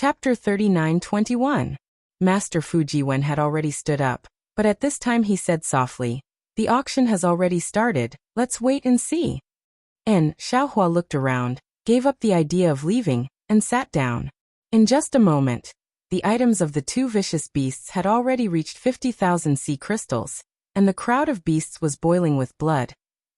Chapter 39:21. Master Fujiwen had already stood up, but at this time he said softly, "The auction has already started, let's wait and see." Xiaohua looked around, gave up the idea of leaving, and sat down. In just a moment, the items of the two vicious beasts had already reached 50,000 sea crystals, and the crowd of beasts was boiling with blood,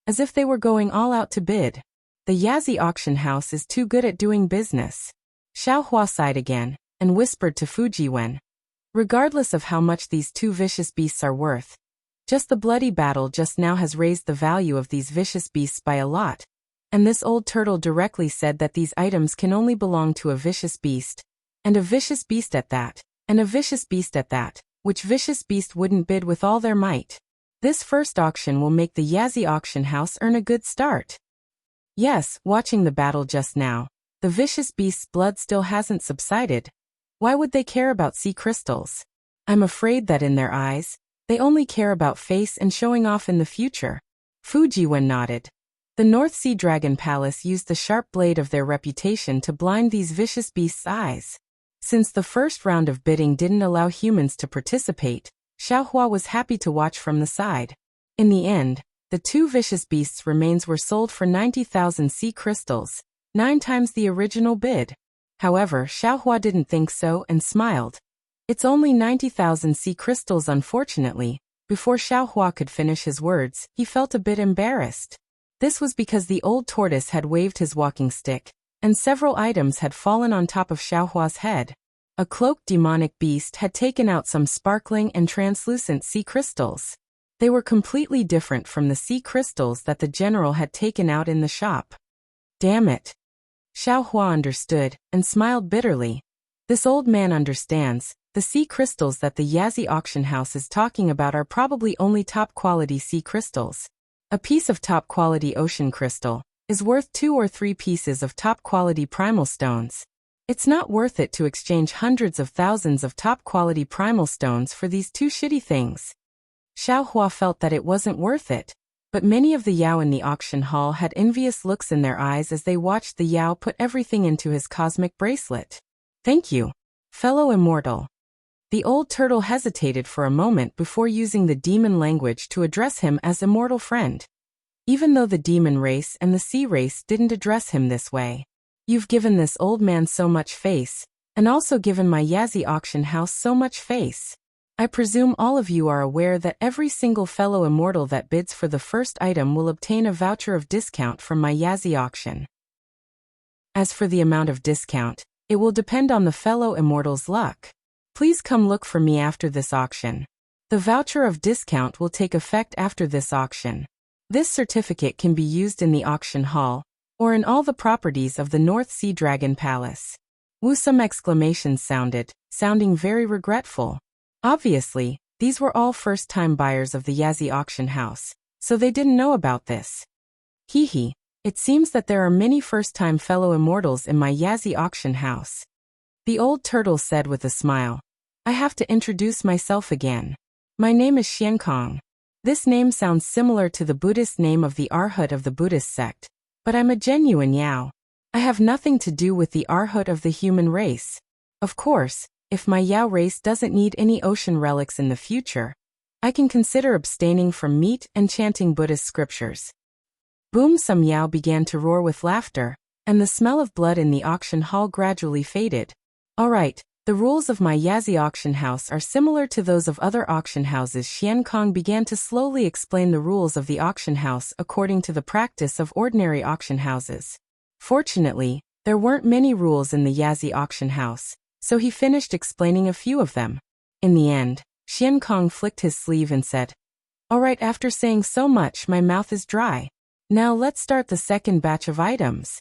as if they were going all out to bid. The Yazi auction house is too good at doing business. Xiaohua sighed again, and whispered to Fujiwen. Regardless of how much these two vicious beasts are worth, just the bloody battle just now has raised the value of these vicious beasts by a lot. And this old turtle directly said that these items can only belong to a vicious beast, and a vicious beast at that, and a vicious beast at that, which vicious beast wouldn't bid with all their might. This first auction will make the Yazi auction house earn a good start. Yes, watching the battle just now, the vicious beast's blood still hasn't subsided. Why would they care about sea crystals? I'm afraid that in their eyes, they only care about face and showing off in the future. Fujiwen nodded. The North Sea Dragon Palace used the sharp blade of their reputation to blind these vicious beasts' eyes. Since the first round of bidding didn't allow humans to participate, Xiaohua was happy to watch from the side. In the end, the two vicious beasts' remains were sold for 90,000 sea crystals, 9 times the original bid. However, Xiaohua didn't think so and smiled. It's only 90,000 sea crystals, unfortunately. Before Xiaohua could finish his words, he felt a bit embarrassed. This was because the old tortoise had waved his walking stick, and several items had fallen on top of Xiaohua's head. A cloaked demonic beast had taken out some sparkling and translucent sea crystals. They were completely different from the sea crystals that the general had taken out in the shop. Damn it! Xiaohua understood, and smiled bitterly. This old man understands. The sea crystals that the Yazi auction house is talking about are probably only top-quality sea crystals. A piece of top-quality ocean crystal is worth 2 or 3 pieces of top-quality primal stones. It's not worth it to exchange hundreds of thousands of top-quality primal stones for these two shitty things. Xiaohua felt that it wasn't worth it, but many of the Yao in the auction hall had envious looks in their eyes as they watched the Yao put everything into his cosmic bracelet. "Thank you, fellow immortal." The old turtle hesitated for a moment before using the demon language to address him as immortal friend. Even though the demon race and the sea race didn't address him this way. "You've given this old man so much face, and also given my Yazi auction house so much face. I presume all of you are aware that every single fellow immortal that bids for the first item will obtain a voucher of discount from my Yazi auction. As for the amount of discount, it will depend on the fellow immortal's luck. Please come look for me after this auction. The voucher of discount will take effect after this auction. This certificate can be used in the auction hall, or in all the properties of the North Sea Dragon Palace." Some exclamations sounding very regretful. Obviously, these were all first-time buyers of the Yazi auction house, so they didn't know about this. "Hee, it seems that there are many first-time fellow immortals in my Yazi auction house," the old turtle said with a smile. "I have to introduce myself again. My name is Xiankong. This name sounds similar to the Buddhist name of the Arhat of the Buddhist sect, but I'm a genuine Yao. I have nothing to do with the Arhat of the human race. Of course, if my Yao race doesn't need any ocean relics in the future, I can consider abstaining from meat and chanting Buddhist scriptures." Boom! Some Yao began to roar with laughter, and the smell of blood in the auction hall gradually faded. "Alright, the rules of my Yazi auction house are similar to those of other auction houses." Xiankong began to slowly explain the rules of the auction house according to the practice of ordinary auction houses. Fortunately, there weren't many rules in the Yazi auction house, so he finished explaining a few of them. In the end, Xiankong flicked his sleeve and said, "Alright, after saying so much, my mouth is dry. Now let's start the second batch of items."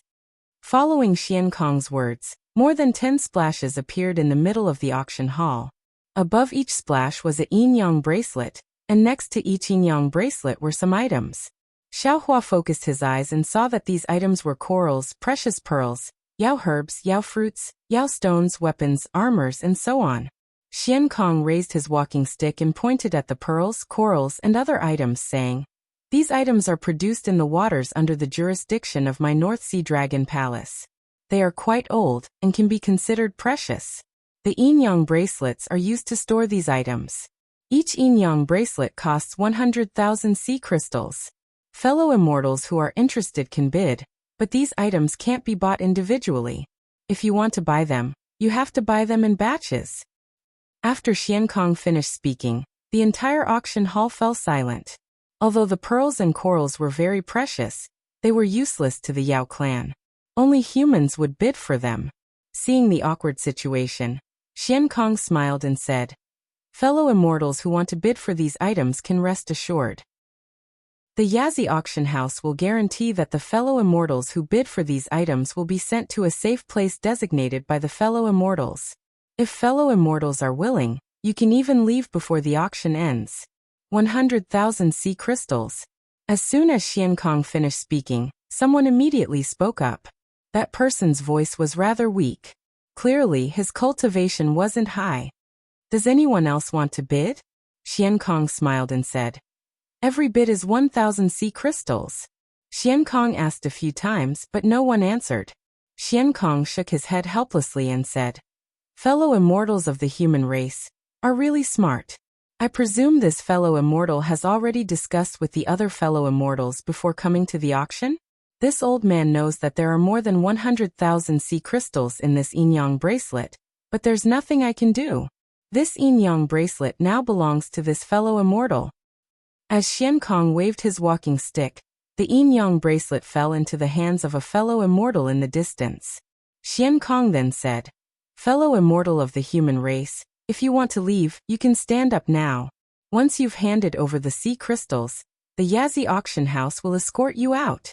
Following Xiankong's words, more than 10 splashes appeared in the middle of the auction hall. Above each splash was a yin-yang bracelet, and next to each yin-yang bracelet were some items. Xiaohua focused his eyes and saw that these items were corals, precious pearls, Yao herbs, Yao fruits, Yao stones, weapons, armors, and so on. Xiankong raised his walking stick and pointed at the pearls, corals, and other items, saying, "These items are produced in the waters under the jurisdiction of my North Sea Dragon Palace. They are quite old and can be considered precious. The yin-yang bracelets are used to store these items. Each yin-yang bracelet costs 100,000 sea crystals. Fellow immortals who are interested can bid, but these items can't be bought individually. If you want to buy them, you have to buy them in batches. After Xian Kong finished speaking, the entire auction hall fell silent. Although the pearls and corals were very precious, they were useless to the Yao clan. Only humans would bid for them. Seeing the awkward situation, Xian Kong smiled and said, "Fellow immortals who want to bid for these items can rest assured. The Yazi auction house will guarantee that the fellow immortals who bid for these items will be sent to a safe place designated by the fellow immortals. If fellow immortals are willing, you can even leave before the auction ends." 100,000 sea crystals. As soon as Xian Kong finished speaking, someone immediately spoke up. That person's voice was rather weak. Clearly, his cultivation wasn't high. "Does anyone else want to bid?" Xian Kong smiled and said, "Every bid is 1,000 sea crystals." Xian Kong asked a few times, but no one answered. Xian Kong shook his head helplessly and said, "Fellow immortals of the human race are really smart. I presume this fellow immortal has already discussed with the other fellow immortals before coming to the auction? This old man knows that there are more than 100,000 sea crystals in this yin-yang bracelet, but there's nothing I can do. This yin-yang bracelet now belongs to this fellow immortal." As Xian Kong waved his walking stick, the yin-yang bracelet fell into the hands of a fellow immortal in the distance. Xian Kong then said, "Fellow immortal of the human race, if you want to leave, you can stand up now. Once you've handed over the sea crystals, the Yazi auction house will escort you out."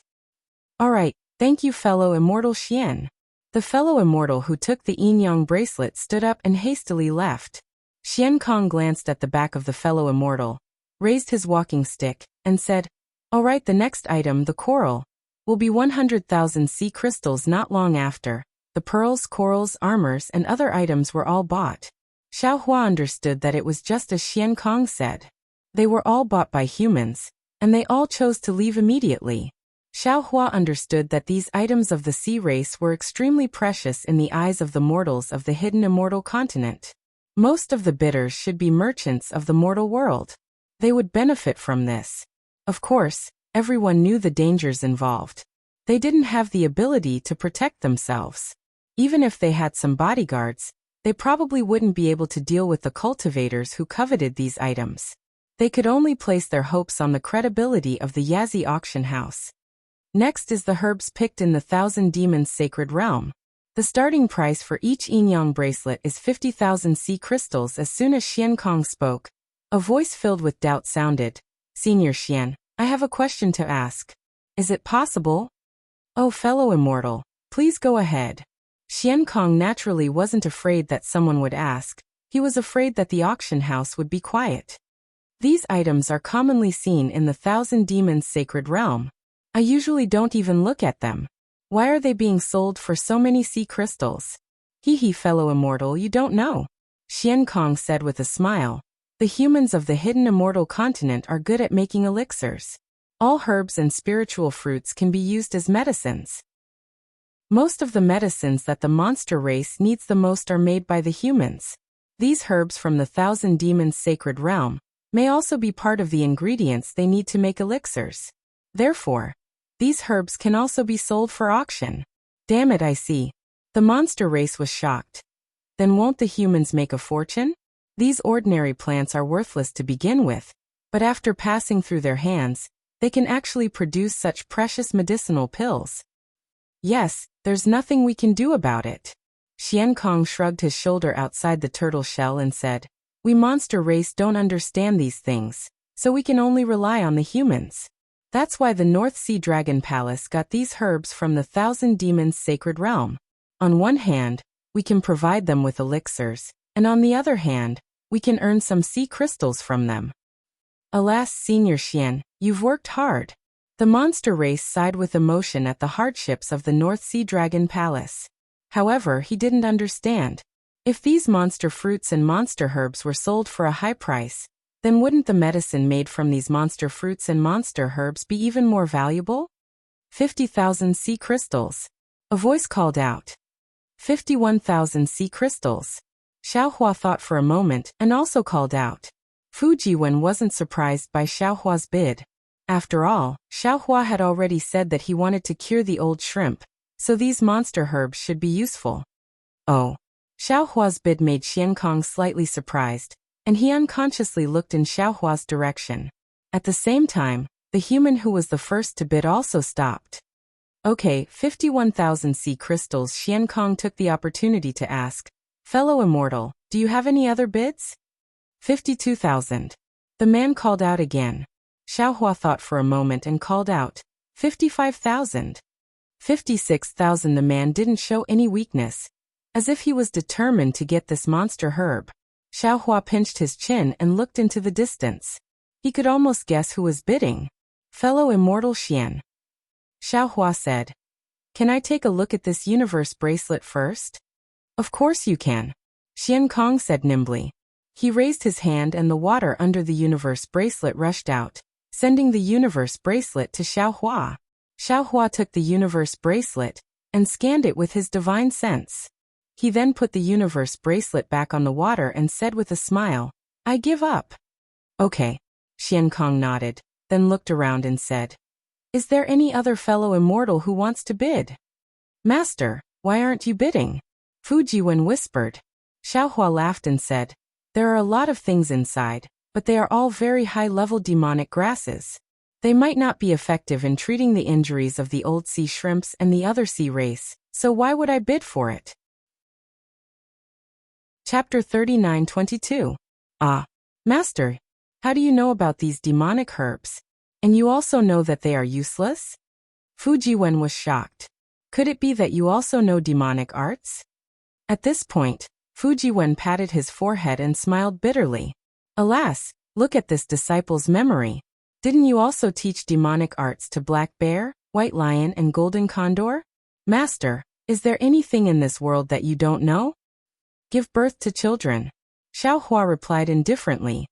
"All right, thank you, fellow immortal Xian." The fellow immortal who took the yin-yang bracelet stood up and hastily left. Xian Kong glanced at the back of the fellow immortal, raised his walking stick, and said, "All right, the next item, the coral, will be 100,000 sea crystals." Not long after, the pearls, corals, armors, and other items were all bought. Xiao Hua understood that it was just as Xian Kong said. They were all bought by humans, and they all chose to leave immediately. Xiao Hua understood that these items of the sea race were extremely precious in the eyes of the mortals of the hidden immortal continent. Most of the bidders should be merchants of the mortal world. They would benefit from this. Of course, everyone knew the dangers involved. They didn't have the ability to protect themselves. Even if they had some bodyguards, they probably wouldn't be able to deal with the cultivators who coveted these items. They could only place their hopes on the credibility of the Yazi auction house. Next is the herbs picked in the 1,000 Demons Sacred Realm. The starting price for each yin-yang bracelet is 50,000 sea crystals. As soon as Xian Kong spoke, a voice filled with doubt sounded, "Senior Xian, I have a question to ask. Is it possible?" "Oh, fellow immortal, please go ahead." Xian Kong naturally wasn't afraid that someone would ask. He was afraid that the auction house would be quiet. "These items are commonly seen in the 1,000 Demons Sacred Realm. I usually don't even look at them. Why are they being sold for so many sea crystals?" "Hee, fellow immortal, you don't know," Xian Kong said with a smile. "The humans of the hidden immortal continent are good at making elixirs. All herbs and spiritual fruits can be used as medicines. Most of the medicines that the monster race needs the most are made by the humans. These herbs from the 1,000 Demons Sacred Realm may also be part of the ingredients they need to make elixirs. Therefore, these herbs can also be sold for auction." "Damn it, I see." The monster race was shocked. "Then won't the humans make a fortune? These ordinary plants are worthless to begin with, but after passing through their hands, they can actually produce such precious medicinal pills." "Yes, there's nothing we can do about it." Xian Kong shrugged his shoulder outside the turtle shell and said, "We monster race don't understand these things, so we can only rely on the humans. That's why the North Sea Dragon Palace got these herbs from the 1,000 Demons Sacred Realm. On one hand, we can provide them with elixirs, and on the other hand, we can earn some sea crystals from them." "Alas, Senior Xian, you've worked hard." The monster race sighed with emotion at the hardships of the North Sea Dragon Palace. However, he didn't understand. If these monster fruits and monster herbs were sold for a high price, then wouldn't the medicine made from these monster fruits and monster herbs be even more valuable? 50,000 sea crystals. A voice called out. 51,000 sea crystals. Xiaohua thought for a moment and also called out. Fu Jiwen wasn't surprised by Xiaohua's bid. After all, Xiaohua had already said that he wanted to cure the old shrimp, so these monster herbs should be useful. Oh. Xiaohua's bid made Xiankong slightly surprised, and he unconsciously looked in Xiaohua's direction. At the same time, the human who was the first to bid also stopped. Okay, 51,000 sea crystals. Xiankong took the opportunity to ask, fellow immortal, do you have any other bids? 52,000. The man called out again. Xiaohua thought for a moment and called out, 55,000. 56,000. The man didn't show any weakness, as if he was determined to get this monster herb. Xiaohua pinched his chin and looked into the distance. He could almost guess who was bidding. Fellow immortal Xian. Xiaohua said, can I take a look at this universe bracelet first? Of course you can. Xiankong said nimbly. He raised his hand and the water under the universe bracelet rushed out, sending the universe bracelet to Xiaohua. Xiaohua took the universe bracelet and scanned it with his divine sense. He then put the universe bracelet back on the water and said with a smile, I give up. Okay. Xiankong nodded, then looked around and said, is there any other fellow immortal who wants to bid? Master, why aren't you bidding? Fu Jiwen whispered. Xiaohua laughed and said, there are a lot of things inside, but they are all very high-level demonic grasses. They might not be effective in treating the injuries of the old sea shrimps and the other sea race, so why would I bid for it? Chapter 39:22. Ah, Master, how do you know about these demonic herbs? And you also know that they are useless? Fu Jiwen was shocked. Could it be that you also know demonic arts? At this point, Fu Jiwen patted his forehead and smiled bitterly. Alas, look at this disciple's memory. Didn't you also teach demonic arts to Black Bear, White Lion and Golden Condor? Master, is there anything in this world that you don't know? Give birth to children. Xiaohua replied indifferently.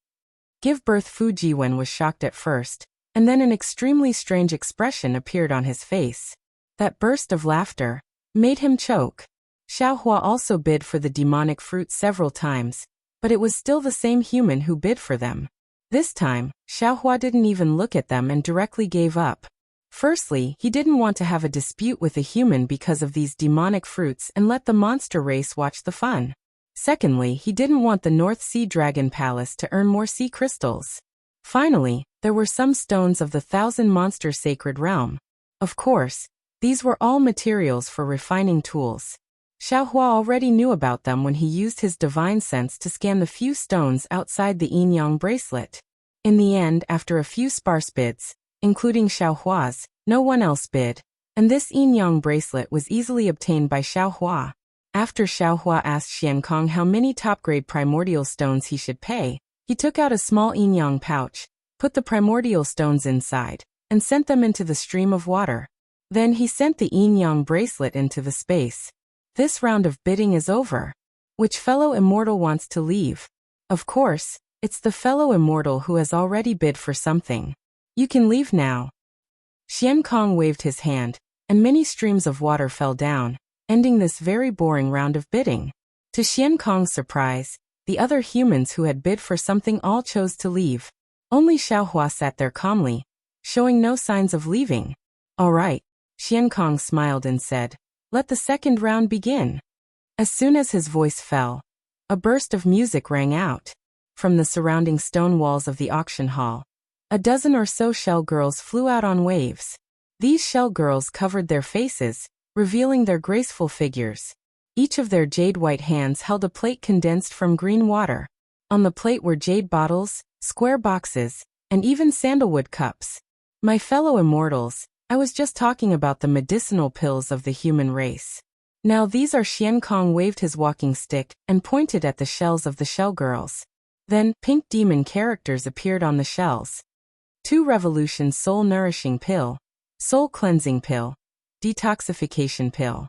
Give birth. Fu Jiwen was shocked at first, and then an extremely strange expression appeared on his face. That burst of laughter made him choke. Xiaohua also bid for the demonic fruit several times, but it was still the same human who bid for them. This time, Xiaohua didn't even look at them and directly gave up. Firstly, he didn't want to have a dispute with a human because of these demonic fruits and let the monster race watch the fun. Secondly, he didn't want the North Sea Dragon Palace to earn more sea crystals. Finally, there were some stones of the Thousand Monster Sacred Realm. Of course, these were all materials for refining tools. Xiaohua already knew about them when he used his divine sense to scan the few stones outside the yin-yang bracelet. In the end, after a few sparse bids, including Xiaohua's, no one else bid, and this yin-yang bracelet was easily obtained by Xiaohua. After Xiaohua asked Xiankong how many top-grade primordial stones he should pay, he took out a small yin-yang pouch, put the primordial stones inside, and sent them into the stream of water. Then he sent the yin-yang bracelet into the space. This round of bidding is over. Which fellow immortal wants to leave? Of course, it's the fellow immortal who has already bid for something. You can leave now. Xiankong waved his hand, and many streams of water fell down, ending this very boring round of bidding. To Xiankong's surprise, the other humans who had bid for something all chose to leave. Only Xiaohua sat there calmly, showing no signs of leaving. All right, Xiankong smiled and said, let the second round begin. As soon as his voice fell, a burst of music rang out. From the surrounding stone walls of the auction hall, a dozen or so shell girls flew out on waves. These shell girls covered their faces, revealing their graceful figures. Each of their jade-white hands held a plate condensed from green water. On the plate were jade bottles, square boxes, and even sandalwood cups. My fellow immortals, I was just talking about the medicinal pills of the human race. Now these are. Xiankong waved his walking stick and pointed at the shells of the shell girls. Then, pink demon characters appeared on the shells. 2 Revolution Soul Nourishing Pill, Soul Cleansing Pill, Detoxification Pill.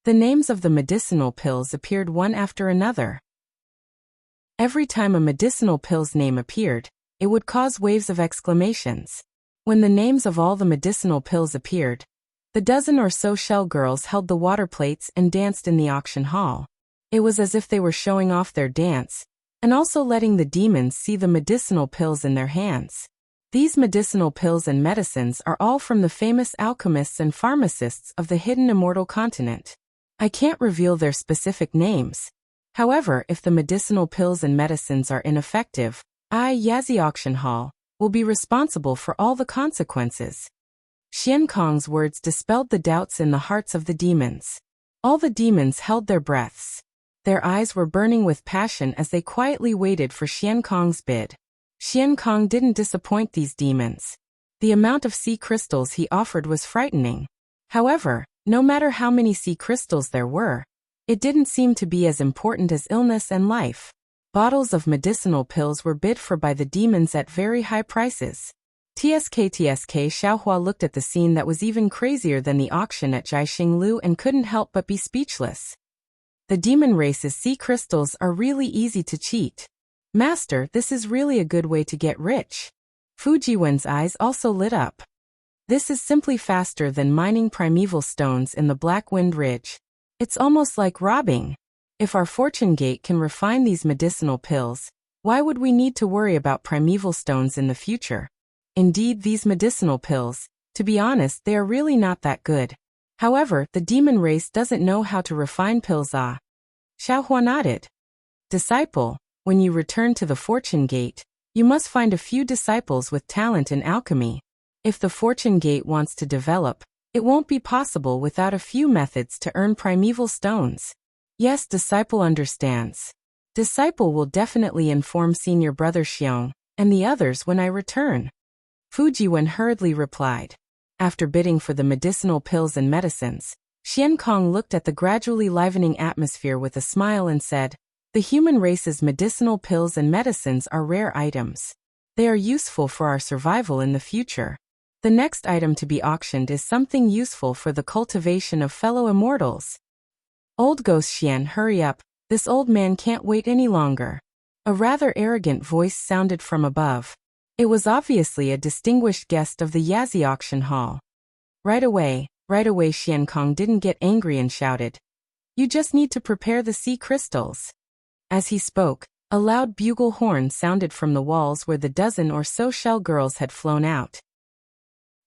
The names of the medicinal pills appeared one after another. Every time a medicinal pill's name appeared, it would cause waves of exclamations. When the names of all the medicinal pills appeared, The dozen or so shell girls held the water plates and danced in the auction hall. It was as if they were showing off their dance, and also letting the demons see the medicinal pills in their hands. These medicinal pills and medicines are all from the famous alchemists and pharmacists of the hidden immortal continent. I can't reveal their specific names. However, if the medicinal pills and medicines are ineffective, Yazi Auction Hall will be responsible for all the consequences. Xian Kong's words dispelled the doubts in the hearts of the demons. All the demons held their breaths. Their eyes were burning with passion as they quietly waited for Xian Kong's bid. Xian Kong didn't disappoint these demons. The amount of sea crystals he offered was frightening. However, no matter how many sea crystals there were, it didn't seem to be as important as illness and life. Bottles of medicinal pills were bid for by the demons at very high prices. TSK Xiaohua looked at the scene that was even crazier than the auction at Jiaxing Lu and couldn't help but be speechless. The demon race's sea crystals are really easy to cheat. Master, this is really a good way to get rich. Fu Jiwen's eyes also lit up. This is simply faster than mining primeval stones in the Black Wind Ridge. It's almost like robbing. If our fortune gate can refine these medicinal pills, why would we need to worry about primeval stones in the future? Indeed, these medicinal pills, to be honest, they are really not that good. However, the demon race doesn't know how to refine pills. Xiaohua nodded. Disciple, when you return to the fortune gate, you must find a few disciples with talent in alchemy. If the fortune gate wants to develop, it won't be possible without a few methods to earn primeval stones. Yes, disciple understands. Disciple will definitely inform senior brother Xiong and the others when I return. Fu Jiwen hurriedly replied. After bidding for the medicinal pills and medicines, Xian Kong looked at the gradually livening atmosphere with a smile and said, the human race's medicinal pills and medicines are rare items. They are useful for our survival in the future. The next item to be auctioned is something useful for the cultivation of fellow immortals. Old Ghost Xian, hurry up, this old man can't wait any longer. A rather arrogant voice sounded from above. It was obviously a distinguished guest of the Yazi auction hall. Right away, Xian Kong didn't get angry and shouted. You just need to prepare the sea crystals. As he spoke, a loud bugle horn sounded from the walls where the dozen or so shell girls had flown out.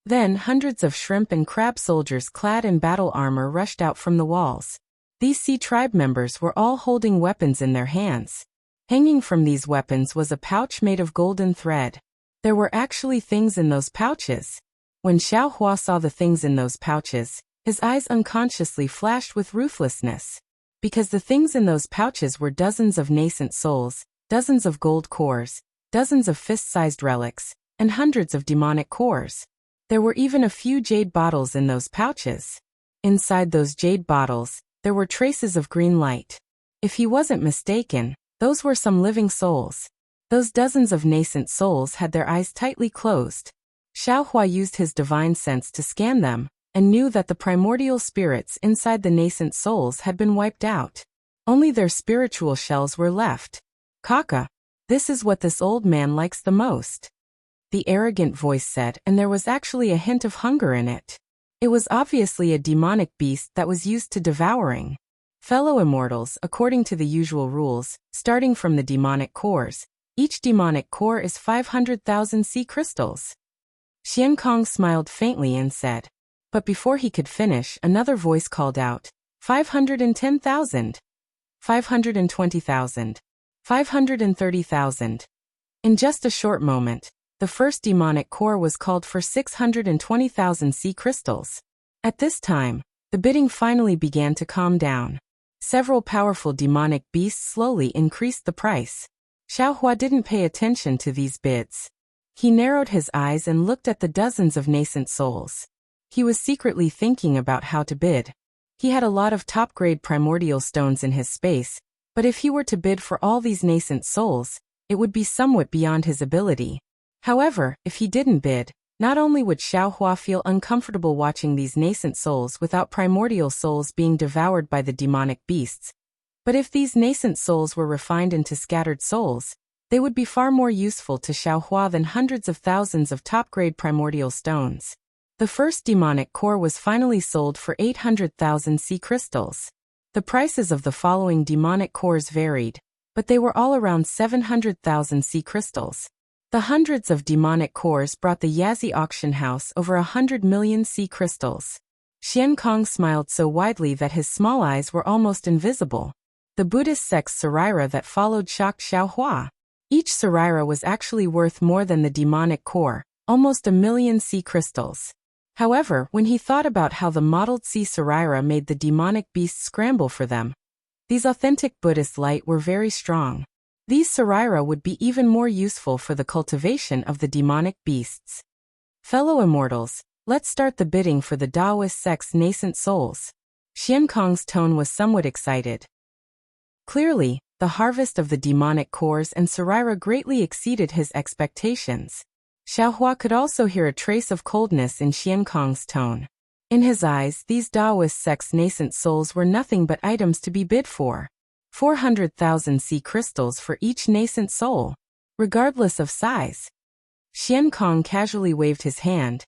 Then hundreds of shrimp and crab soldiers clad in battle armor rushed out from the walls. These sea tribe members were all holding weapons in their hands. Hanging from these weapons was a pouch made of golden thread. There were actually things in those pouches. When Xiaohua saw the things in those pouches, his eyes unconsciously flashed with ruthlessness. Because the things in those pouches were dozens of nascent souls, dozens of gold cores, dozens of fist-sized relics, and hundreds of demonic cores. There were even a few jade bottles in those pouches. Inside those jade bottles, there were traces of green light. If he wasn't mistaken, those were some living souls. Those dozens of nascent souls had their eyes tightly closed. Xiaohua used his divine sense to scan them, and knew that the primordial spirits inside the nascent souls had been wiped out. Only their spiritual shells were left. Kaka, this is what this old man likes the most. The arrogant voice said, and there was actually a hint of hunger in it. It was obviously a demonic beast that was used to devouring. Fellow immortals, according to the usual rules, starting from the demonic cores, each demonic core is 500,000 sea crystals. Xian Kong smiled faintly and said, but before he could finish, another voice called out, 510,000, 520,000, 530,000. In just a short moment, the first demonic core was called for 620,000 sea crystals. At this time, the bidding finally began to calm down. Several powerful demonic beasts slowly increased the price. Xiaohua didn't pay attention to these bids. He narrowed his eyes and looked at the dozens of nascent souls. He was secretly thinking about how to bid. He had a lot of top-grade primordial stones in his space, but if he were to bid for all these nascent souls, it would be somewhat beyond his ability. However, if he didn't bid, not only would Xiaohua feel uncomfortable watching these nascent souls without primordial souls being devoured by the demonic beasts, but if these nascent souls were refined into scattered souls, they would be far more useful to Xiaohua than hundreds of thousands of top-grade primordial stones. The first demonic core was finally sold for 800,000 sea crystals. The prices of the following demonic cores varied, but they were all around 700,000 sea crystals. The hundreds of demonic cores brought the Yazi auction house over 100 million sea crystals. Xian Kong smiled so widely that his small eyes were almost invisible. The Buddhist sect's Saraira that followed shocked Xiaohua. Each Saraira was actually worth more than the demonic core, almost 1 million sea crystals. However, when he thought about how the modeled sea Saraira made the demonic beasts scramble for them, these authentic Buddhist light were very strong. These Saraira would be even more useful for the cultivation of the demonic beasts. Fellow immortals, let's start the bidding for the Taoist sect's nascent souls. Xian Kong's tone was somewhat excited. Clearly, the harvest of the demonic cores and Saraira greatly exceeded his expectations. Xiaohua could also hear a trace of coldness in Xian Kong's tone. In his eyes, these Taoist sect's nascent souls were nothing but items to be bid for. 400,000 sea crystals for each nascent soul, regardless of size. Xian Kong casually waved his hand,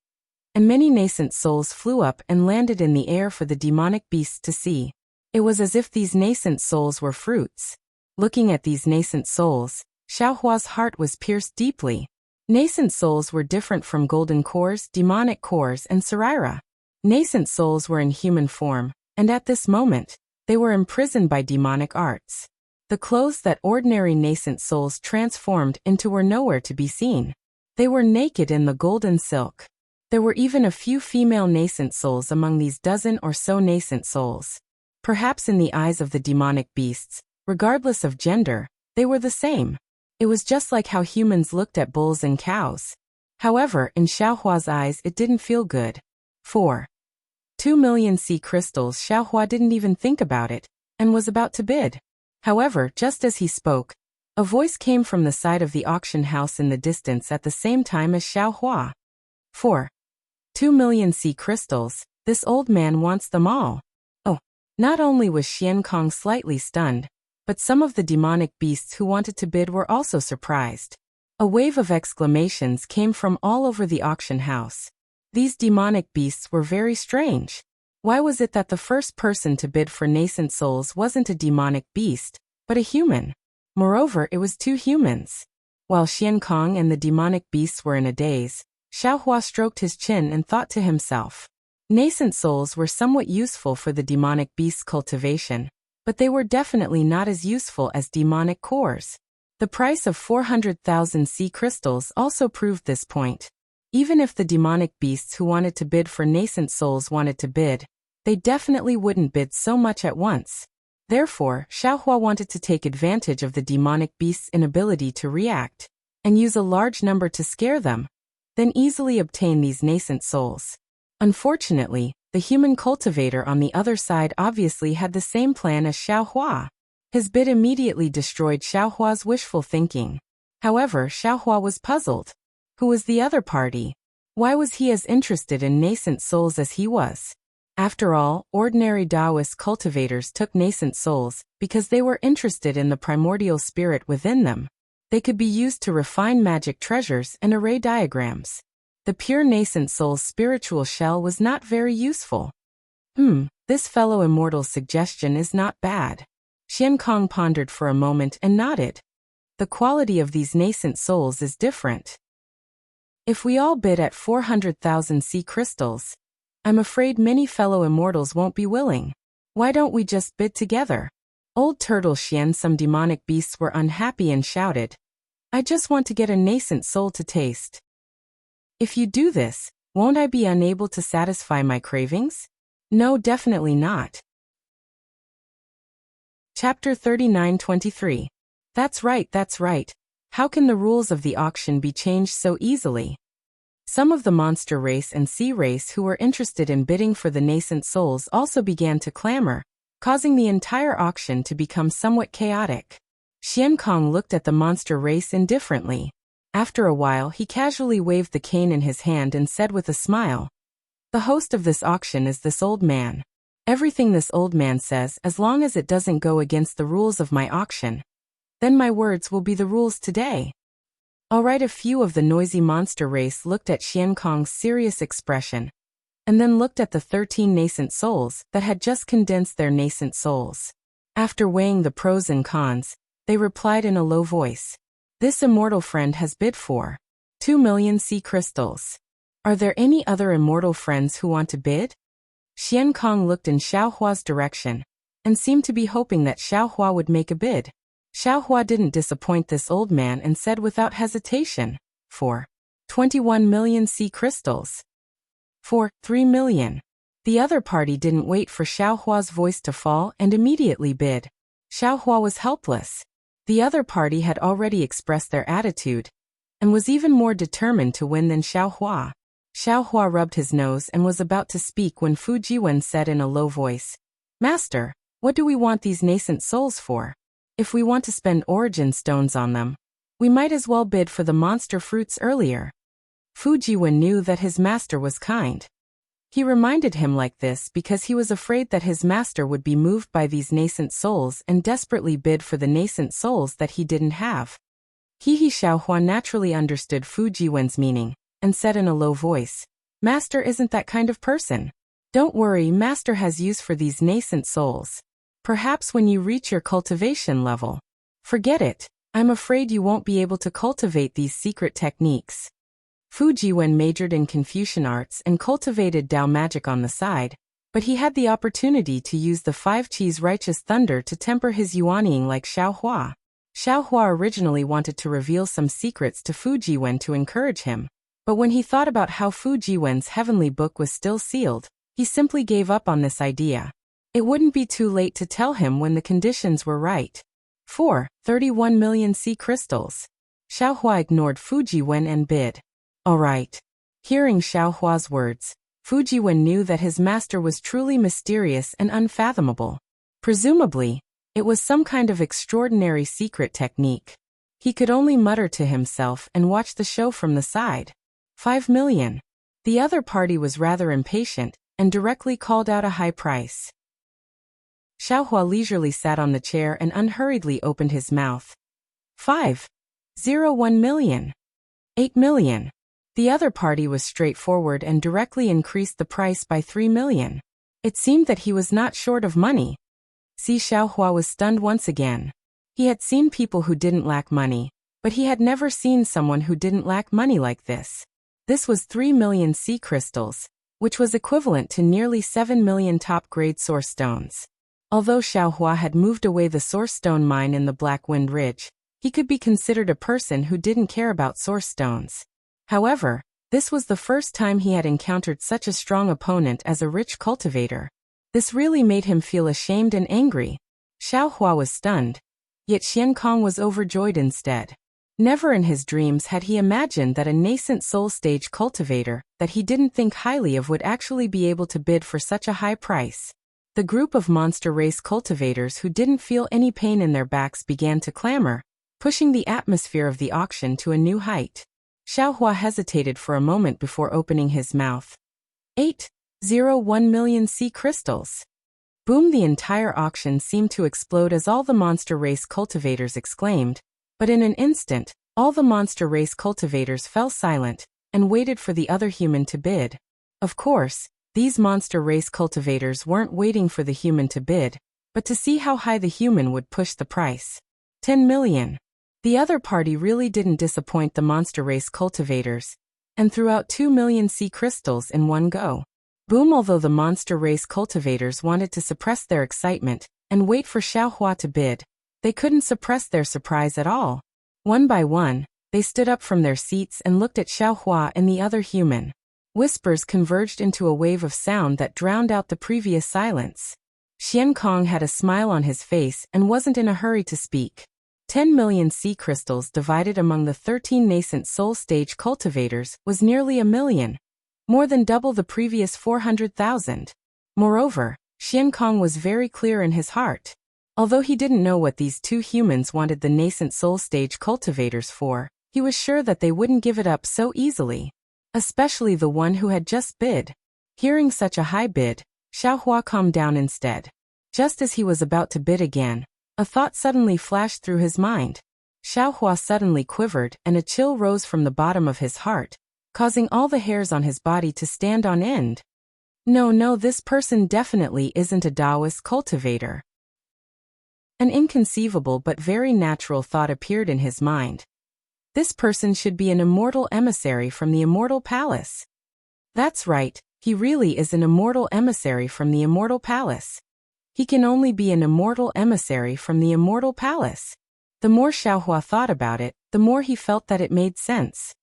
and many nascent souls flew up and landed in the air for the demonic beasts to see. It was as if these nascent souls were fruits. Looking at these nascent souls, Xiaohua's heart was pierced deeply. Nascent souls were different from golden cores, demonic cores, and Saraira. Nascent souls were in human form, and at this moment, they were imprisoned by demonic arts. The clothes that ordinary nascent souls transformed into were nowhere to be seen. They were naked in the golden silk. There were even a few female nascent souls among these dozen or so nascent souls. Perhaps in the eyes of the demonic beasts, regardless of gender, they were the same. It was just like how humans looked at bulls and cows. However, in Xiaohua's eyes it didn't feel good. 2 million sea crystals. Xiaohua didn't even think about it, and was about to bid. However, just as he spoke, a voice came from the side of the auction house in the distance at the same time as Xiaohua. 2 million sea crystals, this old man wants them all. Oh, not only was Xian Kong slightly stunned, but some of the demonic beasts who wanted to bid were also surprised. A wave of exclamations came from all over the auction house. These demonic beasts were very strange. Why was it that the first person to bid for nascent souls wasn't a demonic beast, but a human? Moreover, it was 2 humans. While Xian Kong and the demonic beasts were in a daze, Xiaohua stroked his chin and thought to himself. Nascent souls were somewhat useful for the demonic beast's cultivation, but they were definitely not as useful as demonic cores. The price of 400,000 sea crystals also proved this point. Even if the demonic beasts who wanted to bid for nascent souls wanted to bid, they definitely wouldn't bid so much at once. Therefore, Xiaohua wanted to take advantage of the demonic beasts' inability to react, and use a large number to scare them, then easily obtain these nascent souls. Unfortunately, the human cultivator on the other side obviously had the same plan as Xiaohua. His bid immediately destroyed Xiaohua's wishful thinking. However, Xiaohua was puzzled. Who was the other party? Why was he as interested in nascent souls as he was? After all, ordinary Taoist cultivators took nascent souls because they were interested in the primordial spirit within them. They could be used to refine magic treasures and array diagrams. The pure nascent soul's spiritual shell was not very useful. This fellow immortal's suggestion is not bad. Xian Kong pondered for a moment and nodded. The quality of these nascent souls is different. If we all bid at 400,000 sea crystals, I'm afraid many fellow immortals won't be willing. Why don't we just bid together? Old Turtle Xian, some demonic beasts were unhappy and shouted, I just want to get a nascent soul to taste. If you do this, won't I be unable to satisfy my cravings? No, definitely not. Chapter 39-23. That's right. How can the rules of the auction be changed so easily? Some of the monster race and sea race who were interested in bidding for the nascent souls also began to clamor, causing the entire auction to become somewhat chaotic. Xian Kong looked at the monster race indifferently. After a while, he casually waved the cane in his hand and said with a smile, The host of this auction is this old man. Everything this old man says, as long as it doesn't go against the rules of my auction, then my words will be the rules today. Alright, a few of the noisy monster race looked at Xian Kong's serious expression, and then looked at the 13 nascent souls that had just condensed their nascent souls. After weighing the pros and cons, they replied in a low voice. This immortal friend has bid for 2 million sea crystals. Are there any other immortal friends who want to bid? Xian Kong looked in Xiaohua's direction and seemed to be hoping that Xiaohua would make a bid. Xiaohua didn't disappoint this old man and said without hesitation, for 21 million sea crystals. For 3 million. The other party didn't wait for Xiaohua's voice to fall and immediately bid. Xiaohua was helpless. The other party had already expressed their attitude and was even more determined to win than Xiaohua. Xiaohua rubbed his nose and was about to speak when Fu Jiwen said in a low voice, Master, what do we want these nascent souls for? If we want to spend origin stones on them, we might as well bid for the monster fruits earlier. Fu Jiwen knew that his master was kind. He reminded him like this because he was afraid that his master would be moved by these nascent souls and desperately bid for the nascent souls that he didn't have. Xiaohua naturally understood Fu Jiwen's meaning and said in a low voice, Master isn't that kind of person. Don't worry, Master has use for these nascent souls. Perhaps when you reach your cultivation level. Forget it, I'm afraid you won't be able to cultivate these secret techniques. Fu Jiwen majored in Confucian arts and cultivated Dao magic on the side, but he had the opportunity to use the 5 Qi's righteous thunder to temper his yuanying like Xiaohua. Xiaohua originally wanted to reveal some secrets to Fu Jiwen to encourage him, but when he thought about how Fu Jiwen's heavenly book was still sealed, he simply gave up on this idea. It wouldn't be too late to tell him when the conditions were right. 31 million sea crystals. Xiaohua ignored Fu Jiwen and bid. All right. Hearing Xiaohua's words, Fu Jiwen knew that his master was truly mysterious and unfathomable. Presumably, it was some kind of extraordinary secret technique. He could only mutter to himself and watch the show from the side. 5 million. The other party was rather impatient and directly called out a high price. Xiaohua leisurely sat on the chair and unhurriedly opened his mouth. 5.01 million. 8 million. The other party was straightforward and directly increased the price by 3 million. It seemed that he was not short of money. Xiaohua was stunned once again. He had seen people who didn't lack money, but he had never seen someone who didn't lack money like this. This was 3 million sea crystals, which was equivalent to nearly 7 million top-grade source stones. Although Xiaohua had moved away the source stone mine in the Black Wind Ridge, he could be considered a person who didn't care about source stones. However, this was the first time he had encountered such a strong opponent as a rich cultivator. This really made him feel ashamed and angry. Xiaohua was stunned, yet Xian Kong was overjoyed instead. Never in his dreams had he imagined that a nascent soul stage cultivator that he didn't think highly of would actually be able to bid for such a high price. The group of monster race cultivators who didn't feel any pain in their backs began to clamor, pushing the atmosphere of the auction to a new height. Xiaohua hesitated for a moment before opening his mouth. 8.01 million sea crystals. Boom! The entire auction seemed to explode as all the monster race cultivators exclaimed, but in an instant, all the monster race cultivators fell silent and waited for the other human to bid. Of course, these monster race cultivators weren't waiting for the human to bid, but to see how high the human would push the price. 10 million. The other party really didn't disappoint the monster race cultivators, and threw out 2 million sea crystals in one go. Boom! Although the monster race cultivators wanted to suppress their excitement and wait for Xiaohua to bid, they couldn't suppress their surprise at all. One by one, they stood up from their seats and looked at Xiaohua and the other human. Whispers converged into a wave of sound that drowned out the previous silence. Xian Kong had a smile on his face and wasn't in a hurry to speak. 10 million sea crystals divided among the 13 nascent soul stage cultivators was nearly 1 million. More than double the previous 400,000. Moreover, Xian Kong was very clear in his heart. Although he didn't know what these two humans wanted the nascent soul stage cultivators for, he was sure that they wouldn't give it up so easily. Especially the one who had just bid. Hearing such a high bid, Xiaohua calmed down instead. Just as he was about to bid again, a thought suddenly flashed through his mind. Xiaohua suddenly quivered and a chill rose from the bottom of his heart, causing all the hairs on his body to stand on end. No, this person definitely isn't a Taoist cultivator. An inconceivable but very natural thought appeared in his mind. This person should be an immortal emissary from the immortal palace. That's right, he really is an immortal emissary from the immortal palace. He can only be an immortal emissary from the immortal palace. The more Xiaohua thought about it, the more he felt that it made sense.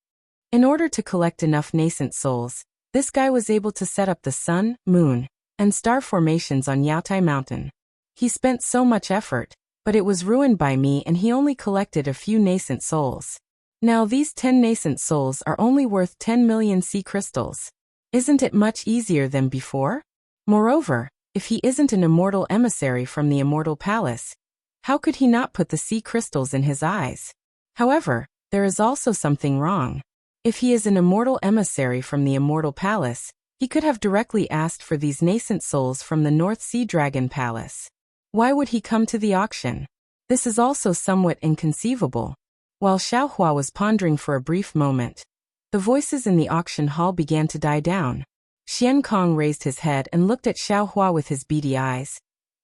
In order to collect enough nascent souls, this guy was able to set up the sun, moon, and star formations on Yaotai Mountain. He spent so much effort, but it was ruined by me and he only collected a few nascent souls. Now these 10 nascent souls are only worth 10 million sea crystals. Isn't it much easier than before? Moreover, if he isn't an immortal emissary from the immortal palace, how could he not put the sea crystals in his eyes? However, there is also something wrong. If he is an immortal emissary from the immortal palace, he could have directly asked for these nascent souls from the North Sea Dragon Palace. Why would he come to the auction? This is also somewhat inconceivable. While Xiaohua was pondering for a brief moment, the voices in the auction hall began to die down. Xian Kong raised his head and looked at Xiaohua with his beady eyes,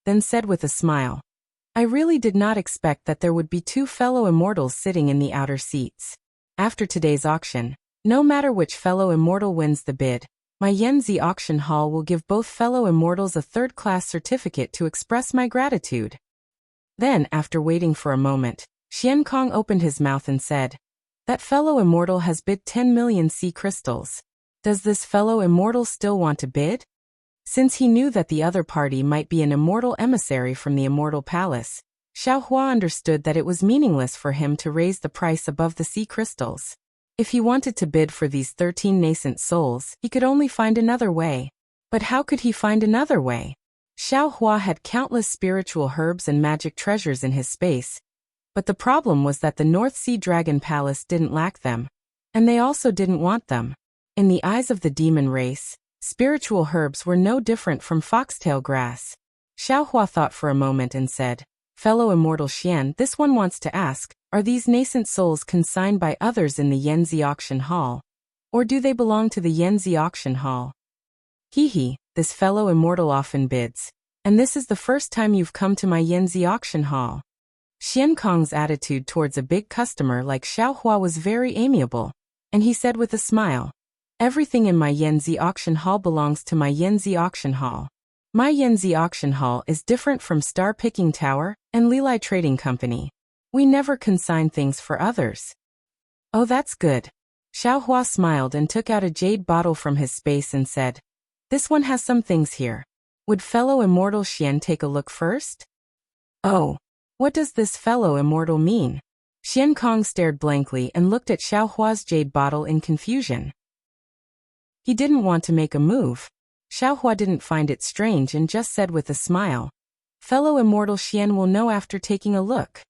then said with a smile, I really did not expect that there would be 2 fellow immortals sitting in the outer seats. After today's auction, no matter which fellow immortal wins the bid, my Yanzi auction hall will give both fellow immortals a third-class certificate to express my gratitude. Then, after waiting for a moment, Xian Kong opened his mouth and said, That fellow immortal has bid 10 million sea crystals. Does this fellow immortal still want to bid? Since he knew that the other party might be an immortal emissary from the immortal palace, Xiaohua understood that it was meaningless for him to raise the price above the sea crystals. If he wanted to bid for these 13 nascent souls, he could only find another way. But how could he find another way? Xiaohua had countless spiritual herbs and magic treasures in his space, but the problem was that the North Sea Dragon Palace didn't lack them, and they also didn't want them. In the eyes of the demon race, spiritual herbs were no different from foxtail grass. Xiaohua thought for a moment and said, Fellow immortal Xian, this one wants to ask, are these nascent souls consigned by others in the Yanzi auction hall? Or do they belong to the Yanzi auction hall? This fellow immortal often bids, and this is the first time you've come to my Yanzi auction hall. Xian Kong's attitude towards a big customer like Xiaohua was very amiable, and he said with a smile, Everything in my Yanzi auction hall belongs to my Yanzi auction hall. My Yanzi auction hall is different from Star Picking Tower and Lilai Trading Company. We never consign things for others. Oh, that's good. Xiaohua smiled and took out a jade bottle from his space and said, This one has some things here. Would fellow immortal Xian take a look first? Oh, what does this fellow immortal mean? Xian Kong stared blankly and looked at Xiaohua's jade bottle in confusion. He didn't want to make a move. Xiaohua didn't find it strange and just said with a smile, Fellow immortal Xian will know after taking a look.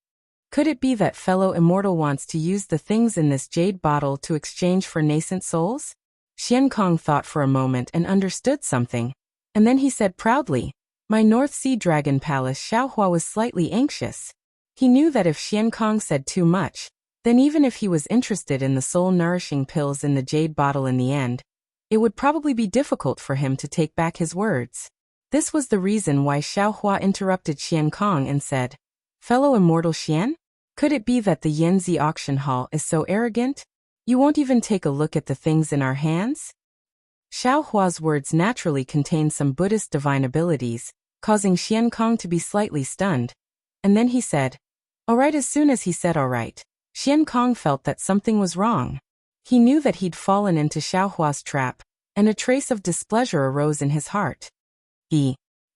Could it be that fellow immortal wants to use the things in this jade bottle to exchange for nascent souls? Xian Kong thought for a moment and understood something, and then he said proudly, My North Sea Dragon Palace. Xiaohua was slightly anxious. He knew that if Xian Kong said too much, then even if he was interested in the soul-nourishing pills in the jade bottle in the end, it would probably be difficult for him to take back his words. This was the reason why Xiaohua interrupted Xian Kong and said, Fellow immortal Xian? Could it be that the Yanzi auction hall is so arrogant? You won't even take a look at the things in our hands? Xiaohua's words naturally contained some Buddhist divine abilities, causing Xian Kong to be slightly stunned. And then he said, All right. As soon as he said all right, Xian Kong felt that something was wrong. He knew that he'd fallen into Xiaohua's trap, and a trace of displeasure arose in his heart.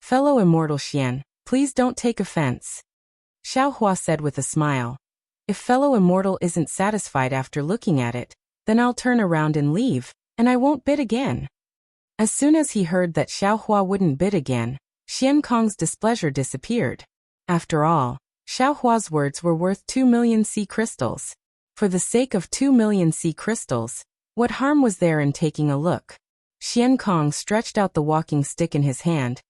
Fellow immortal Xian, please don't take offense. Xiaohua said with a smile, If fellow immortal isn't satisfied after looking at it, then I'll turn around and leave, and I won't bid again. As soon as he heard that Xiaohua wouldn't bid again, Xian Kong's displeasure disappeared. After all, Xiaohua's words were worth 2 million sea crystals. For the sake of 2 million sea crystals, what harm was there in taking a look? Xian Kong stretched out the walking stick in his hand,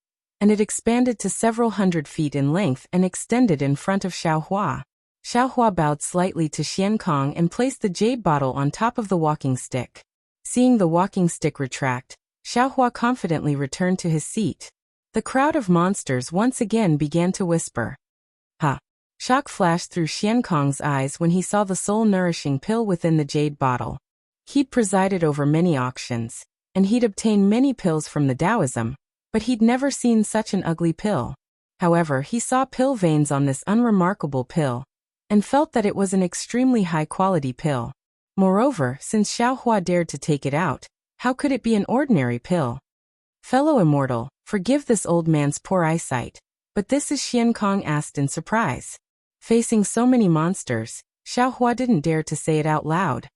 and it expanded to several hundred feet in length and extended in front of Xiaohua. Xiaohua bowed slightly to Xian Kong and placed the jade bottle on top of the walking stick. Seeing the walking stick retract, Xiaohua confidently returned to his seat. The crowd of monsters once again began to whisper. Ha! Shock flashed through Xian Kong's eyes when he saw the soul-nourishing pill within the jade bottle. He'd presided over many auctions, and he'd obtained many pills from the Taoism, but he'd never seen such an ugly pill. However, he saw pill veins on this unremarkable pill, and felt that it was an extremely high-quality pill. Moreover, since Xiaohua dared to take it out, how could it be an ordinary pill? Fellow immortal, forgive this old man's poor eyesight, but this is Xian Kong asked in surprise. Facing so many monsters, Xiaohua didn't dare to say it out loud.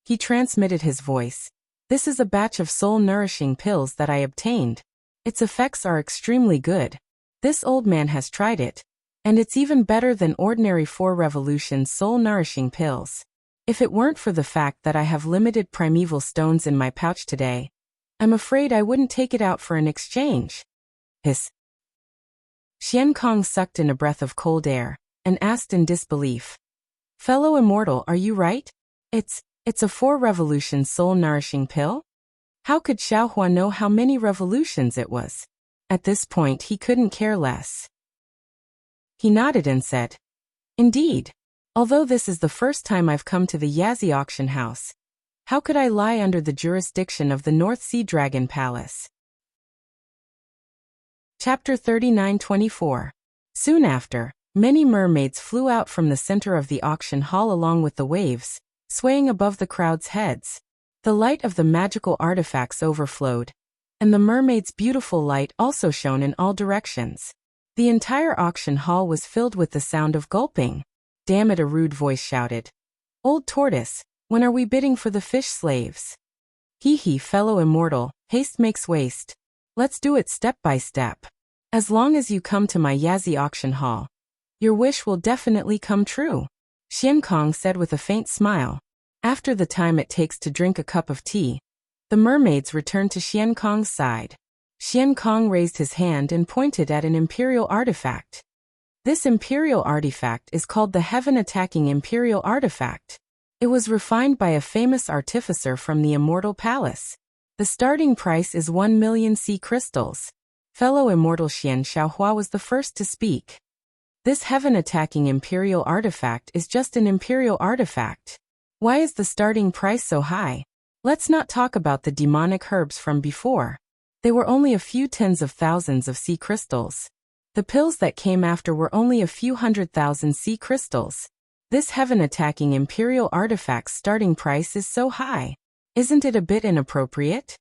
He transmitted his voice. This is a batch of soul-nourishing pills that I obtained. Its effects are extremely good. This old man has tried it, and it's even better than ordinary 4 revolutions soul-nourishing pills. If it weren't for the fact that I have limited primeval stones in my pouch today, I'm afraid I wouldn't take it out for an exchange. Hiss. Xian Kong sucked in a breath of cold air, and asked in disbelief. Fellow immortal, are you right? It's a 4 revolutions soul-nourishing pill? How could Xiaohua know how many revolutions it was? At this point he couldn't care less. He nodded and said, Indeed. Although this is the first time I've come to the Yazi auction house, how could I lie under the jurisdiction of the North Sea Dragon Palace? Chapter 39-24. Soon after, many mermaids flew out from the center of the auction hall along with the waves, swaying above the crowd's heads. The light of the magical artifacts overflowed, and the mermaid's beautiful light also shone in all directions. The entire auction hall was filled with the sound of gulping. Damn it, a rude voice shouted. Old tortoise, when are we bidding for the fish slaves? Hee, fellow immortal, haste makes waste. Let's do it step by step. As long as you come to my Yazi auction hall, your wish will definitely come true. Xian Kong said with a faint smile. After the time it takes to drink a cup of tea, the mermaids returned to Xian Kong's side. Xian Kong raised his hand and pointed at an imperial artifact. This imperial artifact is called the heaven-attacking imperial artifact. It was refined by a famous artificer from the Immortal Palace. The starting price is 1 million sea crystals. Fellow immortal Xian Xiaohua was the first to speak. This heaven-attacking imperial artifact is just an imperial artifact. Why is the starting price so high? Let's not talk about the demonic herbs from before. They were only a few tens of thousands of sea crystals. The pills that came after were only a few 100,000 sea crystals. This heaven-attacking imperial artifact's starting price is so high. Isn't it a bit inappropriate?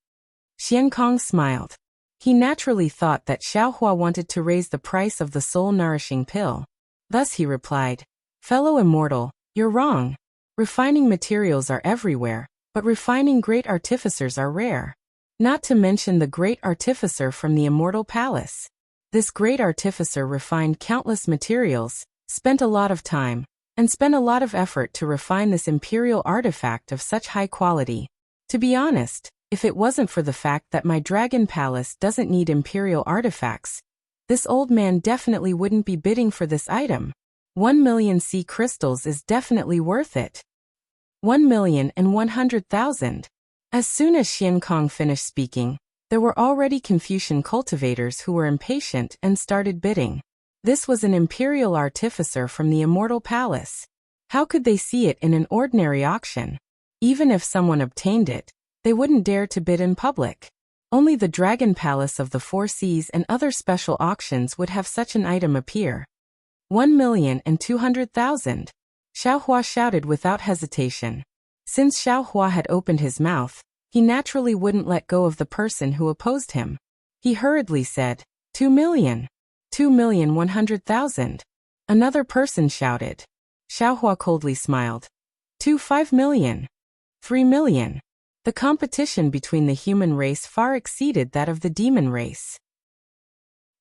Xian Kong smiled. He naturally thought that Xiaohua wanted to raise the price of the soul-nourishing pill. Thus he replied, Fellow immortal, you're wrong. Refining materials are everywhere, but refining great artificers are rare. Not to mention the great artificer from the Immortal Palace. This great artificer refined countless materials, spent a lot of time, and spent a lot of effort to refine this imperial artifact of such high quality. To be honest, if it wasn't for the fact that my dragon palace doesn't need imperial artifacts, this old man definitely wouldn't be bidding for this item. 1 million sea crystals is definitely worth it. 1,100,000. As soon as Xian Kong finished speaking, there were already Confucian cultivators who were impatient and started bidding. This was an imperial artificer from the Immortal Palace. How could they see it in an ordinary auction? Even if someone obtained it, they wouldn't dare to bid in public. Only the Dragon Palace of the Four Seas and other special auctions would have such an item appear. 1,200,000. Xiaohua shouted without hesitation. Since Xiaohua had opened his mouth, he naturally wouldn't let go of the person who opposed him. He hurriedly said, 2 million. 2,100,000. Another person shouted. Xiaohua coldly smiled. 5 million. 3 million. The competition between the human race far exceeded that of the demon race.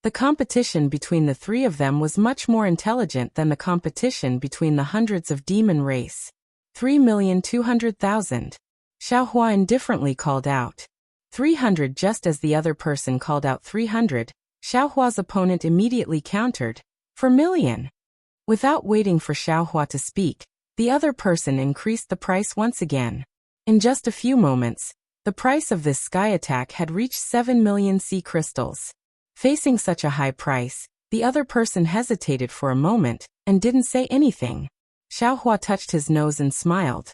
The competition between the three of them was much more intelligent than the competition between the hundreds of demon race. 3,200,000. Xiaohua indifferently called out. 300 just as the other person called out 300. Xiaohua's opponent immediately countered. 4 million. Without waiting for Xiaohua to speak, the other person increased the price once again. In just a few moments, The price of this sky attack had reached 7 million sea crystals. Facing such a high price, the other person hesitated for a moment and didn't say anything. Xiaohua touched his nose and smiled.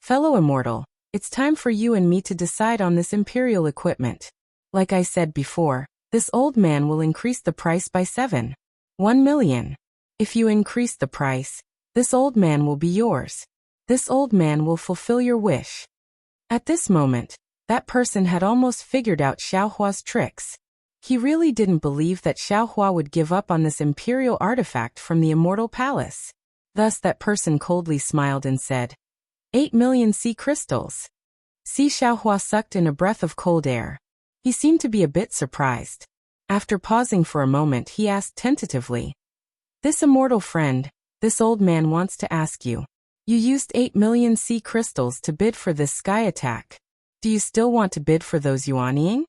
Fellow immortal, it's time for you and me to decide on this imperial equipment. Like I said before, this old man will increase the price by 1 million. If you increase the price, this old man will be yours. This old man will fulfill your wish. At this moment, that person had almost figured out Xiaohua's tricks. He really didn't believe that Xiaohua would give up on this imperial artifact from the immortal palace. Thus that person coldly smiled and said, 8 million sea crystals. See, Xiaohua sucked in a breath of cold air. He seemed to be a bit surprised. After pausing for a moment, he asked tentatively, this immortal friend, this old man wants to ask you. You used 8 million sea crystals to bid for this sky attack. Do you still want to bid for those yuanying?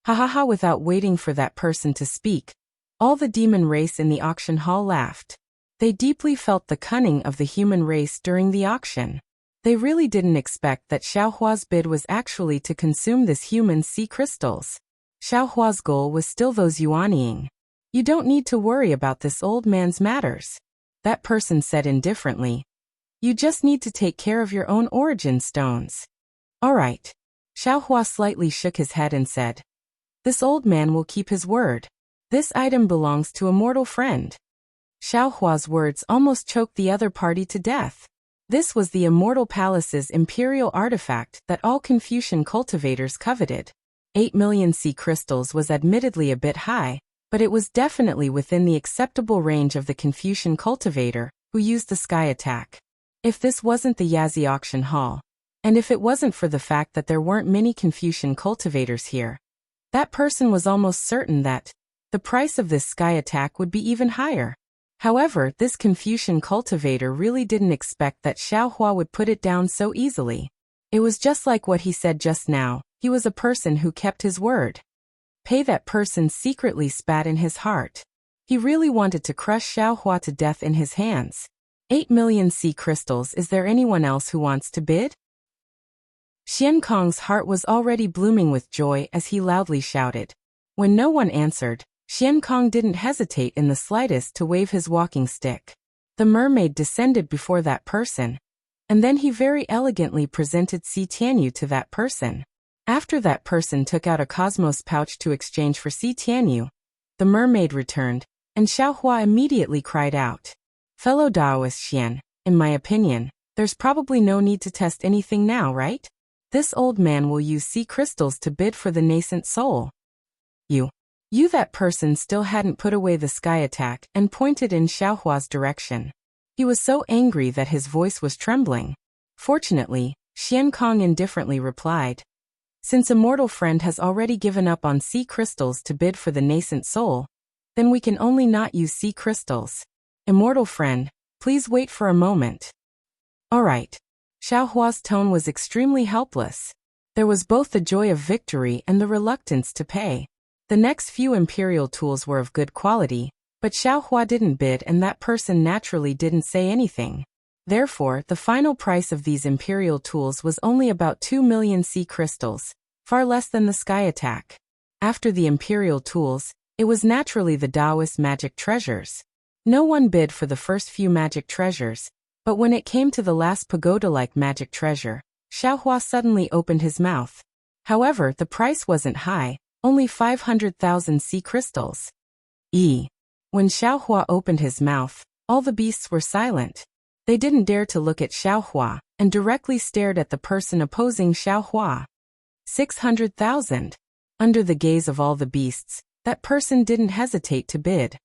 Ha ha ha! Without waiting for that person to speak, all the demon race in the auction hall laughed. They deeply felt the cunning of the human race during the auction. They really didn't expect that Xiaohua's bid was actually to consume this human's sea crystals. Xiaohua's goal was still those yuanying. You don't need to worry about this old man's matters. That person said indifferently. You just need to take care of your own origin stones. All right. Xiaohua slightly shook his head and said, this old man will keep his word. This item belongs to a mortal friend. Xiaohua's words almost choked the other party to death. This was the Immortal Palace's imperial artifact that all Confucian cultivators coveted. 8 million sea crystals was admittedly a bit high, but it was definitely within the acceptable range of the Confucian cultivator who used the sky attack. If this wasn't the Yazi auction hall, and if it wasn't for the fact that there weren't many Confucian cultivators here, that person was almost certain that the price of this sky attack would be even higher. However, this Confucian cultivator really didn't expect that Xiaohua would put it down so easily. It was just like what he said just now, he was a person who kept his word. That person secretly spat in his heart. He really wanted to crush Xiaohua to death in his hands. 8 million sea crystals. Is there anyone else who wants to bid? Xian Kong's heart was already blooming with joy as he loudly shouted. When no one answered, Xian Kong didn't hesitate in the slightest to wave his walking stick. The mermaid descended before that person, and then he very elegantly presented Si Tianyu to that person. After that person took out a cosmos pouch to exchange for Si Tianyu, the mermaid returned, and Xiaohua immediately cried out. Fellow Daoist Xian, in my opinion, there's probably no need to test anything now, right? This old man will use sea crystals to bid for the nascent soul. You that person still hadn't put away the sky attack and pointed in Xiaohua's direction. He was so angry that his voice was trembling. Fortunately, Xian Kong indifferently replied. Since a mortal friend has already given up on sea crystals to bid for the nascent soul, then we can only not use sea crystals. Immortal friend, please wait for a moment. All right. Xiaohua's tone was extremely helpless. There was both the joy of victory and the reluctance to pay. The next few imperial tools were of good quality, but Xiaohua didn't bid and that person naturally didn't say anything. Therefore, the final price of these imperial tools was only about 2 million sea crystals, far less than the sky attack. After the imperial tools, it was naturally the Taoist magic treasures. No one bid for the first few magic treasures, but when it came to the last pagoda-like magic treasure, Xiaohua suddenly opened his mouth. However, the price wasn't high, only 500,000 sea crystals. When Xiaohua opened his mouth, all the beasts were silent. They didn't dare to look at Xiaohua and directly stared at the person opposing Xiaohua. 600,000. Under the gaze of all the beasts, that person didn't hesitate to bid.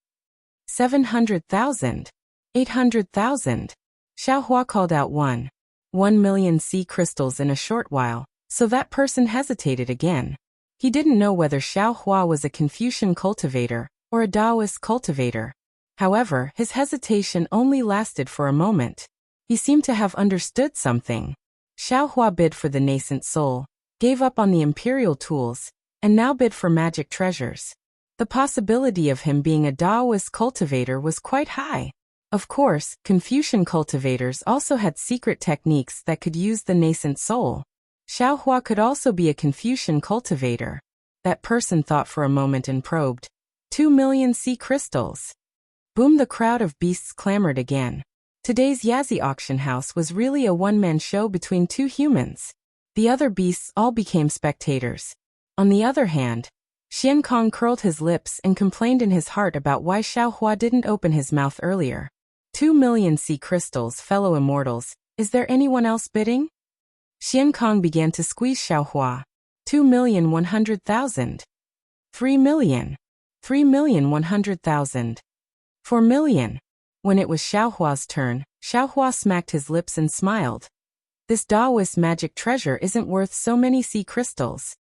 700,000. 800,000. Xiaohua called out 1 million sea crystals in a short while, so that person hesitated again. He didn't know whether Xiaohua was a Confucian cultivator or a Taoist cultivator. However, his hesitation only lasted for a moment. He seemed to have understood something. Xiaohua bid for the nascent soul, gave up on the imperial tools, and now bid for magic treasures. The possibility of him being a Taoist cultivator was quite high. Of course, Confucian cultivators also had secret techniques that could use the nascent soul. Xiaohua could also be a Confucian cultivator. That person thought for a moment and probed. 2 million sea crystals. Boom! The crowd of beasts clamored again. Today's Yazi auction house was really a one-man show between two humans. The other beasts all became spectators. On the other hand, Xian Kong curled his lips and complained in his heart about why Xiaohua didn't open his mouth earlier. 2 million sea crystals, fellow immortals. Is there anyone else bidding? Xian Kong began to squeeze Xiaohua. 2,100,000. 3 million. 3,100,000. 4 million. When it was Xiaohua's turn, Xiaohua smacked his lips and smiled. This Taoist magic treasure isn't worth so many sea crystals.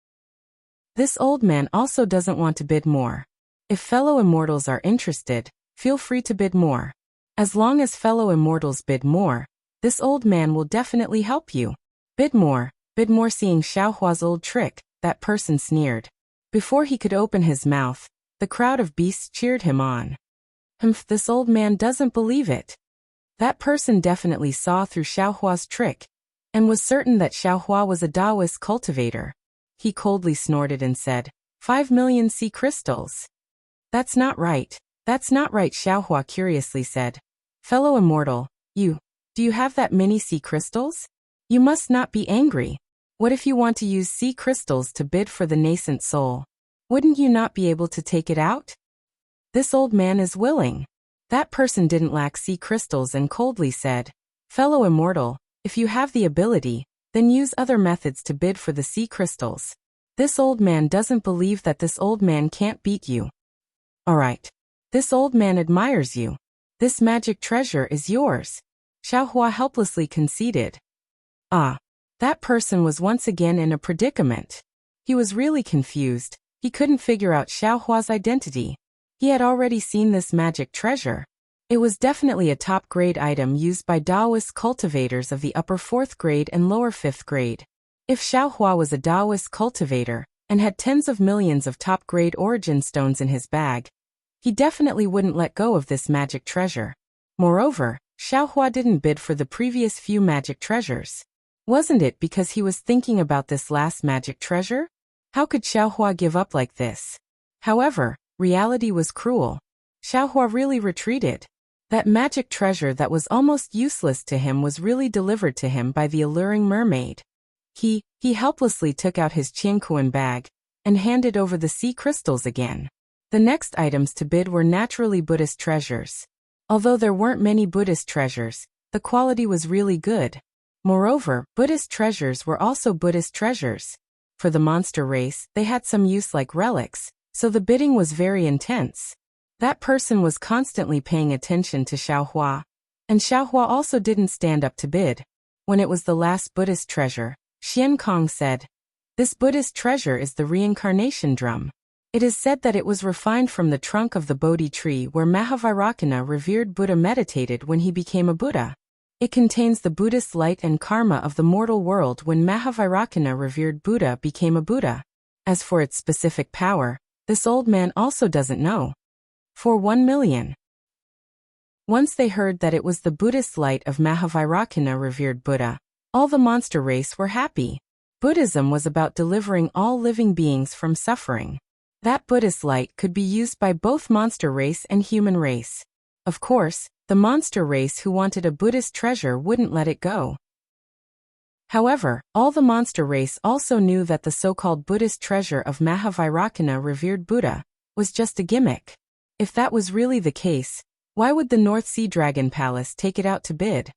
This old man also doesn't want to bid more. If fellow immortals are interested, feel free to bid more. As long as fellow immortals bid more, this old man will definitely help you. Bid more, bid more. Seeing Xiaohua's old trick, that person sneered. Before he could open his mouth, the crowd of beasts cheered him on. Humph, this old man doesn't believe it. That person definitely saw through Xiaohua's trick, and was certain that Xiaohua was a Taoist cultivator. He coldly snorted and said, 5 million sea crystals. That's not right. That's not right, Xiaohua curiously said. Fellow immortal, do you have that many sea crystals? You must not be angry. What if you want to use sea crystals to bid for the nascent soul? Wouldn't you not be able to take it out? This old man is willing. That person didn't lack sea crystals and coldly said, Fellow immortal, if you have the ability, then use other methods to bid for the sea crystals. This old man doesn't believe that this old man can't beat you. Alright. This old man admires you. This magic treasure is yours. Xiaohua helplessly conceded. That person was once again in a predicament. He was really confused. He couldn't figure out Xiaohua's identity. He had already seen this magic treasure. It was definitely a top-grade item used by Taoist cultivators of the upper 4th grade and lower 5th grade. If Xiaohua was a Taoist cultivator, and had tens of millions of top-grade origin stones in his bag, he definitely wouldn't let go of this magic treasure. Moreover, Xiaohua didn't bid for the previous few magic treasures. Wasn't it because he was thinking about this last magic treasure? How could Xiaohua give up like this? However, reality was cruel. Xiaohua really retreated. That magic treasure that was almost useless to him was really delivered to him by the alluring mermaid. He helplessly took out his Qiankuan bag and handed over the sea crystals again. The next items to bid were naturally Buddhist treasures. Although there weren't many Buddhist treasures, the quality was really good. Moreover, Buddhist treasures were also Buddhist treasures. For the monster race, they had some use like relics, so the bidding was very intense. That person was constantly paying attention to Xiaohua. And Xiaohua also didn't stand up to bid. When it was the last Buddhist treasure, Xian Kong said, This Buddhist treasure is the reincarnation drum. It is said that it was refined from the trunk of the Bodhi tree where Mahavairakana revered Buddha meditated when he became a Buddha. It contains the Buddhist light and karma of the mortal world when Mahavairakana revered Buddha became a Buddha. As for its specific power, this old man also doesn't know. For 1 million. Once they heard that it was the Buddhist light of Mahavairakana revered Buddha, all the monster race were happy. Buddhism was about delivering all living beings from suffering. That Buddhist light could be used by both monster race and human race. Of course, the monster race who wanted a Buddhist treasure wouldn't let it go. However, all the monster race also knew that the so-called Buddhist treasure of Mahavairakana revered Buddha was just a gimmick. If that was really the case, why would the North Sea Dragon Palace take it out to bid?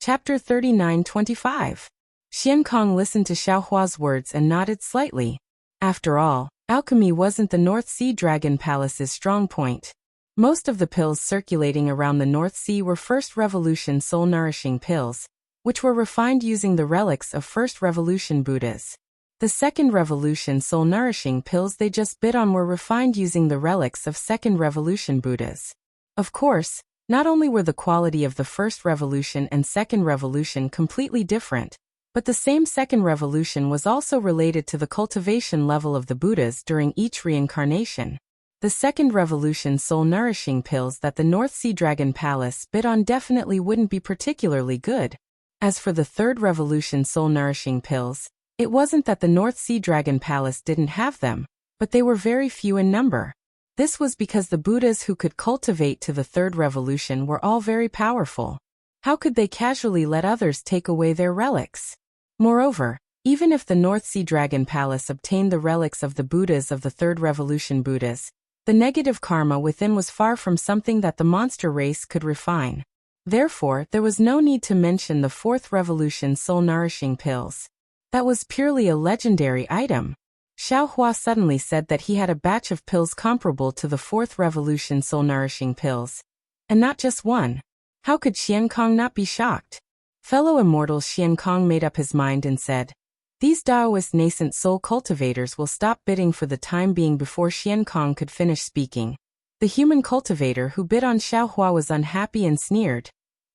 Chapter 39-25. Xian Kong listened to Xiaohua's words and nodded slightly. After all, alchemy wasn't the North Sea Dragon Palace's strong point. Most of the pills circulating around the North Sea were First Revolution soul-nourishing pills, which were refined using the relics of First Revolution Buddhas. The Second Revolution soul-nourishing pills they just bid on were refined using the relics of Second Revolution Buddhas. Of course, not only were the quality of the First Revolution and Second Revolution completely different, but the same Second Revolution was also related to the cultivation level of the Buddhas during each reincarnation. The Second Revolution soul-nourishing pills that the North Sea Dragon Palace bid on definitely wouldn't be particularly good. As for the third revolution soul-nourishing pills, it wasn't that the North Sea Dragon Palace didn't have them, but they were very few in number. This was because the Buddhas who could cultivate to the third revolution were all very powerful. How could they casually let others take away their relics? Moreover, even if the North Sea Dragon Palace obtained the relics of the Buddhas of the third revolution Buddhas, the negative karma within was far from something that the monster race could refine. Therefore, there was no need to mention the fourth revolution soul-nourishing pills. That was purely a legendary item. Xiao Hua suddenly said that he had a batch of pills comparable to the fourth revolution soul-nourishing pills. And not just one. How could Xian Kong not be shocked? Fellow immortal Xian Kong made up his mind and said, "These Taoist nascent soul cultivators will stop bidding for the time being." Before Xian Kong could finish speaking, the human cultivator who bid on Xiao Hua was unhappy and sneered.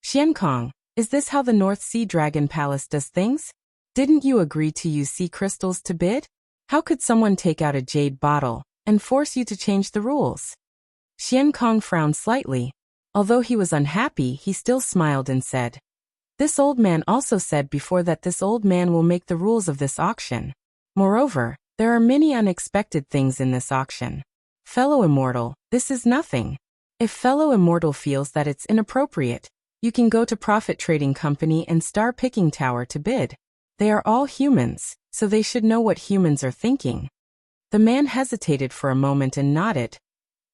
"Xian Kong, is this how the North Sea Dragon Palace does things? Didn't you agree to use sea crystals to bid? How could someone take out a jade bottle and force you to change the rules?" Xian Kong frowned slightly. Although he was unhappy, he still smiled and said, "This old man also said before that this old man will make the rules of this auction. Moreover, there are many unexpected things in this auction. Fellow immortal, this is nothing. If fellow immortal feels that it's inappropriate, you can go to Profit Trading Company and Star Picking Tower to bid. They are all humans, so they should know what humans are thinking." The man hesitated for a moment and nodded.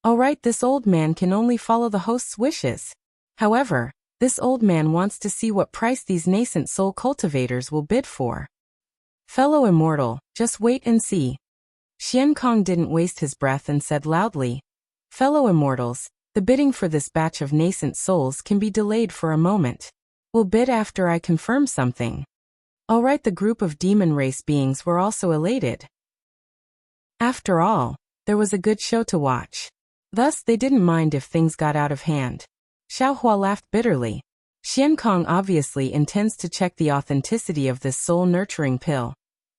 "All right, this old man can only follow the host's wishes. However, this old man wants to see what price these nascent soul cultivators will bid for." "Fellow immortal, just wait and see." Xian Kong didn't waste his breath and said loudly, "Fellow immortals, the bidding for this batch of nascent souls can be delayed for a moment. We'll bid after I confirm something." All right, the group of demon race beings were also elated. After all, there was a good show to watch. Thus, they didn't mind if things got out of hand. Xiao Hua laughed bitterly. Xian Kong obviously intends to check the authenticity of this soul-nurturing pill.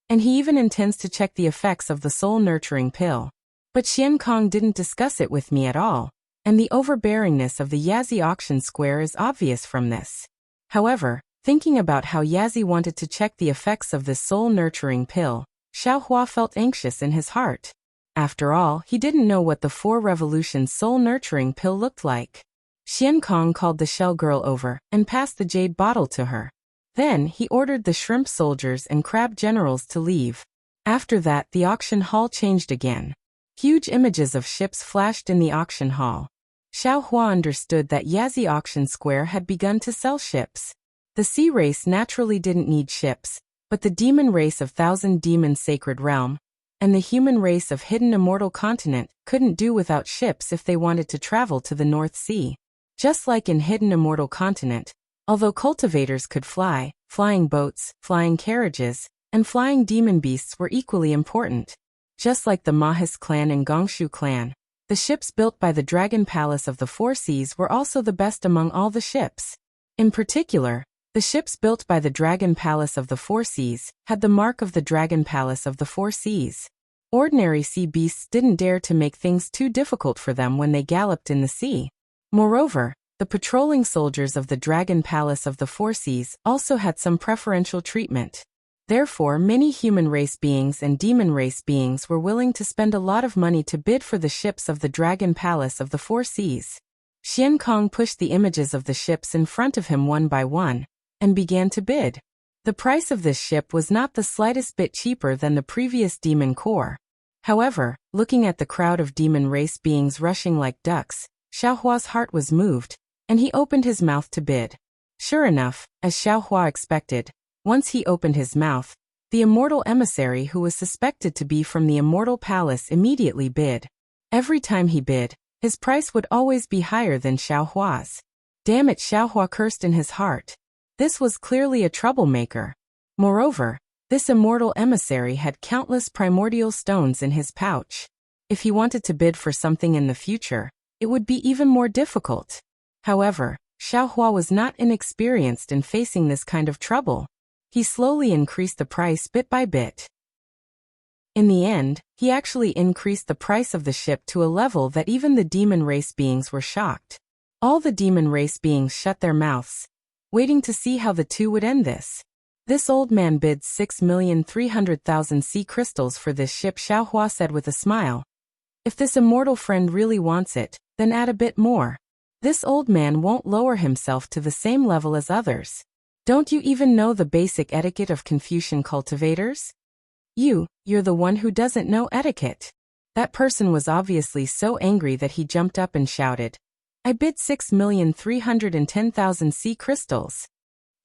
And he even intends to check the effects of the soul-nurturing pill. But Xian Kong didn't discuss it with me at all, and the overbearingness of the Yazi auction square is obvious from this. However, thinking about how Yazi wanted to check the effects of this soul-nurturing pill, Xiao Hua felt anxious in his heart. After all, he didn't know what the 4 Revolution soul-nurturing pill looked like. Xian Kong called the shell girl over and passed the jade bottle to her. Then, he ordered the shrimp soldiers and crab generals to leave. After that, the auction hall changed again. Huge images of ships flashed in the auction hall. Xiao Hua understood that Yazi Auction Square had begun to sell ships. The sea race naturally didn't need ships, but the demon race of Thousand Demons Sacred Realm and the human race of Hidden Immortal Continent couldn't do without ships if they wanted to travel to the North Sea. Just like in Hidden Immortal Continent, although cultivators could fly, flying boats, flying carriages, and flying demon beasts were equally important. Just like the Mahis clan and Gongshu clan, the ships built by the Dragon Palace of the Four Seas were also the best among all the ships. In particular, the ships built by the Dragon Palace of the Four Seas had the mark of the Dragon Palace of the Four Seas. Ordinary sea beasts didn't dare to make things too difficult for them when they galloped in the sea. Moreover, the patrolling soldiers of the Dragon Palace of the Four Seas also had some preferential treatment. Therefore, many human race beings and demon race beings were willing to spend a lot of money to bid for the ships of the Dragon Palace of the Four Seas. Xian Kong pushed the images of the ships in front of him one by one, and began to bid. The price of this ship was not the slightest bit cheaper than the previous demon core. However, looking at the crowd of demon race beings rushing like ducks, Xiao Hua's heart was moved, and he opened his mouth to bid. Sure enough, as Xiao Hua expected, once he opened his mouth, the immortal emissary who was suspected to be from the Immortal Palace immediately bid. Every time he bid, his price would always be higher than Xiao Hua's. Damn it, Xiao Hua cursed in his heart. This was clearly a troublemaker. Moreover, this immortal emissary had countless primordial stones in his pouch. If he wanted to bid for something in the future, it would be even more difficult. However, Xiao Hua was not inexperienced in facing this kind of trouble. He slowly increased the price bit by bit. In the end, he actually increased the price of the ship to a level that even the demon race beings were shocked. All the demon race beings shut their mouths. waiting to see how the two would end this. This old man bids 6,300,000 sea crystals for this ship, Xiaohua said with a smile. If this immortal friend really wants it, then add a bit more. This old man won't lower himself to the same level as others. Don't you even know the basic etiquette of Confucian cultivators? You're the one who doesn't know etiquette. That person was obviously so angry that he jumped up and shouted, I bid 6,310,000 sea crystals.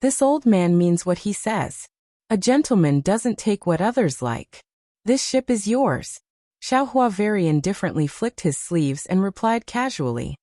This old man means what he says. A gentleman doesn't take what others like. This ship is yours. Xiaohua very indifferently flicked his sleeves and replied casually.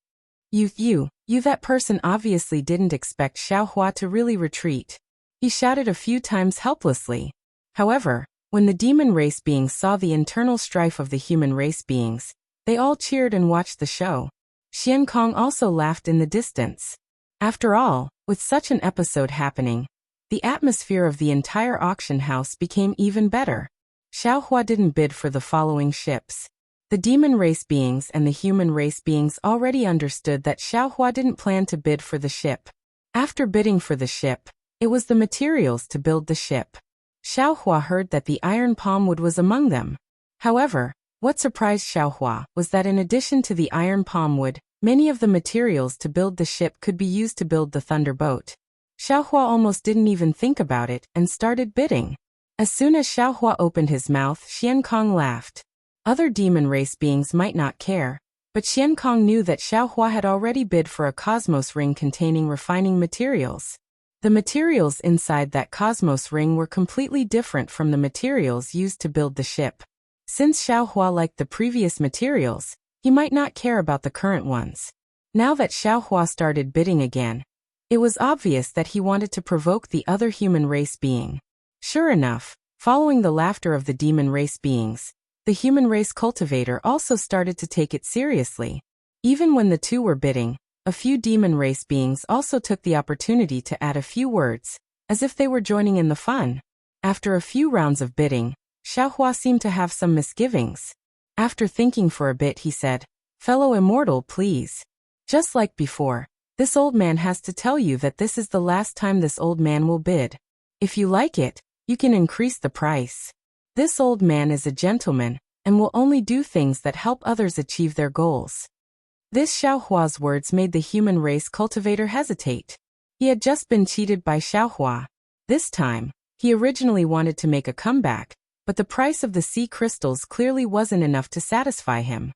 You, that person obviously didn't expect Xiaohua to really retreat. He shouted a few times helplessly. However, when the demon race beings saw the internal strife of the human race beings, they all cheered and watched the show. Xian Kong also laughed in the distance. After all, with such an episode happening, the atmosphere of the entire auction house became even better. Xiaohua didn't bid for the following ships. The demon race beings and the human race beings already understood that Xiaohua didn't plan to bid for the ship. After bidding for the ship, it was the materials to build the ship. Xiaohua heard that the iron palm wood was among them. However, what surprised Xiaohua was that in addition to the iron palm wood, many of the materials to build the ship could be used to build the thunderboat. Xiaohua almost didn't even think about it and started bidding. As soon as Xiaohua opened his mouth, Xian Kong laughed. Other demon race beings might not care, but Xian Kong knew that Xiaohua had already bid for a cosmos ring containing refining materials. The materials inside that cosmos ring were completely different from the materials used to build the ship. Since Xiaohua liked the previous materials, he might not care about the current ones. Now that Xiaohua started bidding again, it was obvious that he wanted to provoke the other human race being. Sure enough, following the laughter of the demon race beings, the human race cultivator also started to take it seriously. Even when the two were bidding, a few demon race beings also took the opportunity to add a few words, as if they were joining in the fun. After a few rounds of bidding, Xiaohua seemed to have some misgivings. After thinking for a bit, he said, Fellow immortal, please. Just like before, this old man has to tell you that this is the last time this old man will bid. If you like it, you can increase the price. This old man is a gentleman, and will only do things that help others achieve their goals. This Xiaohua's words made the human race cultivator hesitate. He had just been cheated by Xiaohua. This time, he originally wanted to make a comeback, but the price of the sea crystals clearly wasn't enough to satisfy him.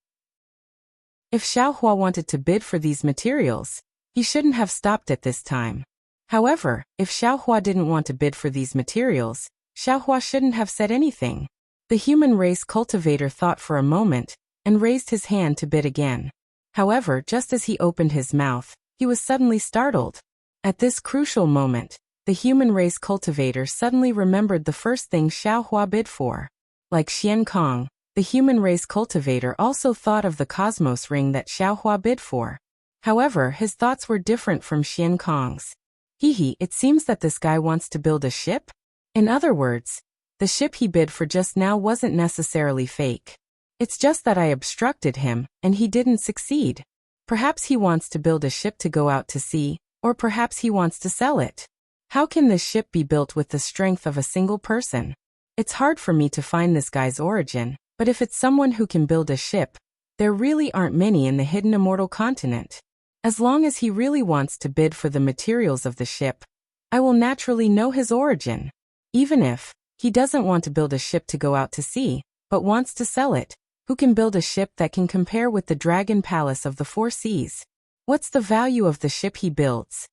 If Xiaohua wanted to bid for these materials, he shouldn't have stopped at this time. However, if Xiaohua didn't want to bid for these materials, Xiaohua shouldn't have said anything. The human race cultivator thought for a moment, and raised his hand to bid again. However, just as he opened his mouth, he was suddenly startled. At this crucial moment, the human race cultivator suddenly remembered the first thing Xiaohua bid for. Like Xian Kong, the human race cultivator also thought of the cosmos ring that Xiaohua bid for. However, his thoughts were different from Xian Kong's. It seems that this guy wants to build a ship? In other words, the ship he bid for just now wasn't necessarily fake. It's just that I obstructed him, and he didn't succeed. Perhaps he wants to build a ship to go out to sea, or perhaps he wants to sell it. How can this ship be built with the strength of a single person? It's hard for me to find this guy's origin, but if it's someone who can build a ship, there really aren't many in the hidden immortal continent. As long as he really wants to bid for the materials of the ship, I will naturally know his origin. Even if he doesn't want to build a ship to go out to sea, but wants to sell it, who can build a ship that can compare with the Dragon Palace of the Four Seas? What's the value of the ship he builds?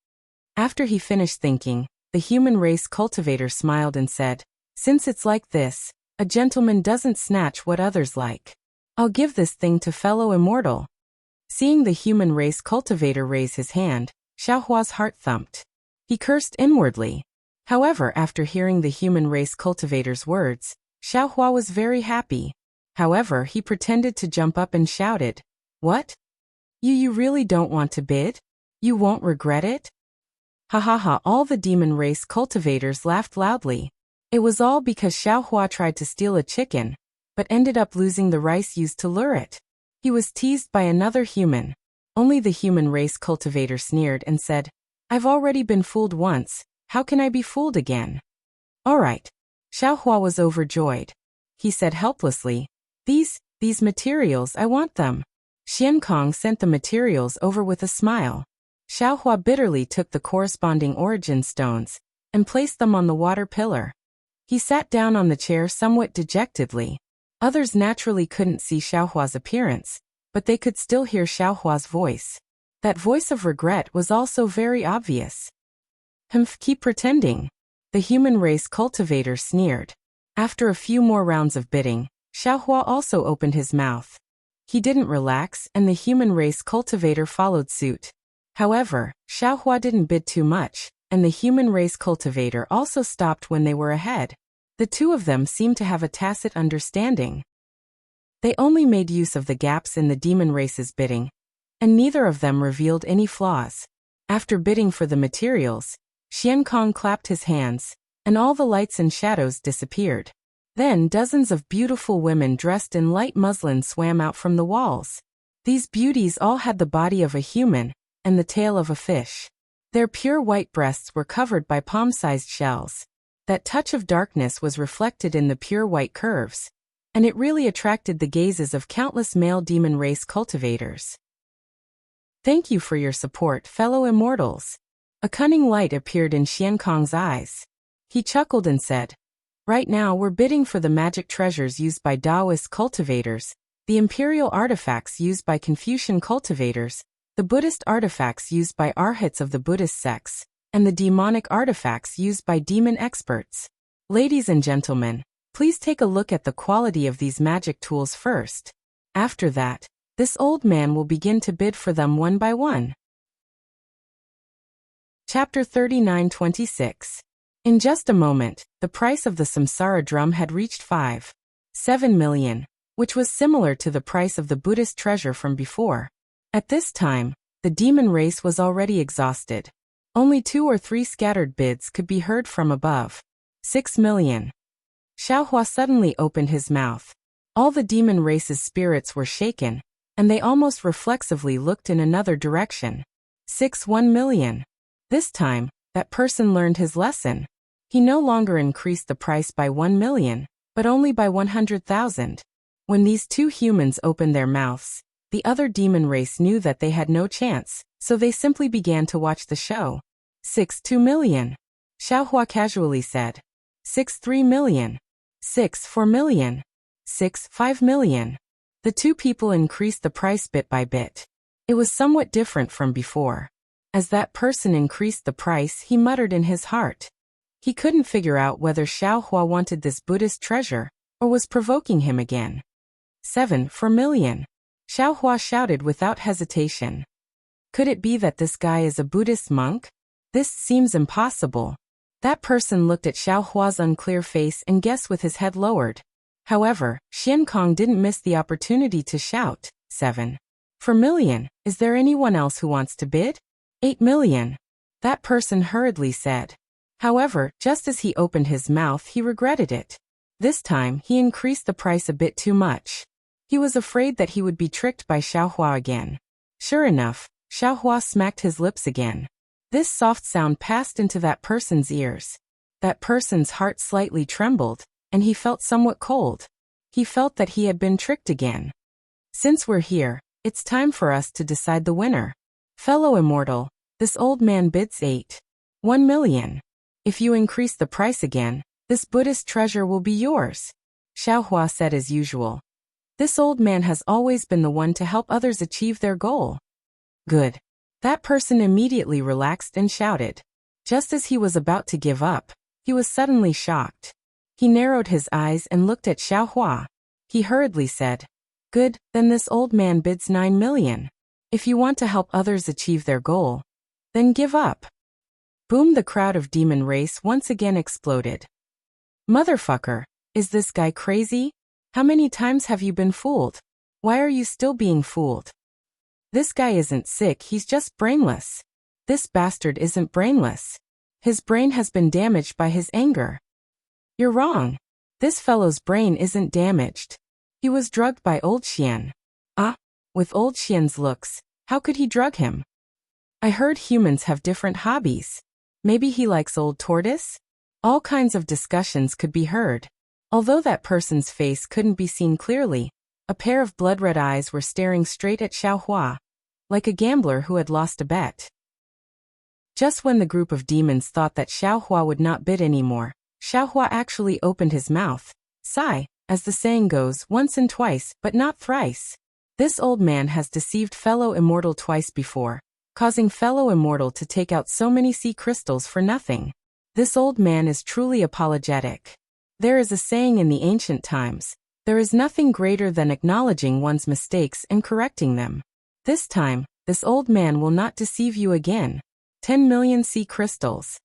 After he finished thinking, the human race cultivator smiled and said, Since it's like this, a gentleman doesn't snatch what others like. I'll give this thing to fellow immortal. Seeing the human race cultivator raise his hand, Xiaohua's heart thumped. He cursed inwardly. However, after hearing the human race cultivator's words, Xiaohua was very happy. However, he pretended to jump up and shouted, What? You really don't want to bid? You won't regret it? Ha ha ha! All the demon race cultivators laughed loudly. It was all because Xiaohua tried to steal a chicken, but ended up losing the rice used to lure it. He was teased by another human. Only the human race cultivator sneered and said, I've already been fooled once, how can I be fooled again? All right. Xiaohua was overjoyed. He said helplessly, These materials, I want them. Xiankong sent the materials over with a smile. Xiaohua bitterly took the corresponding origin stones and placed them on the water pillar. He sat down on the chair somewhat dejectedly. Others naturally couldn't see Xiaohua's appearance, but they could still hear Xiaohua's voice. That voice of regret was also very obvious. Keep pretending. The human race cultivator sneered. After a few more rounds of bidding, Xiaohua also opened his mouth. He didn't relax, and the human race cultivator followed suit. However, Xiaohua didn't bid too much, and the human race cultivator also stopped when they were ahead. The two of them seemed to have a tacit understanding. They only made use of the gaps in the demon race's bidding, and neither of them revealed any flaws. After bidding for the materials, Xiankong clapped his hands, and all the lights and shadows disappeared. Then dozens of beautiful women dressed in light muslin swam out from the walls. These beauties all had the body of a human and the tail of a fish. Their pure white breasts were covered by palm-sized shells. That touch of darkness was reflected in the pure white curves, and it really attracted the gazes of countless male demon race cultivators. Thank you for your support, fellow immortals. A cunning light appeared in Xiankong's eyes. He chuckled and said, Right now we're bidding for the magic treasures used by Taoist cultivators, the imperial artifacts used by Confucian cultivators, the Buddhist artifacts used by arhats of the Buddhist sects, and the demonic artifacts used by demon experts. Ladies and gentlemen, please take a look at the quality of these magic tools first. After that, this old man will begin to bid for them one by one. Chapter 39-26. In just a moment, the price of the samsara drum had reached 5.7 million, which was similar to the price of the Buddhist treasure from before. At this time, the demon race was already exhausted. Only 2 or 3 scattered bids could be heard from above. 6 million. Xiaohua suddenly opened his mouth. All the demon race's spirits were shaken, and they almost reflexively looked in another direction. 1 million. This time, that person learned his lesson. He no longer increased the price by 1 million, but only by 100,000. When these two humans opened their mouths, the other demon race knew that they had no chance, so they simply began to watch the show. 2 million. Xiaohua casually said. 3 million. 4 million. 5 million. The two people increased the price bit by bit. It was somewhat different from before. As that person increased the price, he muttered in his heart. He couldn't figure out whether Xiaohua wanted this Buddhist treasure, or was provoking him again. 4 million. Xiaohua shouted without hesitation. Could it be that this guy is a Buddhist monk? This seems impossible. That person looked at Xiaohua's unclear face and guessed with his head lowered. However, Xiankong didn't miss the opportunity to shout, 4 million. Is there anyone else who wants to bid? 8 million. That person hurriedly said. However, just as he opened his mouth, he regretted it. This time, he increased the price a bit too much. He was afraid that he would be tricked by Xiaohua again. Sure enough, Xiaohua smacked his lips again. This soft sound passed into that person's ears. That person's heart slightly trembled, and he felt somewhat cold. He felt that he had been tricked again. Since we're here, it's time for us to decide the winner. Fellow immortal, this old man bids 1 million. If you increase the price again, this Buddhist treasure will be yours. Xiaohua said as usual. This old man has always been the one to help others achieve their goal. Good. That person immediately relaxed and shouted. Just as he was about to give up, he was suddenly shocked. He narrowed his eyes and looked at Xiaohua. He hurriedly said, Good, then this old man bids 9 million. If you want to help others achieve their goal, then give up. Boom! The crowd of demon race once again exploded. Motherfucker, is this guy crazy? How many times have you been fooled? Why are you still being fooled? This guy isn't sick, he's just brainless. This bastard isn't brainless. His brain has been damaged by his anger. You're wrong. This fellow's brain isn't damaged. He was drugged by Old Xian. With Old Xian's looks, how could he drug him? I heard humans have different hobbies. Maybe he likes old tortoise? All kinds of discussions could be heard. Although that person's face couldn't be seen clearly, a pair of blood-red eyes were staring straight at Xiaohua, like a gambler who had lost a bet. Just when the group of demons thought that Xiaohua would not bid anymore, Xiaohua actually opened his mouth. Sigh, as the saying goes, once and twice, but not thrice. This old man has deceived fellow immortal twice before, causing fellow immortal to take out so many sea crystals for nothing. This old man is truly apologetic. There is a saying in the ancient times, there is nothing greater than acknowledging one's mistakes and correcting them. This time, this old man will not deceive you again. 10 million sea crystals.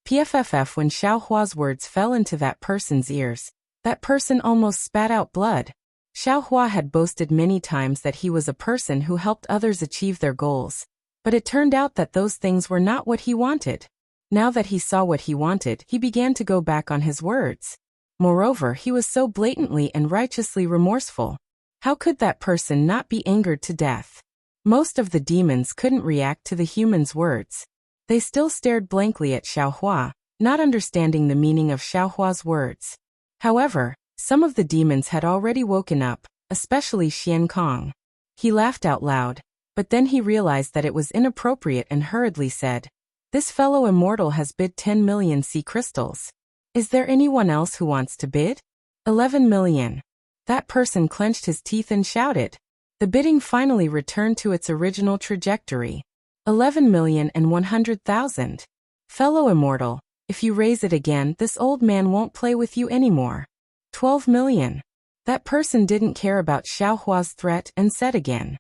PFFF. When Xiaohua's words fell into that person's ears, that person almost spat out blood. Xiaohua had boasted many times that he was a person who helped others achieve their goals. But it turned out that those things were not what he wanted. Now that he saw what he wanted, he began to go back on his words. Moreover, he was so blatantly and righteously remorseful. How could that person not be angered to death? Most of the demons couldn't react to the human's words. They still stared blankly at Xiaohua, not understanding the meaning of Xiaohua's words. However, some of the demons had already woken up, especially Xian Kong. He laughed out loud. But then he realized that it was inappropriate and hurriedly said, "This fellow immortal has bid 10 million sea crystals. Is there anyone else who wants to bid? 11 million. That person clenched his teeth and shouted. The bidding finally returned to its original trajectory. 11,100,000. Fellow immortal, if you raise it again, this old man won't play with you anymore. 12 million. That person didn't care about Xiaohua's threat and said again,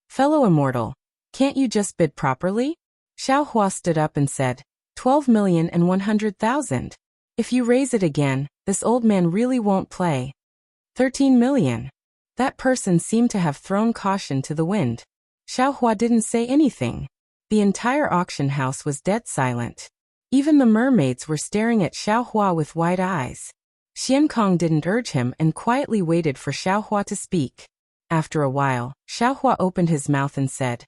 "Fellow immortal, can't you just bid properly?" Xiaohua stood up and said, 12,100,000. If you raise it again, this old man really won't play. 13 million. That person seemed to have thrown caution to the wind. Xiaohua didn't say anything. The entire auction house was dead silent. Even the mermaids were staring at Xiaohua with wide eyes. Xian Kong didn't urge him and quietly waited for Xiaohua to speak. After a while, Xiaohua opened his mouth and said,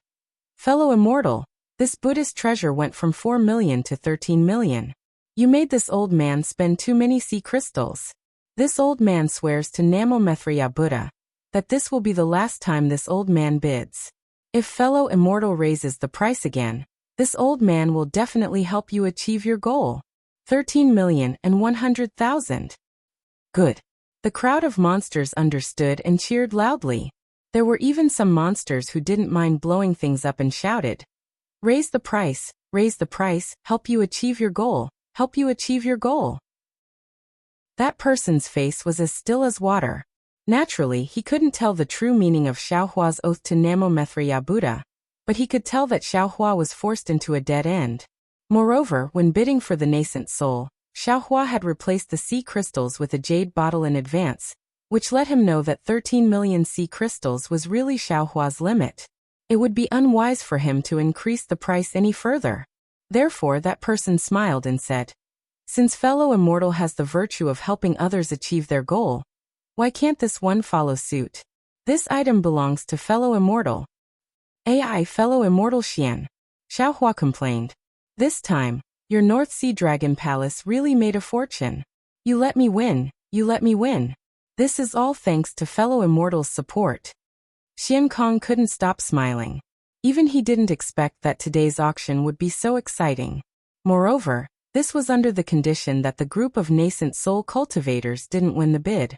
"Fellow immortal, this Buddhist treasure went from 4 million to 13 million. You made this old man spend too many sea crystals. This old man swears to Namo Maitreya Buddha that this will be the last time this old man bids. If fellow immortal raises the price again, this old man will definitely help you achieve your goal. 13,100,000. Good. The crowd of monsters understood and cheered loudly. There were even some monsters who didn't mind blowing things up and shouted, raise the price, help you achieve your goal, help you achieve your goal." That person's face was as still as water. Naturally, he couldn't tell the true meaning of Xiaohua's oath to Namo Maitreya Buddha, but he could tell that Xiaohua was forced into a dead end. Moreover, when bidding for the nascent soul, Xiaohua had replaced the sea crystals with a jade bottle in advance, which let him know that 13 million sea crystals was really Xiaohua's limit. It would be unwise for him to increase the price any further. Therefore, that person smiled and said, "Since fellow immortal has the virtue of helping others achieve their goal, why can't this one follow suit? This item belongs to fellow immortal." "AI fellow immortal Xian," Xiaohua complained. "This time, your North Sea Dragon Palace really made a fortune. You let me win, you let me win. This is all thanks to fellow immortal's support." Xian Kong couldn't stop smiling. Even he didn't expect that today's auction would be so exciting. Moreover, this was under the condition that the group of nascent soul cultivators didn't win the bid.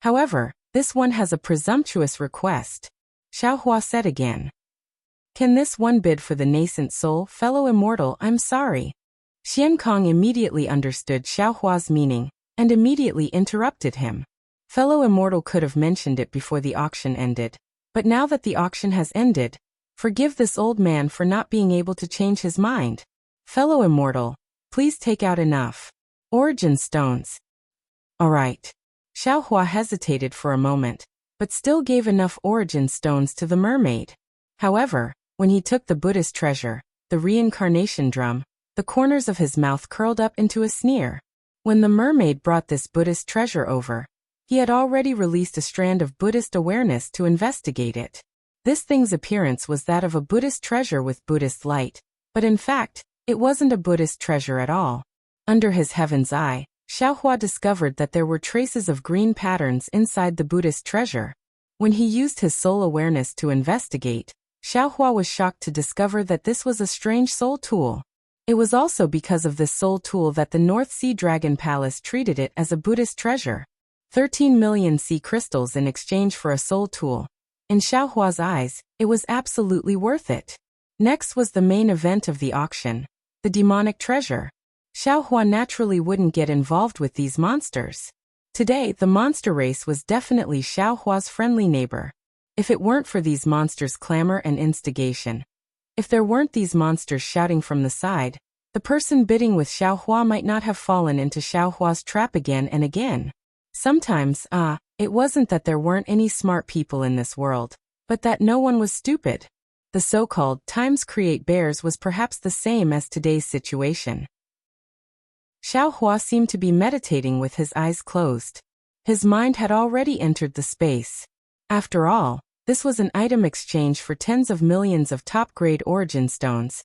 However, this one has a presumptuous request. Xiaohua said again, "Can this one bid for the nascent soul, fellow immortal? I'm sorry." Xian Kong immediately understood Xiaohua's meaning, and immediately interrupted him. Fellow immortal could have mentioned it before the auction ended. But now that the auction has ended, forgive this old man for not being able to change his mind. Fellow immortal, please take out enough origin stones. All right. Xiaohua hesitated for a moment, but still gave enough origin stones to the mermaid. However, when he took the Buddhist treasure, the reincarnation drum, the corners of his mouth curled up into a sneer. When the mermaid brought this Buddhist treasure over, he had already released a strand of Buddhist awareness to investigate it. This thing's appearance was that of a Buddhist treasure with Buddhist light, but in fact, it wasn't a Buddhist treasure at all. Under his heaven's eye, Xiaohua discovered that there were traces of green patterns inside the Buddhist treasure. When he used his soul awareness to investigate, Xiaohua was shocked to discover that this was a strange soul tool. It was also because of this soul tool that the North Sea Dragon Palace treated it as a Buddhist treasure. 13 million sea crystals in exchange for a soul tool. In Xiaohua's eyes, it was absolutely worth it. Next was the main event of the auction, the demonic treasure. Xiaohua naturally wouldn't get involved with these monsters. Today, the monster race was definitely Xiaohua's friendly neighbor. If it weren't for these monsters' clamor and instigation, if there weren't these monsters shouting from the side, the person bidding with Xiaohua might not have fallen into Xiaohua's trap again and again. Sometimes, it wasn't that there weren't any smart people in this world, but that no one was stupid. The so-called times create bears was perhaps the same as today's situation. Xiaohua seemed to be meditating with his eyes closed. His mind had already entered the space. After all, this was an item exchange for tens of millions of top-grade origin stones.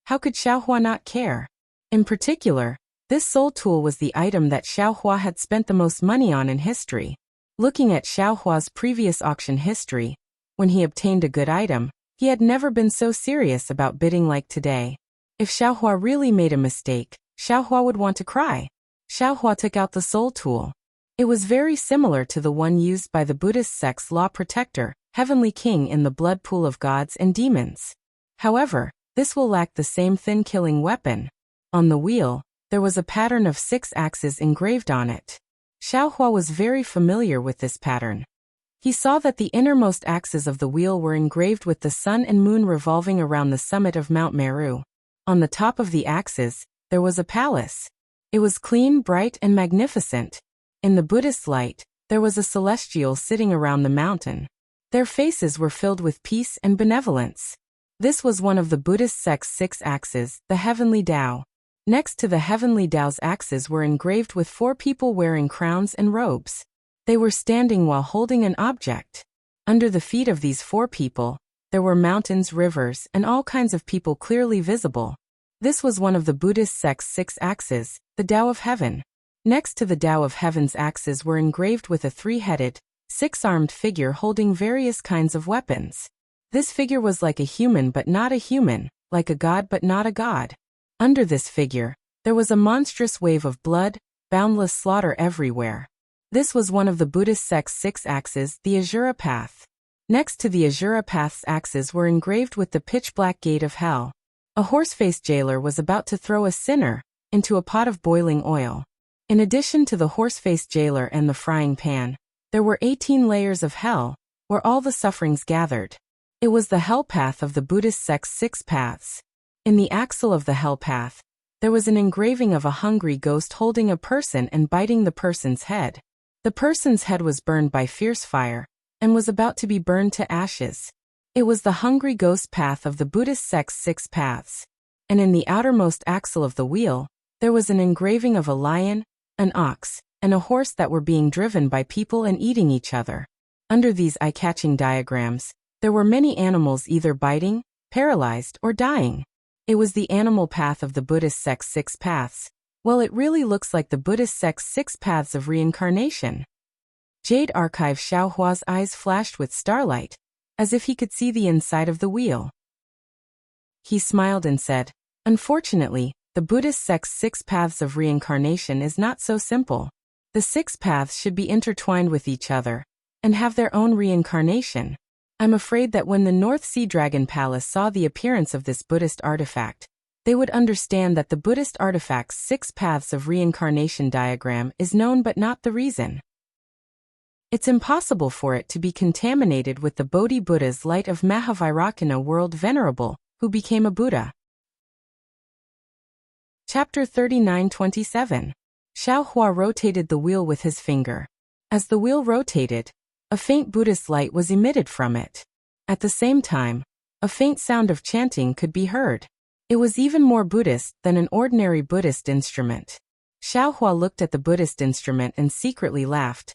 How could Xiaohua not care? In particular, this soul tool was the item that Xiaohua had spent the most money on in history. Looking at Xiaohua's previous auction history, when he obtained a good item, he had never been so serious about bidding like today. If Xiaohua really made a mistake, Xiaohua would want to cry. Xiaohua took out the soul tool. It was very similar to the one used by the Buddhist sect's law protector, Heavenly King in the blood pool of gods and demons. However, this will lack the same thin killing weapon. On the wheel, there was a pattern of 6 axes engraved on it. Xiaohua was very familiar with this pattern. He saw that the innermost axes of the wheel were engraved with the sun and moon revolving around the summit of Mount Meru. On the top of the axes, there was a palace. It was clean, bright, and magnificent. In the Buddhist light, there was a celestial sitting around the mountain. Their faces were filled with peace and benevolence. This was one of the Buddhist sect's 6 axes, the Heavenly Tao. Next to the Heavenly Tao's axes were engraved with 4 people wearing crowns and robes. They were standing while holding an object. Under the feet of these 4 people, there were mountains, rivers, and all kinds of people clearly visible. This was one of the Buddhist sect's 6 axes, the Tao of Heaven. Next to the Tao of Heaven's axes were engraved with a 3-headed, 6-armed figure holding various kinds of weapons. This figure was like a human but not a human, like a god but not a god. Under this figure, there was a monstrous wave of blood, boundless slaughter everywhere. This was one of the Buddhist sect's 6 axes, the Azura Path. Next to the Azura Path's axes were engraved with the pitch-black gate of hell. A horse-faced jailer was about to throw a sinner into a pot of boiling oil. In addition to the horse-faced jailer and the frying pan, there were 18 layers of hell, where all the sufferings gathered. It was the hell path of the Buddhist sect's 6 paths. In the axle of the hell path, there was an engraving of a hungry ghost holding a person and biting the person's head. The person's head was burned by fierce fire, and was about to be burned to ashes. It was the hungry ghost path of the Buddhist sect's 6 paths. And in the outermost axle of the wheel, there was an engraving of a lion, an ox, and a horse that were being driven by people and eating each other. Under these eye-catching diagrams, there were many animals either biting, paralyzed, or dying. It was the animal path of the Buddhist sect's 6 paths. Well, it really looks like the Buddhist sect's 6 paths of reincarnation. Jade Archive Xiaohua's eyes flashed with starlight, as if he could see the inside of the wheel. He smiled and said, "Unfortunately, the Buddhist sect's 6 paths of reincarnation is not so simple. The 6 paths should be intertwined with each other, and have their own reincarnation. I'm afraid that when the North Sea Dragon Palace saw the appearance of this Buddhist artifact, they would understand that the Buddhist artifact's 6 paths of reincarnation diagram is known but not the reason. It's impossible for it to be contaminated with the Bodhi Buddha's light of Mahavairakana world venerable, who became a Buddha." Chapter 39:27. Xiaohua rotated the wheel with his finger. As the wheel rotated, a faint Buddhist light was emitted from it. At the same time, a faint sound of chanting could be heard. It was even more Buddhist than an ordinary Buddhist instrument. Xiaohua looked at the Buddhist instrument and secretly laughed.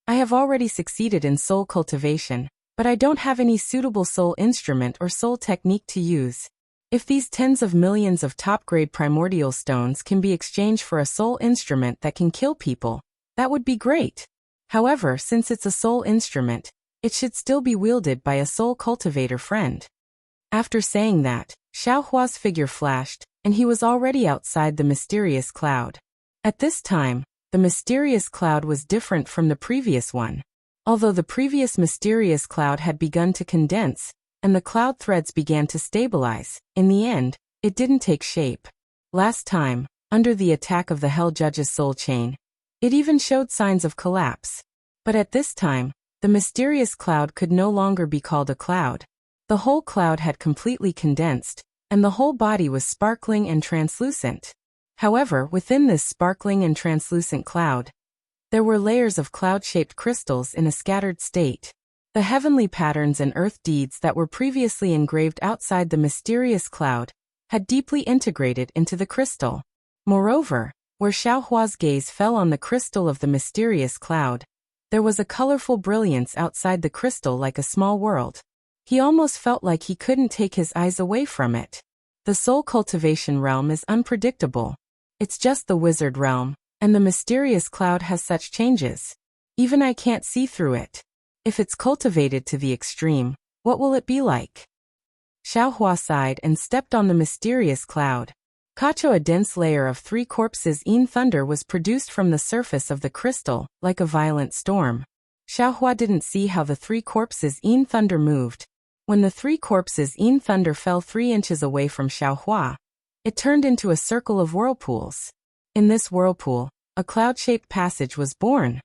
"I have already succeeded in soul cultivation, but I don't have any suitable soul instrument or soul technique to use. If these tens of millions of top-grade primordial stones can be exchanged for a soul instrument that can kill people, that would be great. However, since it's a soul instrument, it should still be wielded by a soul cultivator friend. After saying that, Xiaohua's figure flashed, and he was already outside the mysterious cloud. At this time, the mysterious cloud was different from the previous one. Although the previous mysterious cloud had begun to condense, and the cloud threads began to stabilize, in the end, it didn't take shape. Last time, under the attack of the Hell Judge's soul chain, it even showed signs of collapse. But at this time, the mysterious cloud could no longer be called a cloud. The whole cloud had completely condensed, and the whole body was sparkling and translucent. However, within this sparkling and translucent cloud, there were layers of cloud-shaped crystals in a scattered state. The heavenly patterns and earth deeds that were previously engraved outside the mysterious cloud had deeply integrated into the crystal. Moreover, where Xiaohua's gaze fell on the crystal of the mysterious cloud, there was a colorful brilliance outside the crystal like a small world. He almost felt like he couldn't take his eyes away from it. The soul cultivation realm is unpredictable. It's just the wizard realm, and the mysterious cloud has such changes. Even I can't see through it. If it's cultivated to the extreme, what will it be like? Xiaohua sighed and stepped on the mysterious cloud. Kacho, a dense layer of 3 corpses in thunder was produced from the surface of the crystal, like a violent storm. Xiaohua didn't see how the 3 corpses in thunder moved. When the 3 corpses in thunder fell 3 inches away from Xiaohua, it turned into a circle of whirlpools. In this whirlpool, a cloud-shaped passage was born.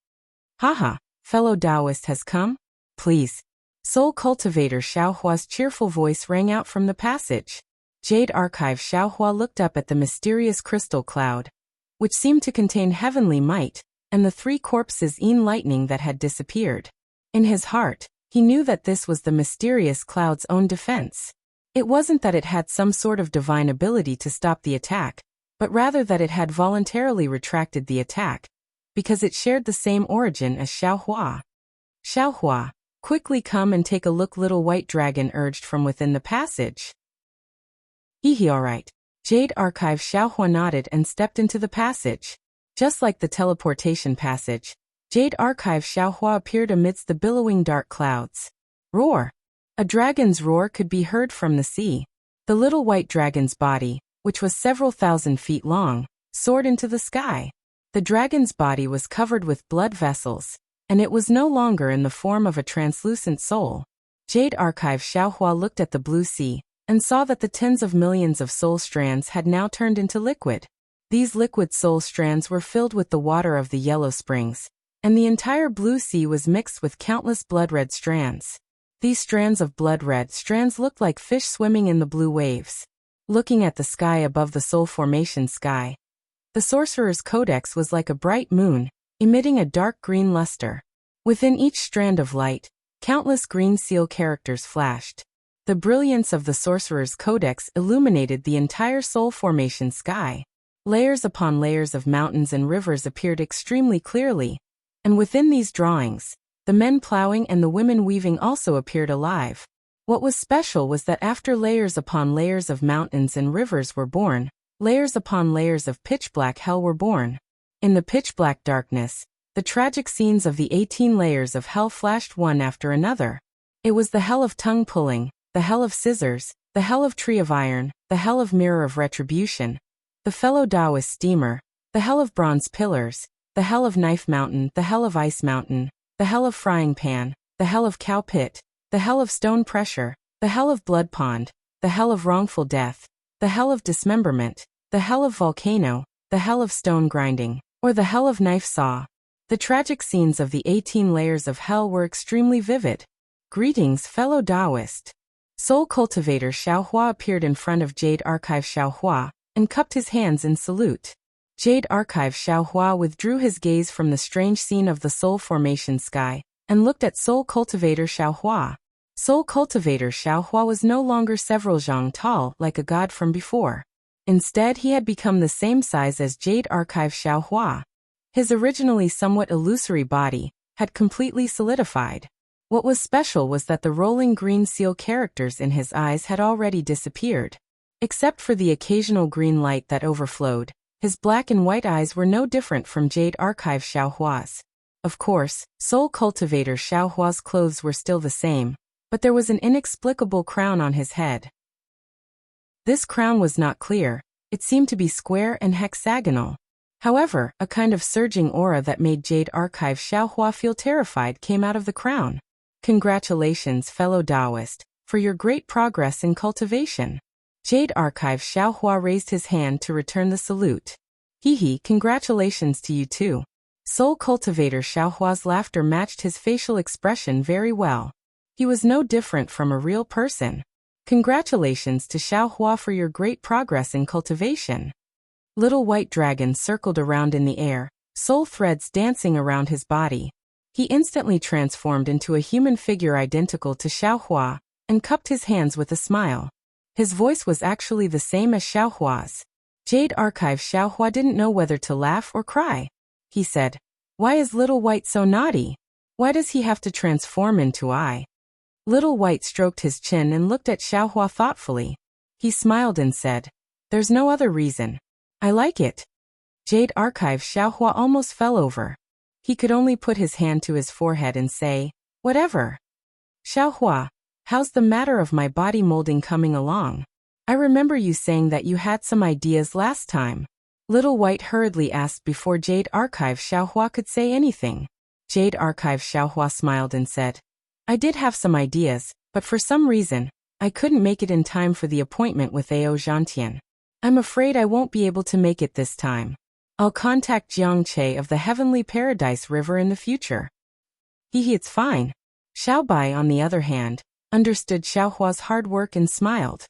Haha, fellow Taoist has come? Please. Soul Cultivator Xiaohua's cheerful voice rang out from the passage. Jade Archive Xiaohua looked up at the mysterious crystal cloud, which seemed to contain heavenly might, and the 3 corpses in lightning that had disappeared. In his heart, he knew that this was the mysterious cloud's own defense. It wasn't that it had some sort of divine ability to stop the attack, but rather that it had voluntarily retracted the attack, because it shared the same origin as Xiaohua. Xiaohua, quickly come and take a look, little white dragon urged from within the passage. Hehe, alright. Jade Archive Xiaohua nodded and stepped into the passage. Just like the teleportation passage, Jade Archive Xiaohua appeared amidst the billowing dark clouds. Roar! A dragon's roar could be heard from the sea. The little white dragon's body, which was several thousand feet long, soared into the sky. The dragon's body was covered with blood vessels, and it was no longer in the form of a translucent soul. Jade Archive Xiaohua looked at the blue sea, and saw that the tens of millions of soul strands had now turned into liquid. These liquid soul strands were filled with the water of the yellow springs, and the entire blue sea was mixed with countless blood-red strands. These strands of blood-red strands looked like fish swimming in the blue waves. Looking at the sky above the soul formation sky, the sorcerer's codex was like a bright moon, emitting a dark green luster. Within each strand of light, countless green seal characters flashed. The brilliance of the sorcerer's codex illuminated the entire soul formation sky. Layers upon layers of mountains and rivers appeared extremely clearly, and within these drawings, the men plowing and the women weaving also appeared alive. What was special was that after layers upon layers of mountains and rivers were born, layers upon layers of pitch-black hell were born. In the pitch-black darkness, the tragic scenes of the 18 layers of hell flashed one after another. It was the hell of tongue-pulling, the hell of scissors, the hell of tree of iron, the hell of mirror of retribution, the fellow Taoist steamer, the hell of bronze pillars, the hell of knife mountain, the hell of ice mountain, the hell of frying pan, the hell of cow pit, the hell of stone pressure, the hell of blood pond, the hell of wrongful death, the hell of dismemberment, the hell of volcano, the hell of stone grinding, or the hell of knife saw. The tragic scenes of the 18 layers of hell were extremely vivid. Greetings, fellow Taoist. Soul Cultivator Xiaohua appeared in front of Jade Archive Xiaohua, and cupped his hands in salute. Jade Archive Xiaohua withdrew his gaze from the strange scene of the soul formation sky, and looked at Soul Cultivator Xiaohua. Soul Cultivator Xiaohua was no longer several zhang tall like a god from before. Instead, he had become the same size as Jade Archive Xiaohua. His originally somewhat illusory body had completely solidified. What was special was that the rolling green seal characters in his eyes had already disappeared. Except for the occasional green light that overflowed, his black and white eyes were no different from Jade Archive Xiaohua's. Of course, Soul Cultivator Xiaohua's clothes were still the same, but there was an inexplicable crown on his head. This crown was not clear, it seemed to be square and hexagonal. However, a kind of surging aura that made Jade Archive Xiaohua feel terrified came out of the crown. Congratulations, fellow Taoist, for your great progress in cultivation. Jade Archive Xiaohua raised his hand to return the salute. Hehe, congratulations to you too. Soul Cultivator Xiaohua's laughter matched his facial expression very well. He was no different from a real person. Congratulations to Xiaohua for your great progress in cultivation. Little white dragon circled around in the air, soul threads dancing around his body. He instantly transformed into a human figure identical to Xiaohua, and cupped his hands with a smile. His voice was actually the same as Xiaohua's. Jade Archive Xiaohua didn't know whether to laugh or cry. He said, "Why is Little White so naughty? Why does he have to transform into I?" Little White stroked his chin and looked at Xiaohua thoughtfully. He smiled and said, "There's no other reason. I like it." Jade Archive Xiaohua almost fell over. He could only put his hand to his forehead and say, "Whatever." "Xiaohua, how's the matter of my body molding coming along? I remember you saying that you had some ideas last time." Little White hurriedly asked before Jade Archive Xiaohua could say anything. Jade Archive Xiaohua smiled and said, "I did have some ideas, but for some reason, I couldn't make it in time for the appointment with Ao Zhantian. I'm afraid I won't be able to make it this time. I'll contact Jiang Che of the Heavenly Paradise River in the future." Hehe, it's fine. Xiao Bai, on the other hand, understood Xiaohua's hard work and smiled.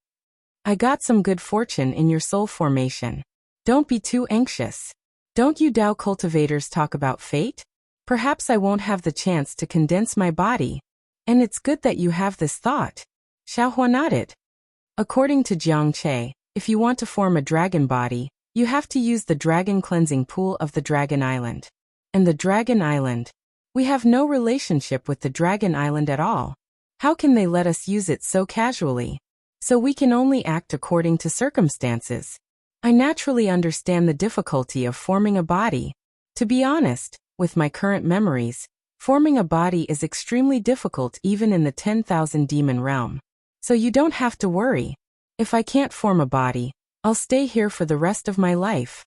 "I got some good fortune in your soul formation. Don't be too anxious. Don't you Tao cultivators talk about fate? Perhaps I won't have the chance to condense my body. And it's good that you have this thought." Xiaohua nodded. According to Jiang Che, if you want to form a dragon body, you have to use the dragon cleansing pool of the Dragon Island. And the Dragon Island? We have no relationship with the Dragon Island at all. How can they let us use it so casually? So we can only act according to circumstances. I naturally understand the difficulty of forming a body. To be honest, with my current memories, forming a body is extremely difficult even in the 10,000 demon realm. So you don't have to worry. If I can't form a body, I'll stay here for the rest of my life.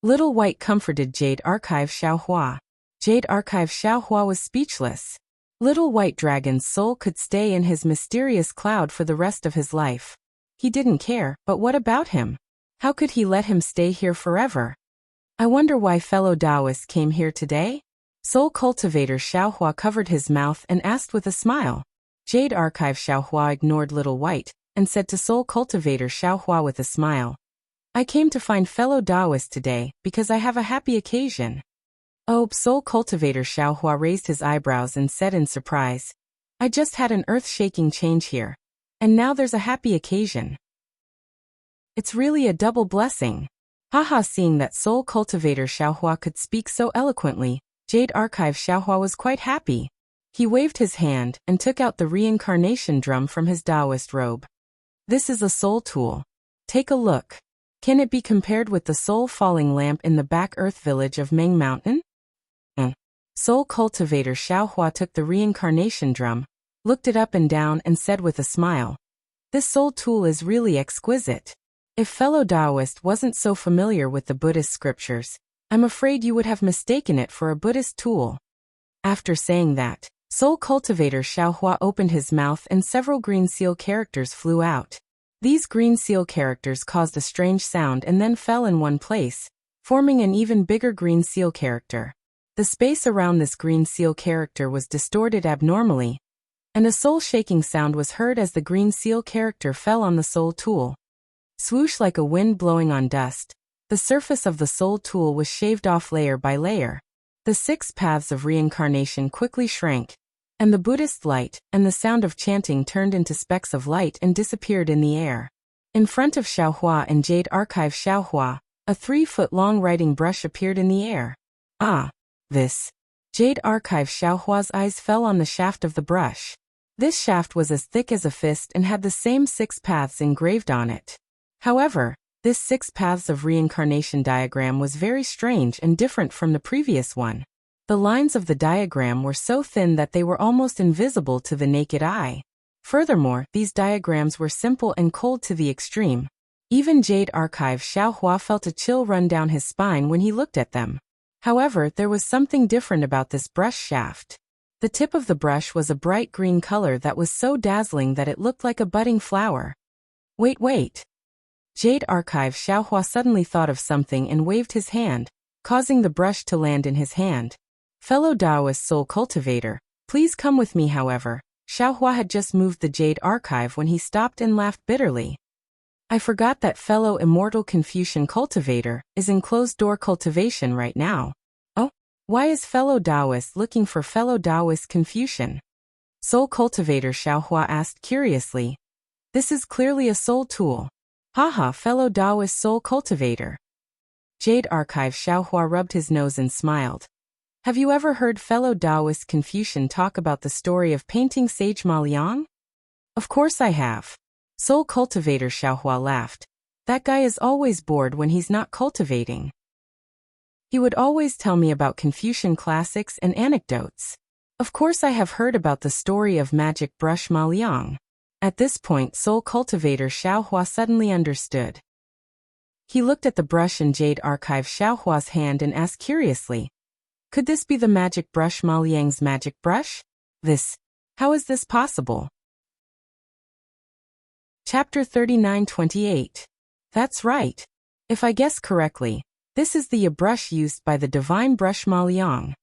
Little White comforted Jade Archive Xiaohua. Jade Archive Xiaohua was speechless. Little White Dragon's soul could stay in his mysterious cloud for the rest of his life. He didn't care, but what about him? How could he let him stay here forever? I wonder why fellow Taoists came here today? Soul Cultivator Xiaohua covered his mouth and asked with a smile. Jade Archive Xiaohua ignored Little White, and said to Soul Cultivator Xiaohua with a smile, "I came to find fellow Taoists today, because I have a happy occasion." Oh, Soul Cultivator Xiaohua raised his eyebrows and said in surprise, "I just had an earth-shaking change here. And now there's a happy occasion. It's really a double blessing." Haha, seeing that Soul Cultivator Xiaohua could speak so eloquently, Jade Archive Xiaohua was quite happy. He waved his hand and took out the reincarnation drum from his Taoist robe. "This is a soul tool. Take a look. Can it be compared with the soul falling lamp in the back earth village of Meng Mountain?" Soul Cultivator Xiaohua took the reincarnation drum, looked it up and down and said with a smile, "This soul tool is really exquisite. If fellow Taoist wasn't so familiar with the Buddhist scriptures, I'm afraid you would have mistaken it for a Buddhist tool." After saying that, Soul Cultivator Xiaohua opened his mouth and several green seal characters flew out. These green seal characters caused a strange sound and then fell in one place, forming an even bigger green seal character. The space around this green seal character was distorted abnormally, and a soul-shaking sound was heard as the green seal character fell on the soul tool. Swoosh, like a wind blowing on dust, the surface of the soul tool was shaved off layer by layer. The 6 paths of reincarnation quickly shrank, and the Buddhist light and the sound of chanting turned into specks of light and disappeared in the air. In front of Xiaohua and Jade Archive Xiaohua, a 3-foot-long writing brush appeared in the air. "Ah, this. Jade Archive Xiaohua's eyes fell on the shaft of the brush. This shaft was as thick as a fist and had the same 6 paths engraved on it. However, this 6 paths of reincarnation diagram was very strange and different from the previous one. The lines of the diagram were so thin that they were almost invisible to the naked eye. Furthermore, these diagrams were simple and cold to the extreme. Even Jade Archive Xiaohua felt a chill run down his spine when he looked at them. However, there was something different about this brush shaft. The tip of the brush was a bright green color that was so dazzling that it looked like a budding flower. Wait. Jade Archive Xiaohua suddenly thought of something and waved his hand, causing the brush to land in his hand. Fellow Taoist Soul Cultivator, please come with me. However, Xiaohua had just moved the Jade Archive when he stopped and laughed bitterly. I forgot that fellow Immortal Confucian Cultivator is in closed-door cultivation right now. Oh, why is fellow Taoist looking for fellow Taoist Confucian? Soul Cultivator Xiaohua asked curiously. This is clearly a soul tool. Haha, fellow Taoist Soul Cultivator. Jade Archive Xiaohua rubbed his nose and smiled. Have you ever heard fellow Taoist Confucian talk about the story of painting sage Ma Liang? Of course I have. Soul Cultivator Xiaohua laughed. That guy is always bored when he's not cultivating. He would always tell me about Confucian classics and anecdotes. Of course I have heard about the story of magic brush Ma Liang. At this point, Soul Cultivator Xiaohua suddenly understood. He looked at the brush in Jade Archive Xiaohua's hand and asked curiously, could this be the magic brush Ma Liang's magic brush? How is this possible? Chapter 39:28. That's right. If I guess correctly, this is the brush used by the divine brush Ma Liang.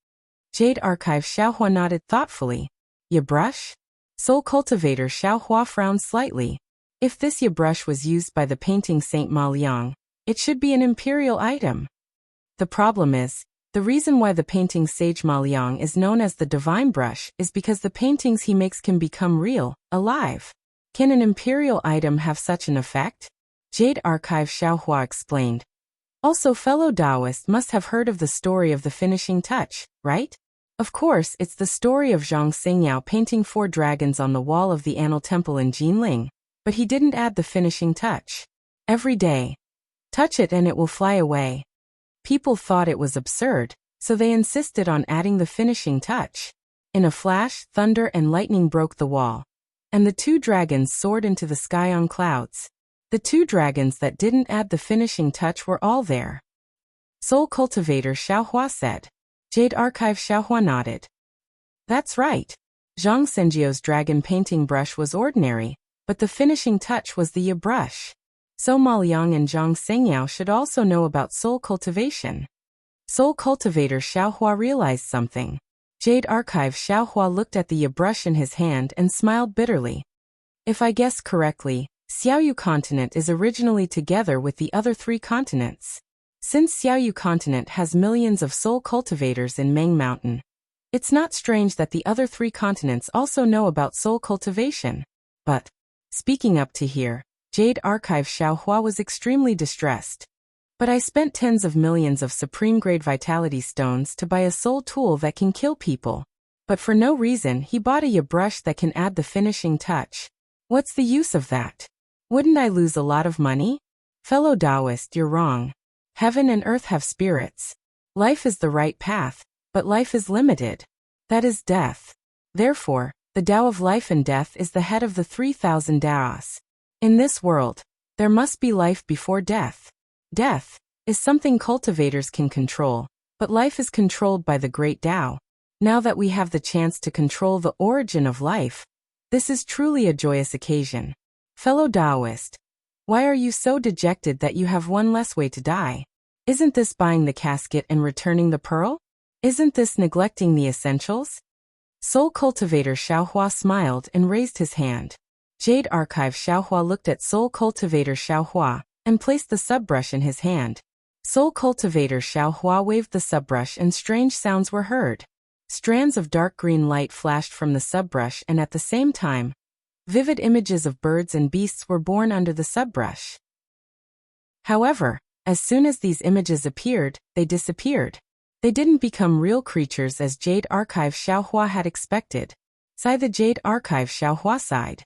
Jade Archive Xiaohua nodded thoughtfully. Brush? Soul Cultivator Xiaohua frowned slightly. If this brush was used by the painting Saint Ma Liang, it should be an imperial item. The problem is, the reason why the painting Sage Ma Liang is known as the divine brush is because the paintings he makes can become real, alive. Can an imperial item have such an effect? Jade Archive Xiaohua explained. Also, fellow Taoist must have heard of the story of the finishing touch, right? Of course, it's the story of Zhang Xingyao painting 4 dragons on the wall of the Annal Temple in Jinling, but he didn't add the finishing touch. Every day. Touch it and it will fly away. People thought it was absurd, so they insisted on adding the finishing touch. In a flash, thunder and lightning broke the wall, and the 2 dragons soared into the sky on clouds. The 2 dragons that didn't add the finishing touch were all there. Soul Cultivator Xiaohua said. Jade Archive Xiaohua nodded. That's right. Zhang Xinjiao's dragon painting brush was ordinary, but the finishing touch was the brush. So Ma Liang and Zhang Xingyao should also know about soul cultivation. Soul Cultivator Xiaohua realized something. Jade Archive Xiaohua looked at the brush in his hand and smiled bitterly. If I guess correctly, Xiaoyu continent is originally together with the other 3 continents. Since Xiaoyu continent has millions of soul cultivators in Meng Mountain, it's not strange that the other 3 continents also know about soul cultivation. But, speaking up to here, Jade Archive Xiaohua was extremely distressed. But I spent tens of millions of supreme-grade vitality stones to buy a soul tool that can kill people. But for no reason he bought a brush that can add the finishing touch. What's the use of that? Wouldn't I lose a lot of money? Fellow Taoist, you're wrong. Heaven and earth have spirits. Life is the right path, but life is limited. That is death. Therefore, the Tao of life and death is the head of the 3,000 Taos. In this world, there must be life before death. Death is something cultivators can control, but life is controlled by the great Tao. Now that we have the chance to control the origin of life, this is truly a joyous occasion. Fellow Taoist, why are you so dejected that you have one less way to die? Isn't this buying the casket and returning the pearl? Isn't this neglecting the essentials? Soul Cultivator Xiaohua smiled and raised his hand. Jade Archive Xiaohua looked at Soul Cultivator Xiaohua and placed the subbrush in his hand. Soul Cultivator Xiaohua waved the subbrush and strange sounds were heard. Strands of dark green light flashed from the subbrush and at the same time, vivid images of birds and beasts were born under the subbrush. However, as soon as these images appeared, they disappeared. They didn't become real creatures as Jade Archive Xiaohua had expected. Sigh the Jade Archive Xiaohua sighed.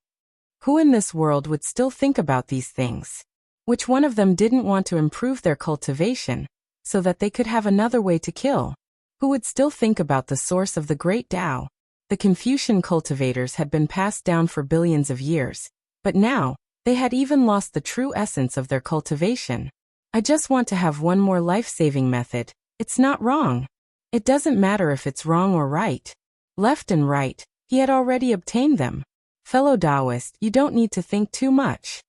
Who in this world would still think about these things? Which one of them didn't want to improve their cultivation, so that they could have another way to kill? Who would still think about the source of the great Tao? The Confucian cultivators had been passed down for billions of years, but now, they had even lost the true essence of their cultivation. I just want to have one more life-saving method. It's not wrong. It doesn't matter if it's wrong or right. Left and right, he had already obtained them. Fellow Taoist, you don't need to think too much.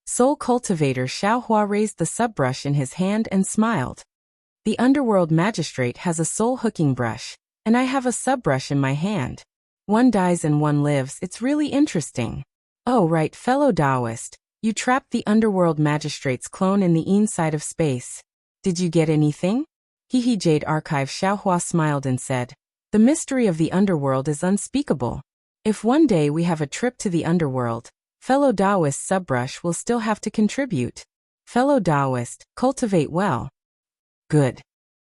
Soul Cultivator Xiaohua raised the subbrush in his hand and smiled. The Underworld Magistrate has a soul hooking brush, and I have a subbrush in my hand. One dies and one lives. It's really interesting. Oh right, fellow Taoist, you trapped the Underworld Magistrate's clone in the inside of space. Did you get anything? Hehe. Jade Archive Xiaohua smiled and said, the mystery of the Underworld is unspeakable. If one day we have a trip to the Underworld, fellow Taoist subbrush will still have to contribute. Fellow Taoist, cultivate well. Good.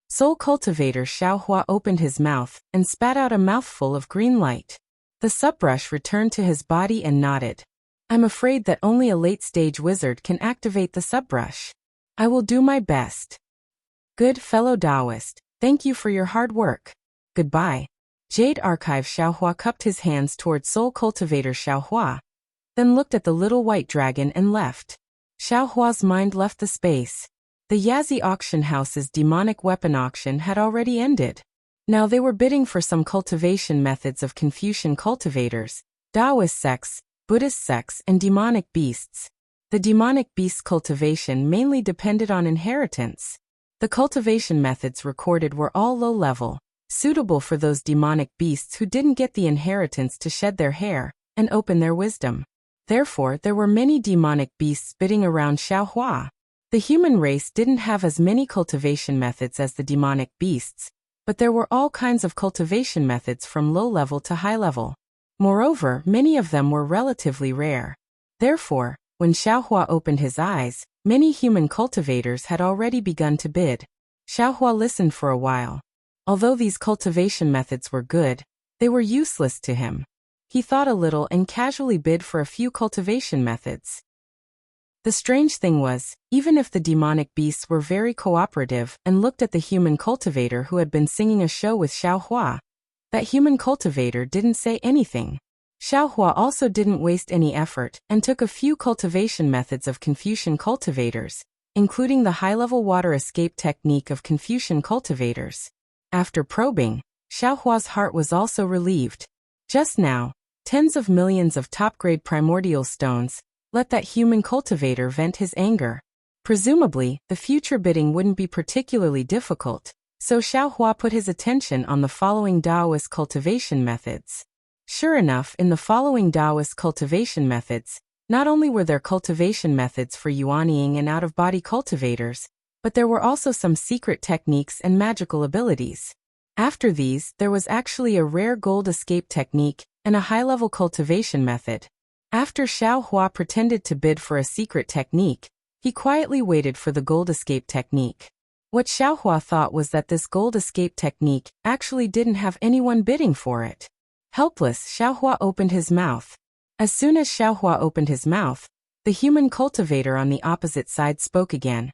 Soul Cultivator Xiaohua opened his mouth and spat out a mouthful of green light. The subbrush returned to his body and nodded. I'm afraid that only a late-stage wizard can activate the subbrush. I will do my best. Good, fellow Taoist. Thank you for your hard work. Goodbye. Jade Archive Xiaohua cupped his hands toward Soul Cultivator Xiaohua, then looked at the little white dragon and left. Xiaohua's mind left the space. The Yazi auction house's demonic weapon auction had already ended. Now they were bidding for some cultivation methods of Confucian cultivators, Taoist sects, Buddhist sects, and demonic beasts. The demonic beasts cultivation mainly depended on inheritance. The cultivation methods recorded were all low-level, suitable for those demonic beasts who didn't get the inheritance to shed their hair and open their wisdom. Therefore, there were many demonic beasts bidding around Xiaohua. The human race didn't have as many cultivation methods as the demonic beasts, but there were all kinds of cultivation methods from low level to high level. Moreover, many of them were relatively rare. Therefore, when Xiaohua opened his eyes, many human cultivators had already begun to bid. Xiaohua listened for a while. Although these cultivation methods were good, they were useless to him. He thought a little and casually bid for a few cultivation methods. The strange thing was, even if the demonic beasts were very cooperative and looked at the human cultivator who had been singing a show with Xiaohua, that human cultivator didn't say anything. Xiaohua also didn't waste any effort and took a few cultivation methods of Confucian cultivators, including the high-level water escape technique of Confucian cultivators. After probing, Xiaohua's heart was also relieved. Just now, tens of millions of top-grade primordial stones let that human cultivator vent his anger. Presumably, the future bidding wouldn't be particularly difficult, so Xiaohua put his attention on the following Taoist cultivation methods. Sure enough, in the following Taoist cultivation methods, not only were there cultivation methods for yuanying and out-of-body cultivators, but there were also some secret techniques and magical abilities. After these, there was actually a rare gold escape technique and a high-level cultivation method. After Xiaohua pretended to bid for a secret technique, he quietly waited for the gold escape technique. What Xiaohua thought was that this gold escape technique actually didn't have anyone bidding for it. Helpless, Xiaohua opened his mouth. As soon as Xiaohua opened his mouth, the human cultivator on the opposite side spoke again,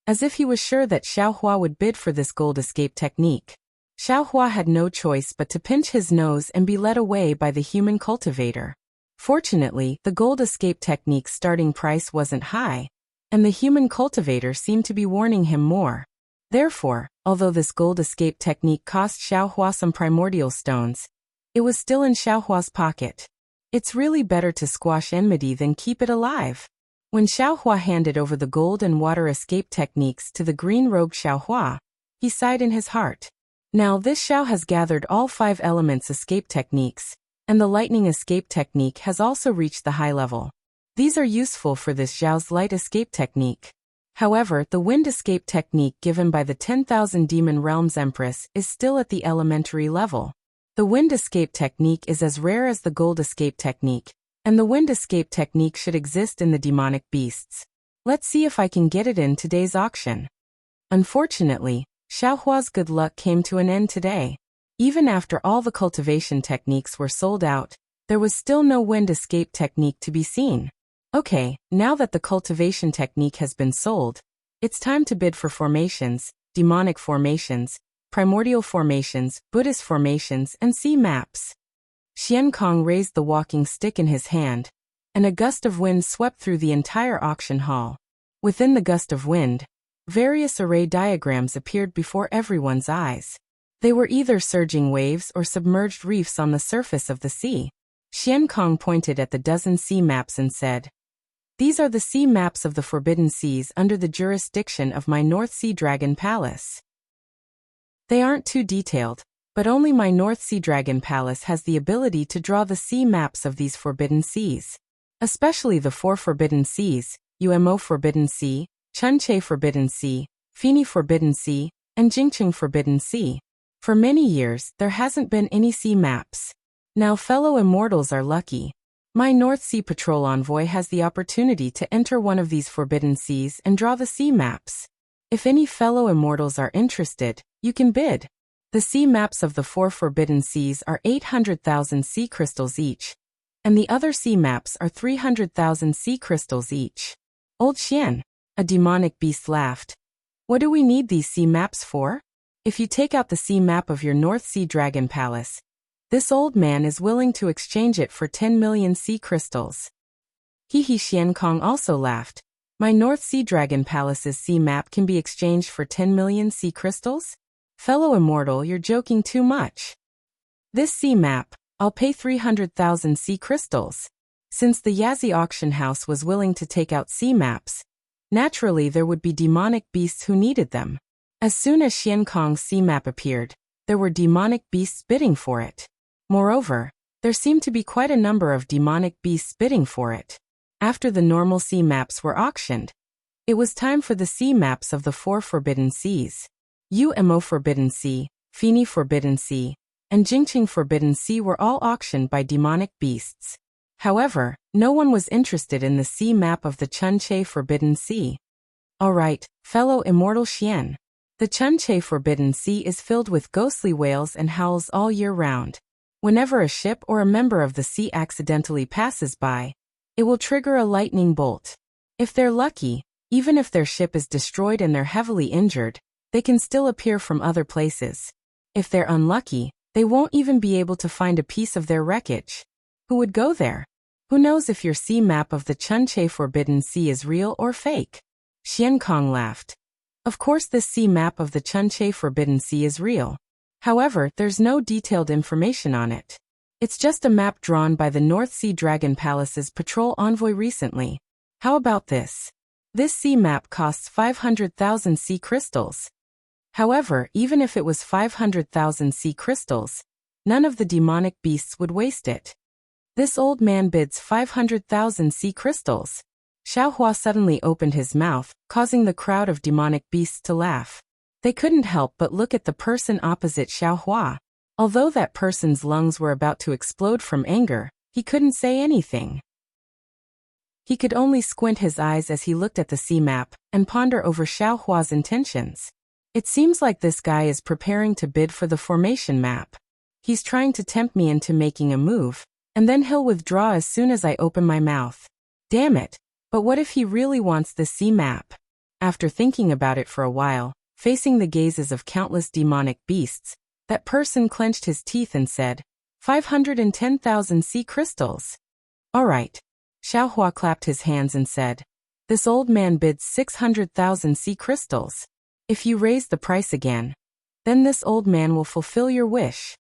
as if he was sure that Xiaohua would bid for this gold escape technique. Xiaohua had no choice but to pinch his nose and be led away by the human cultivator. Fortunately, the gold escape technique's starting price wasn't high, and the human cultivator seemed to be warning him more. Therefore, although this gold escape technique cost Xiaohua some primordial stones, it was still in Xiaohua's pocket. It's really better to squash enmity than keep it alive. When Xiaohua handed over the gold and water escape techniques to the green-robed Xiaohua, he sighed in his heart. Now this Xiao has gathered all 5 elements escape techniques, and the lightning escape technique has also reached the high level. These are useful for this Xiao's light escape technique. However, the wind escape technique given by the 10,000 Demon Realms Empress is still at the elementary level. The wind escape technique is as rare as the gold escape technique, and the wind escape technique should exist in the demonic beasts. Let's see if I can get it in today's auction. Unfortunately, Xiaohua's good luck came to an end today. Even after all the cultivation techniques were sold out, there was still no wind escape technique to be seen. Okay, now that the cultivation technique has been sold, it's time to bid for formations, demonic formations, primordial formations, Buddhist formations, and sea maps. Xian Kong raised the walking stick in his hand, and a gust of wind swept through the entire auction hall. Within the gust of wind, various array diagrams appeared before everyone's eyes. They were either surging waves or submerged reefs on the surface of the sea. Xian Kong pointed at the dozen sea maps and said, "These are the sea maps of the Forbidden Seas under the jurisdiction of my North Sea Dragon Palace. They aren't too detailed, but only my North Sea Dragon Palace has the ability to draw the sea maps of these Forbidden Seas. Especially the 4 Forbidden Seas, Umo Forbidden Sea, Chunche Forbidden Sea, Fini Forbidden Sea, and Jingqing Forbidden Sea. For many years, there hasn't been any sea maps. Now fellow immortals are lucky. My North Sea Patrol Envoy has the opportunity to enter one of these Forbidden Seas and draw the sea maps. If any fellow immortals are interested, you can bid. The sea maps of the 4 Forbidden Seas are 800,000 sea crystals each, and the other sea maps are 300,000 sea crystals each." Old Xian, a demonic beast, laughed. "What do we need these sea maps for? If you take out the sea map of your North Sea Dragon Palace, this old man is willing to exchange it for 10 million sea crystals." Xian Kong also laughed. "My North Sea Dragon Palace's sea map can be exchanged for 10 million sea crystals? Fellow immortal, you're joking too much. This sea map, I'll pay 300,000 sea crystals." Since the Yazi auction house was willing to take out sea maps, naturally there would be demonic beasts who needed them. As soon as Xian Kong's sea map appeared, there were demonic beasts bidding for it. Moreover, there seemed to be quite a number of demonic beasts bidding for it. After the normal sea maps were auctioned, it was time for the sea maps of the 4 Forbidden Seas. Umo Forbidden Sea, Fini Forbidden Sea, and Jingqing Forbidden Sea were all auctioned by demonic beasts. However, no one was interested in the sea map of the Chunche Forbidden Sea. "Alright, fellow immortal Xian. The Chunche Forbidden Sea is filled with ghostly whales and howls all year round. Whenever a ship or a member of the sea accidentally passes by, it will trigger a lightning bolt. If they're lucky, even if their ship is destroyed and they're heavily injured, they can still appear from other places. If they're unlucky, they won't even be able to find a piece of their wreckage. Who would go there? Who knows if your sea map of the Chunche Forbidden Sea is real or fake?" Xian Kong laughed. "Of course this sea map of the Chunche Forbidden Sea is real. However, there's no detailed information on it. It's just a map drawn by the North Sea Dragon Palace's patrol envoy recently. How about this? This sea map costs 500,000 sea crystals. However, even if it was 500,000 sea crystals, none of the demonic beasts would waste it. This old man bids 500,000 sea crystals." Xiaohua suddenly opened his mouth, causing the crowd of demonic beasts to laugh. They couldn't help but look at the person opposite Xiaohua. Although that person's lungs were about to explode from anger, he couldn't say anything. He could only squint his eyes as he looked at the sea map and ponder over Xiaohua's intentions. It seems like this guy is preparing to bid for the formation map. He's trying to tempt me into making a move, and then he'll withdraw as soon as I open my mouth. Damn it, but what if he really wants the sea map? After thinking about it for a while, facing the gazes of countless demonic beasts, that person clenched his teeth and said, 510,000 sea crystals. Alright. Xiaohua clapped his hands and said, "This old man bids 600,000 sea crystals. If you raise the price again, then this old man will fulfill your wish."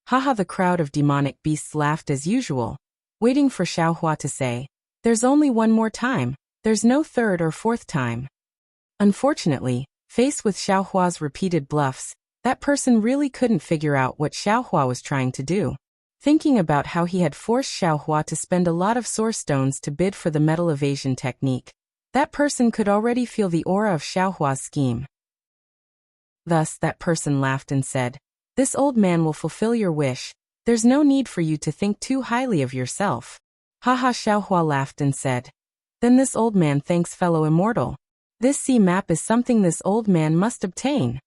Haha, the crowd of demonic beasts laughed as usual, waiting for Xiaohua to say, "There's only one more time, there's no third or fourth time." Unfortunately, faced with Xiaohua's repeated bluffs, that person really couldn't figure out what Xiaohua was trying to do. Thinking about how he had forced Xiaohua to spend a lot of source stones to bid for the metal evasion technique, that person could already feel the aura of Xiaohua's scheme. Thus, that person laughed and said, "This old man will fulfill your wish. There's no need for you to think too highly of yourself." Haha, Xiaohua laughed and said, "Then this old man thanks fellow immortal. This sea map is something this old man must obtain."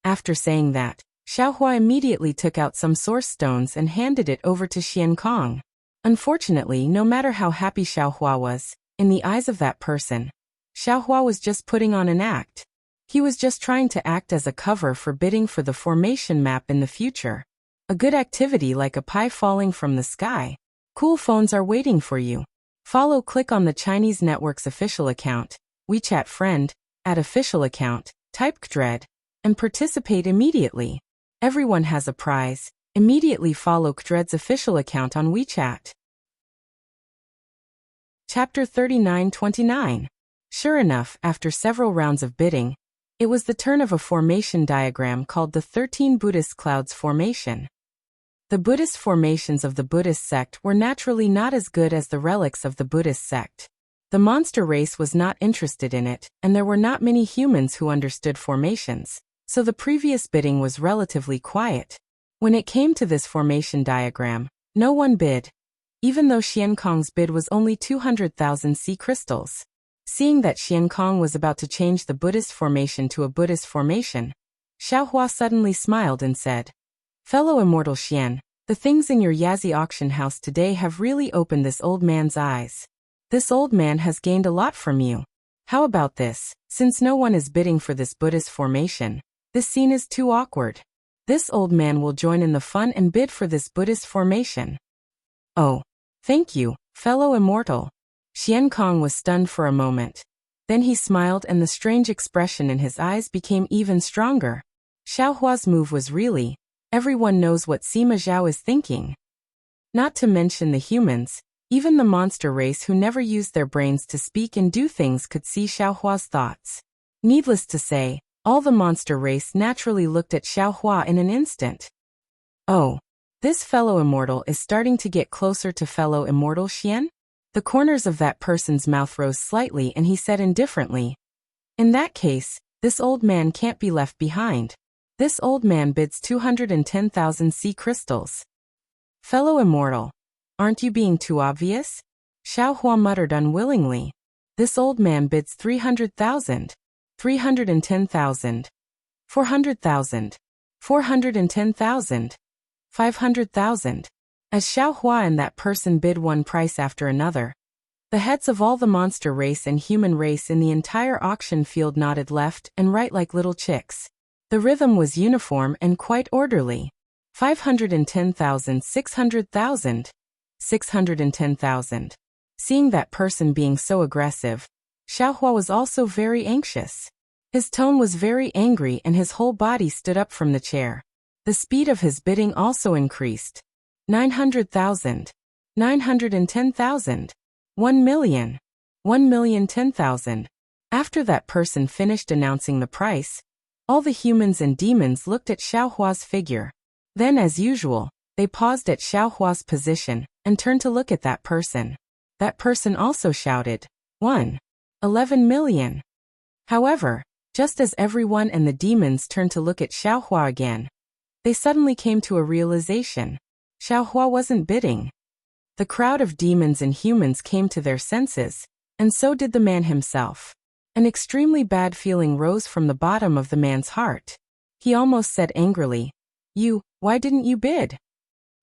After saying that, Xiaohua immediately took out some source stones and handed it over to Xian Kong. Unfortunately, no matter how happy Xiaohua was, in the eyes of that person, Xiaohua was just putting on an act. He was just trying to act as a cover for bidding for the formation map in the future. A good activity like a pie falling from the sky. Cool phones are waiting for you. Click on the Chinese network's official account, WeChat friend, @ official account, type KDRED, and participate immediately. Everyone has a prize. Immediately follow KDRED's official account on WeChat. Chapter 39-29. Sure enough, after several rounds of bidding, it was the turn of a formation diagram called the 13 Buddhist Clouds Formation. The Buddhist formations of the Buddhist sect were naturally not as good as the relics of the Buddhist sect. The monster race was not interested in it, and there were not many humans who understood formations, so the previous bidding was relatively quiet. When it came to this formation diagram, no one bid, even though Xian Kong's bid was only 200,000 sea crystals. Seeing that Xian Kong was about to change the Buddhist formation to a Buddhist formation, Xiaohua suddenly smiled and said, "Fellow immortal Xian, the things in your Yazi auction house today have really opened this old man's eyes. This old man has gained a lot from you. How about this? Since no one is bidding for this Buddhist formation, this scene is too awkward. This old man will join in the fun and bid for this Buddhist formation." "Oh, thank you, fellow immortal." Xian Kong was stunned for a moment. Then he smiled and the strange expression in his eyes became even stronger. Xiaohua's move was really, everyone knows what Sima Zhao is thinking. Not to mention the humans, even the monster race who never used their brains to speak and do things could see Xiaohua's thoughts. Needless to say, all the monster race naturally looked at Xiaohua in an instant. "Oh, this fellow immortal is starting to get closer to fellow immortal Xian?" The corners of that person's mouth rose slightly and he said indifferently, "In that case, this old man can't be left behind. This old man bids 210,000 sea crystals." "Fellow immortal, aren't you being too obvious?" Xiaohua muttered unwillingly. "This old man bids 300,000, 310,000, 400,000, 410,000, 500,000. As Xiaohua and that person bid one price after another, the heads of all the monster race and human race in the entire auction field nodded left and right like little chicks. The rhythm was uniform and quite orderly. 510,000, 600,000, 610,000. Seeing that person being so aggressive, Xiaohua was also very anxious. His tone was very angry and his whole body stood up from the chair. The speed of his bidding also increased. 900,000, 910,000, 1 million, 1,010,000. After that person finished announcing the price, all the humans and demons looked at Xiaohua's figure. Then, as usual, they paused at Xiaohua's position and turned to look at that person. That person also shouted, 11 million. However, just as everyone and the demons turned to look at Xiaohua again, they suddenly came to a realization. Xiaohua wasn't bidding. The crowd of demons and humans came to their senses, and so did the man himself. An extremely bad feeling rose from the bottom of the man's heart. He almost said angrily, Why didn't you bid?"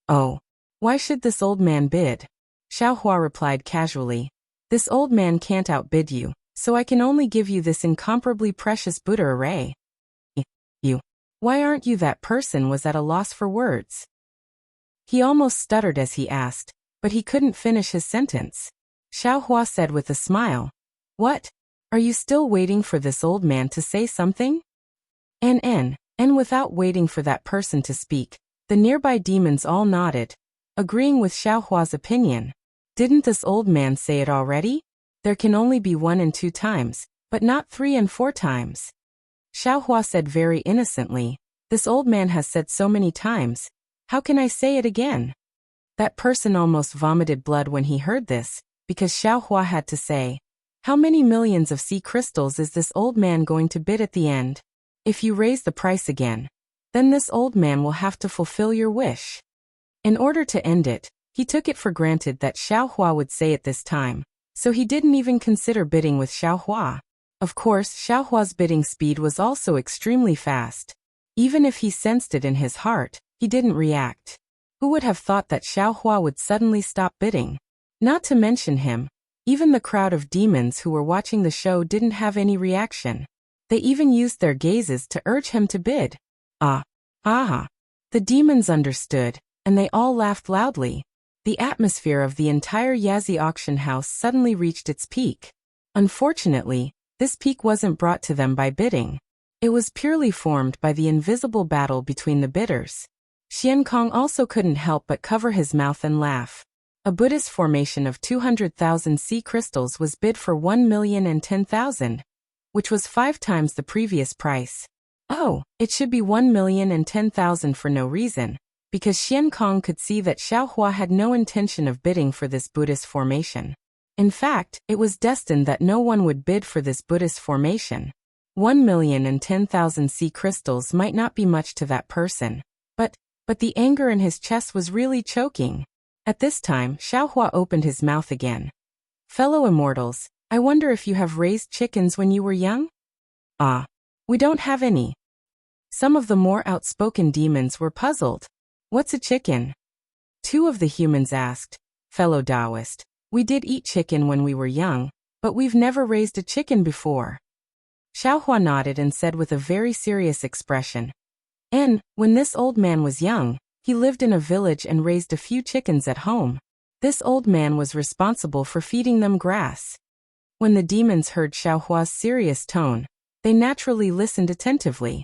"Oh, why should this old man bid?" Xiaohua replied casually. "This old man can't outbid you, so I can only give you this incomparably precious Buddha array." Why aren't you?" That person was at a loss for words. He almost stuttered as he asked, but he couldn't finish his sentence. Xiaohua said with a smile, "What? Are you still waiting for this old man to say something?" And without waiting for that person to speak, the nearby demons all nodded, agreeing with Xiaohua's opinion. Didn't this old man say it already? There can only be 1 and 2 times, but not 3 and 4 times. Xiaohua said very innocently, "This old man has said so many times, how can I say it again?" That person almost vomited blood when he heard this, because Xiaohua had to say, "How many millions of sea crystals is this old man going to bid at the end? If you raise the price again, then this old man will have to fulfill your wish." In order to end it, he took it for granted that Xiaohua would say it this time, so he didn't even consider bidding with Xiaohua. Of course, Xiaohua's bidding speed was also extremely fast. Even if he sensed it in his heart, he didn't react. Who would have thought that Xiaohua would suddenly stop bidding? Not to mention him, even the crowd of demons who were watching the show didn't have any reaction. They even used their gazes to urge him to bid. Ah. Ah. The demons understood, and they all laughed loudly. The atmosphere of the entire Yazi auction house suddenly reached its peak. Unfortunately, this peak wasn't brought to them by bidding. It was purely formed by the invisible battle between the bidders. Xian Kong also couldn't help but cover his mouth and laugh. A Buddhist formation of 200,000 sea crystals was bid for 1,010,000, which was 5 times the previous price. Oh, it should be 1,010,000 for no reason, because Xian Kong could see that Xiaohua had no intention of bidding for this Buddhist formation. In fact, it was destined that no one would bid for this Buddhist formation. 1,010,000 sea crystals might not be much to that person, but the anger in his chest was really choking. At this time, Xiaohua opened his mouth again. Fellow immortals, I wonder if you have raised chickens when you were young? Ah, we don't have any. Some of the more outspoken demons were puzzled. What's a chicken? 2 of the humans asked. Fellow Taoist, we did eat chicken when we were young, but we've never raised a chicken before. Xiaohua nodded and said with a very serious expression. And, when this old man was young, he lived in a village and raised a few chickens at home. This old man was responsible for feeding them grass. When the demons heard Xiaohua's serious tone, they naturally listened attentively.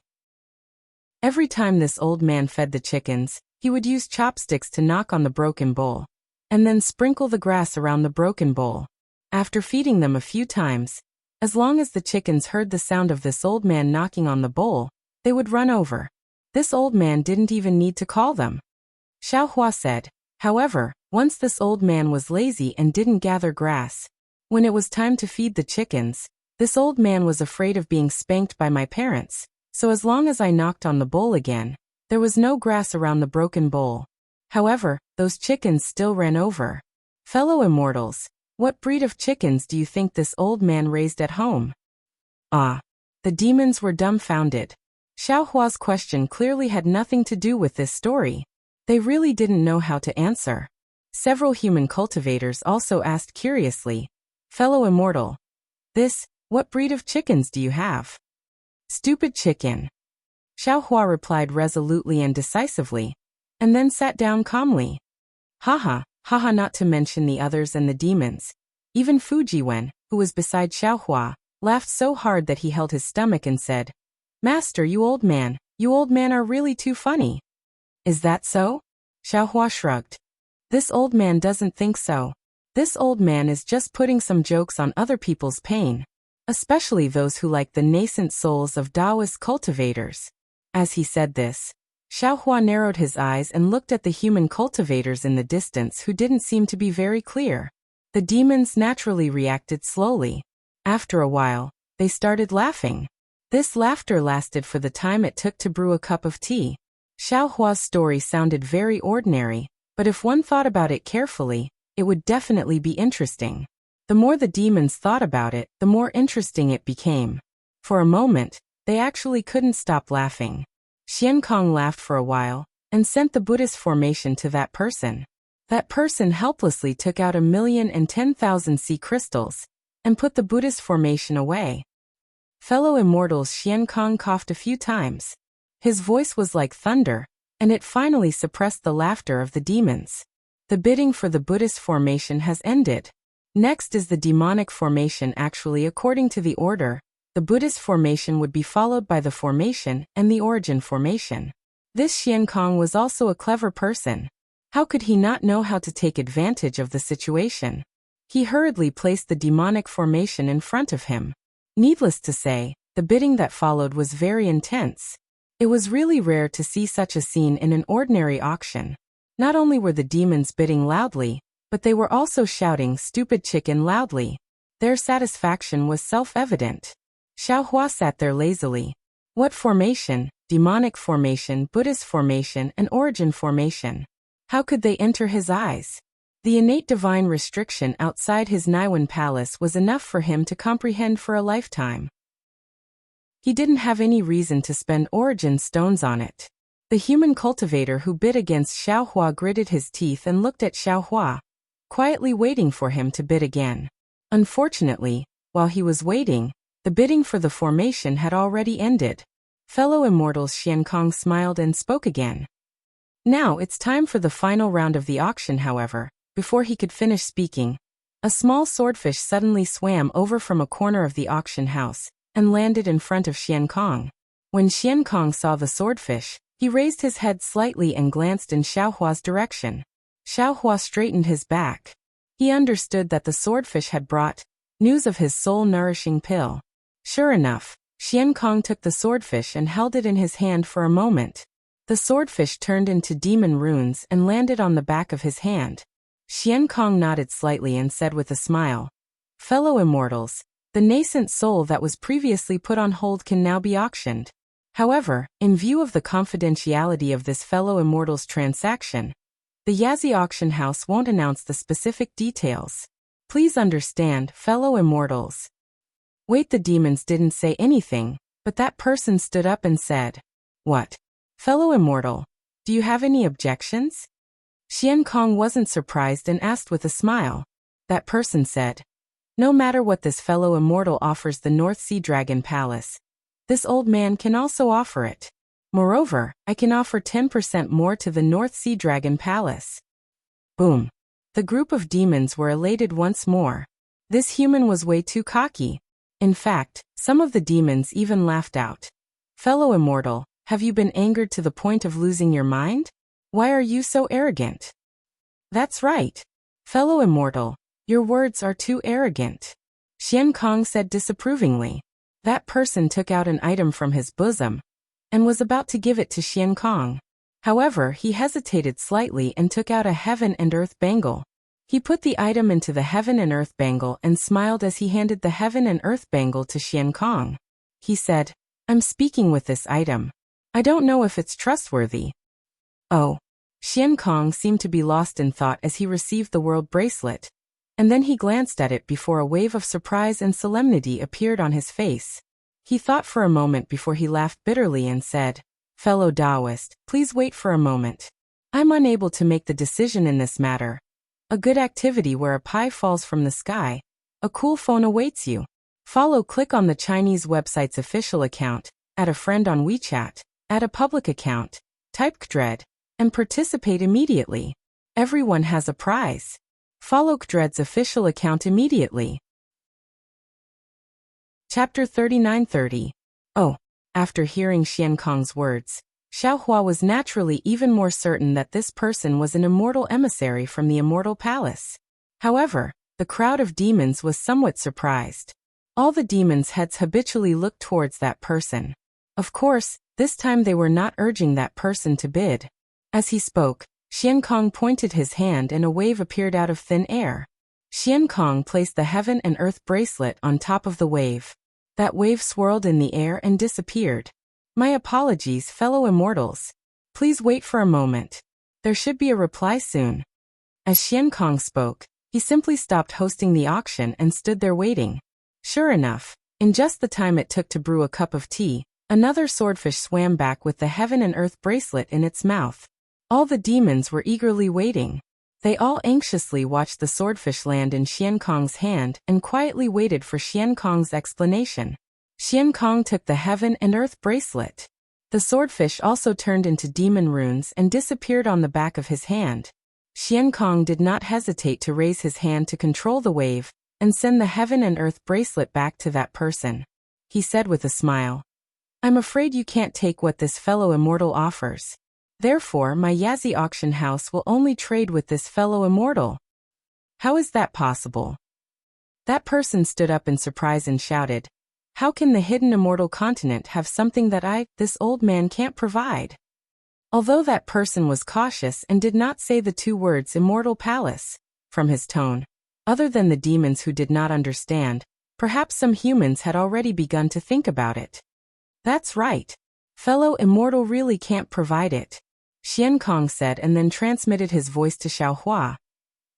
Every time this old man fed the chickens, he would use chopsticks to knock on the broken bowl, and then sprinkle the grass around the broken bowl. After feeding them a few times, as long as the chickens heard the sound of this old man knocking on the bowl, they would run over. This old man didn't even need to call them. Xiaohua said. However, once this old man was lazy and didn't gather grass. When it was time to feed the chickens, this old man was afraid of being spanked by my parents, so as long as I knocked on the bowl again, there was no grass around the broken bowl. However, those chickens still ran over. Fellow immortals, what breed of chickens do you think this old man raised at home? Ah. The demons were dumbfounded. Xiaohua's question clearly had nothing to do with this story. They really didn't know how to answer. Several human cultivators also asked curiously, Fellow immortal, what breed of chickens do you have? Stupid chicken. Xiaohua replied resolutely and decisively, and then sat down calmly. Haha, haha, not to mention the others and the demons. Even Fujiwen, who was beside Xiaohua, laughed so hard that he held his stomach and said, Master, you old man are really too funny. Is that so? Xiaohua shrugged. This old man doesn't think so. This old man is just putting some jokes on other people's pain, especially those who like the nascent souls of Taoist cultivators. As he said this, Xiaohua narrowed his eyes and looked at the human cultivators in the distance who didn't seem to be very clear. The demons naturally reacted slowly. After a while, they started laughing. This laughter lasted for the time it took to brew a cup of tea. Xiaohua's story sounded very ordinary, but if one thought about it carefully, it would definitely be interesting. The more the demons thought about it, the more interesting it became. For a moment, they actually couldn't stop laughing. Xian Kong laughed for a while, and sent the Buddhist formation to that person. That person helplessly took out 1,010,000 sea crystals, and put the Buddhist formation away. Fellow immortals, Xian Kong coughed a few times. His voice was like thunder, and it finally suppressed the laughter of the demons. The bidding for the Buddhist formation has ended. Next is the demonic formation. Actually, according to the order, the Buddhist formation would be followed by the formation and the origin formation. This Xian Kong was also a clever person. How could he not know how to take advantage of the situation? He hurriedly placed the demonic formation in front of him. Needless to say, the bidding that followed was very intense. It was really rare to see such a scene in an ordinary auction. Not only were the demons bidding loudly, but they were also shouting "stupid chicken" loudly. Their satisfaction was self-evident. Xiaohua sat there lazily. What formation? Demonic formation, Buddhist formation, and origin formation. How could they enter his eyes? The innate divine restriction outside his Naiwan palace was enough for him to comprehend for a lifetime. He didn't have any reason to spend origin stones on it. The human cultivator who bid against Xiaohua gritted his teeth and looked at Xiaohua, quietly waiting for him to bid again. Unfortunately, while he was waiting, the bidding for the formation had already ended. Fellow immortals, Xiankong smiled and spoke again. Now it's time for the final round of the auction. However, before he could finish speaking, a small swordfish suddenly swam over from a corner of the auction house and landed in front of Xiankong. When Xiankong saw the swordfish, he raised his head slightly and glanced in Xiaohua's direction. Xiaohua straightened his back. He understood that the swordfish had brought news of his soul-nourishing pill. Sure enough, Xiankong took the swordfish and held it in his hand for a moment. The swordfish turned into demon runes and landed on the back of his hand. Xiankong nodded slightly and said with a smile, "Fellow immortals, the nascent soul that was previously put on hold can now be auctioned. However, in view of the confidentiality of this fellow immortal's transaction, the Yazi auction house won't announce the specific details. Please understand, fellow immortals." Wait, the demons didn't say anything, but that person stood up and said, "What? Fellow immortal, do you have any objections?" Xiankong wasn't surprised and asked with a smile. That person said, "No matter what this fellow immortal offers the North Sea Dragon Palace, this old man can also offer it. Moreover, I can offer 10% more to the North Sea Dragon Palace." Boom. The group of demons were elated once more. This human was way too cocky. In fact, some of the demons even laughed out. "Fellow immortal, have you been angered to the point of losing your mind? Why are you so arrogant?" "That's right. Fellow immortal, your words are too arrogant," Xiankong said disapprovingly. That person took out an item from his bosom and was about to give it to Xiankong. However, he hesitated slightly and took out a heaven and earth bangle. He put the item into the heaven and earth bangle and smiled as he handed the heaven and earth bangle to Xiankong. He said, "I'm speaking with this item. I don't know if it's trustworthy." Oh. Xiankong seemed to be lost in thought as he received the world bracelet, and then he glanced at it before a wave of surprise and solemnity appeared on his face. He thought for a moment before he laughed bitterly and said, "Fellow Taoist, please wait for a moment. I'm unable to make the decision in this matter. A good activity where a pie falls from the sky. A cool phone awaits you. Click on the Chinese website's official account, add a friend on WeChat, add a public account, type Kdred, and participate immediately. Everyone has a prize. Follow Kdred's official account immediately." Chapter 39:30. Oh. After hearing Xiankong's words, Xiaohua was naturally even more certain that this person was an immortal emissary from the Immortal Palace. However, the crowd of demons was somewhat surprised. All the demons' heads habitually looked towards that person. Of course, this time they were not urging that person to bid. As he spoke, Xiankong pointed his hand and a wave appeared out of thin air. Xiankong placed the heaven and earth bracelet on top of the wave. That wave swirled in the air and disappeared. "My apologies, fellow immortals. Please wait for a moment. There should be a reply soon." As Xiankong spoke, he simply stopped hosting the auction and stood there waiting. Sure enough, in just the time it took to brew a cup of tea, another swordfish swam back with the heaven and earth bracelet in its mouth. All the demons were eagerly waiting. They all anxiously watched the swordfish land in Xiankong's hand and quietly waited for Xiankong's explanation. Xiankong took the heaven and earth bracelet. The swordfish also turned into demon runes and disappeared on the back of his hand. Xiankong did not hesitate to raise his hand to control the wave and send the heaven and earth bracelet back to that person. He said with a smile, "I'm afraid you can't take what this fellow immortal offers. Therefore, my Yazi auction house will only trade with this fellow immortal." "How is that possible?" That person stood up in surprise and shouted, "How can the hidden immortal continent have something that this old man can't provide?" Although that person was cautious and did not say the two words Immortal Palace, from his tone, other than the demons who did not understand, perhaps some humans had already begun to think about it. "That's right. Fellow immortal really can't provide it," Xiankong said and then transmitted his voice to Xiaohua.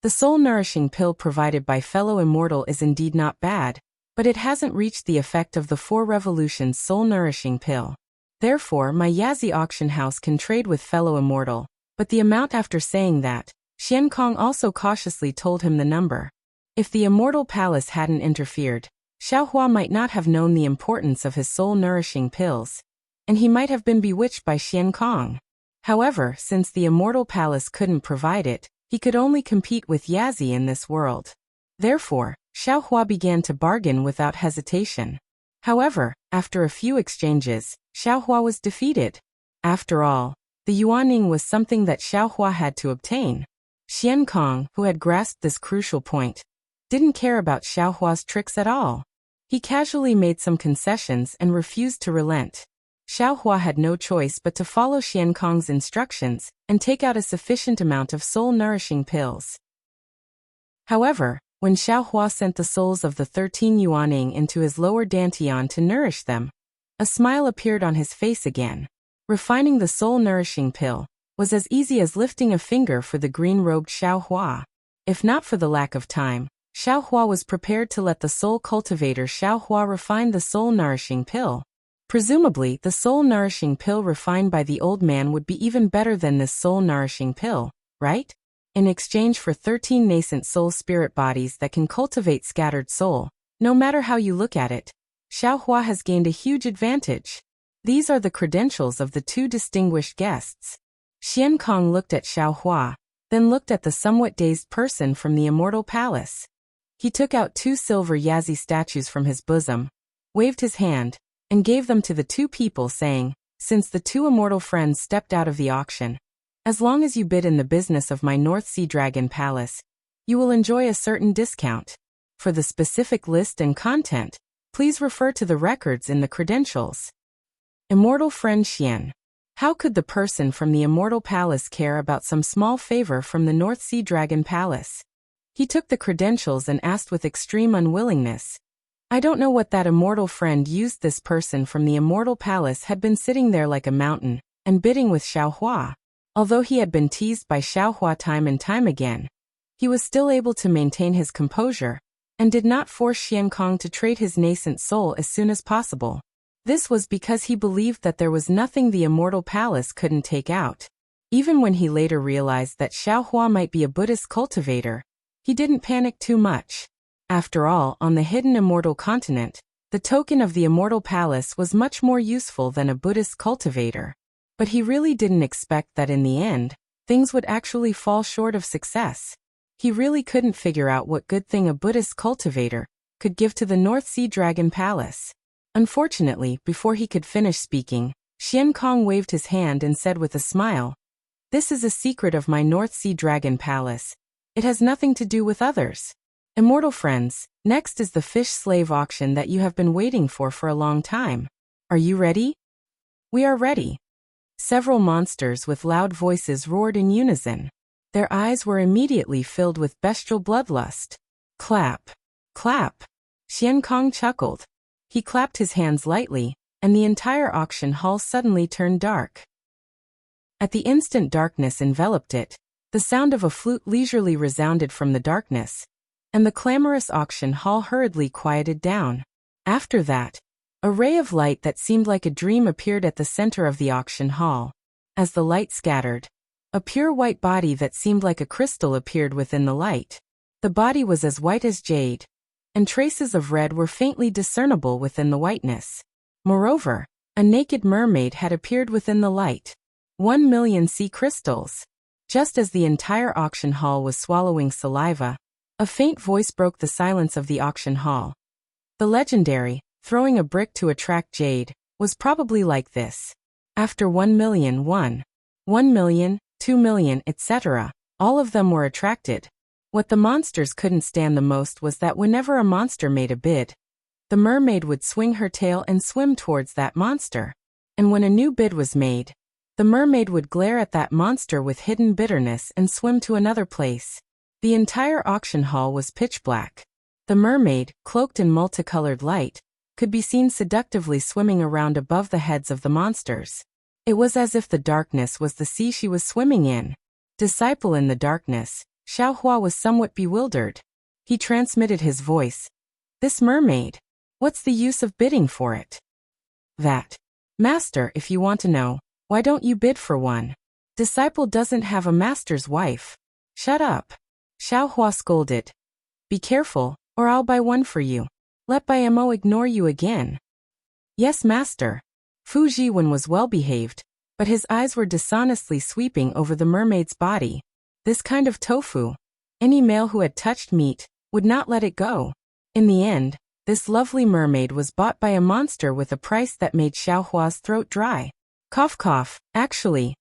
"The soul-nourishing pill provided by fellow immortal is indeed not bad, but it hasn't reached the effect of the 4 Revolutions soul-nourishing pill. Therefore, my Yazi auction house can trade with fellow immortal, but the amount. After saying that, Xian Kong also cautiously told him the number. If the immortal palace hadn't interfered, Xiaohua might not have known the importance of his soul-nourishing pills, and he might have been bewitched by Xian Kong. However, since the immortal palace couldn't provide it, he could only compete with Yazi in this world. Therefore, Xiaohua began to bargain without hesitation. However, after a few exchanges, Xiaohua was defeated. After all, the yuaning was something that Xiaohua had to obtain. Xian Kong, who had grasped this crucial point, didn't care about Xiaohua's tricks at all. He casually made some concessions and refused to relent. Xiaohua had no choice but to follow Xian Kong's instructions and take out a sufficient amount of soul-nourishing pills. However, when Xiaohua sent the souls of the 13 yuaning into his lower dantian to nourish them, a smile appeared on his face again. Refining the soul-nourishing pill was as easy as lifting a finger for the green-robed Xiaohua. If not for the lack of time, Xiaohua was prepared to let the soul cultivator Xiaohua refine the soul-nourishing pill. Presumably, the soul-nourishing pill refined by the old man would be even better than this soul-nourishing pill, right? In exchange for 13 nascent soul spirit bodies that can cultivate scattered soul, no matter how you look at it, Xiaohua has gained a huge advantage. These are the credentials of the 2 distinguished guests. Xian Kong looked at Xiaohua, then looked at the somewhat dazed person from the immortal palace. He took out 2 silver Yazi statues from his bosom, waved his hand, and gave them to the 2 people, saying, "Since the 2 immortal friends stepped out of the auction, as long as you bid in the business of my North Sea Dragon Palace, you will enjoy a certain discount. For the specific list and content, please refer to the records in the credentials." Immortal friend Xian. How could the person from the immortal palace care about some small favor from the North Sea Dragon Palace? He took the credentials and asked with extreme unwillingness. I don't know what that immortal friend used. This person from the immortal palace had been sitting there like a mountain, and bidding with Xiaohua. Although he had been teased by Xiaohua time and time again, he was still able to maintain his composure, and did not force Xian Kong to trade his nascent soul as soon as possible. This was because he believed that there was nothing the immortal palace couldn't take out. Even when he later realized that Xiaohua might be a Buddhist cultivator, he didn't panic too much. After all, on the hidden immortal continent, the token of the immortal palace was much more useful than a Buddhist cultivator. But he really didn't expect that in the end, things would actually fall short of success. He really couldn't figure out what good thing a Buddhist cultivator could give to the North Sea Dragon Palace. Unfortunately, before he could finish speaking, Xian Kong waved his hand and said with a smile, "This is a secret of my North Sea Dragon Palace. It has nothing to do with others. Immortal friends, next is the fish slave auction that you have been waiting for a long time. Are you ready?" "We are ready." Several monsters with loud voices roared in unison. Their eyes were immediately filled with bestial bloodlust. Clap. Clap. Xian Kong chuckled. He clapped his hands lightly, and the entire auction hall suddenly turned dark. At the instant darkness enveloped it, the sound of a flute leisurely resounded from the darkness, and the clamorous auction hall hurriedly quieted down. After that, a ray of light that seemed like a dream appeared at the center of the auction hall. As the light scattered, a pure white body that seemed like a crystal appeared within the light. The body was as white as jade, and traces of red were faintly discernible within the whiteness. Moreover, a naked mermaid had appeared within the light. 1,000,000 sea crystals. Just as the entire auction hall was swallowing saliva, a faint voice broke the silence of the auction hall. The legendary, throwing a brick to attract jade, was probably like this. After 1,000,000, 1,000,000, 2,000,000, etc., all of them were attracted. What the monsters couldn't stand the most was that whenever a monster made a bid, the mermaid would swing her tail and swim towards that monster. And when a new bid was made, the mermaid would glare at that monster with hidden bitterness and swim to another place. The entire auction hall was pitch black. The mermaid, cloaked in multicolored light, could be seen seductively swimming around above the heads of the monsters. It was as if the darkness was the sea she was swimming in. Disciple in the darkness, Xiaohua was somewhat bewildered. He transmitted his voice. "This mermaid, What's the use of bidding for it? That. Master, if you want to know, why don't you bid for one? Disciple doesn't have a master's wife. Shut up. Xiaohua scolded. Be careful, or I'll buy one for you. Let Mo ignore you again. Yes, master. Fu Jiwen was well behaved, but his eyes were dishonestly sweeping over the mermaid's body. This kind of tofu, any male who had touched meat, would not let it go. In the end, this lovely mermaid was bought by a monster with a price that made Xiaohua's throat dry. Cough cough, actually.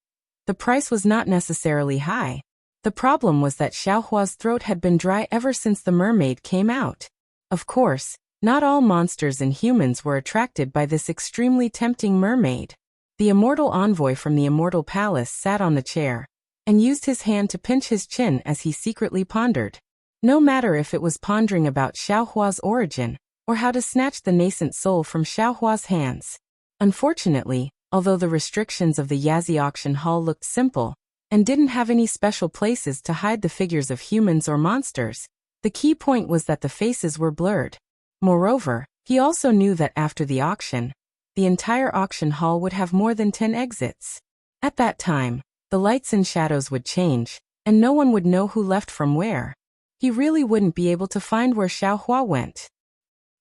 The price was not necessarily high. The problem was that Xiaohua's throat had been dry ever since the mermaid came out. Of course, not all monsters and humans were attracted by this extremely tempting mermaid. The immortal envoy from the immortal palace sat on the chair and used his hand to pinch his chin as he secretly pondered. No matter if it was pondering about Xiaohua's origin or how to snatch the nascent soul from Xiaohua's hands. Unfortunately, although the restrictions of the Yazi auction hall looked simple and didn't have any special places to hide the figures of humans or monsters, the key point was that the faces were blurred. Moreover, he also knew that after the auction, the entire auction hall would have more than 10 exits. At that time, the lights and shadows would change, and no one would know who left from where. He really wouldn't be able to find where Xiaohua went.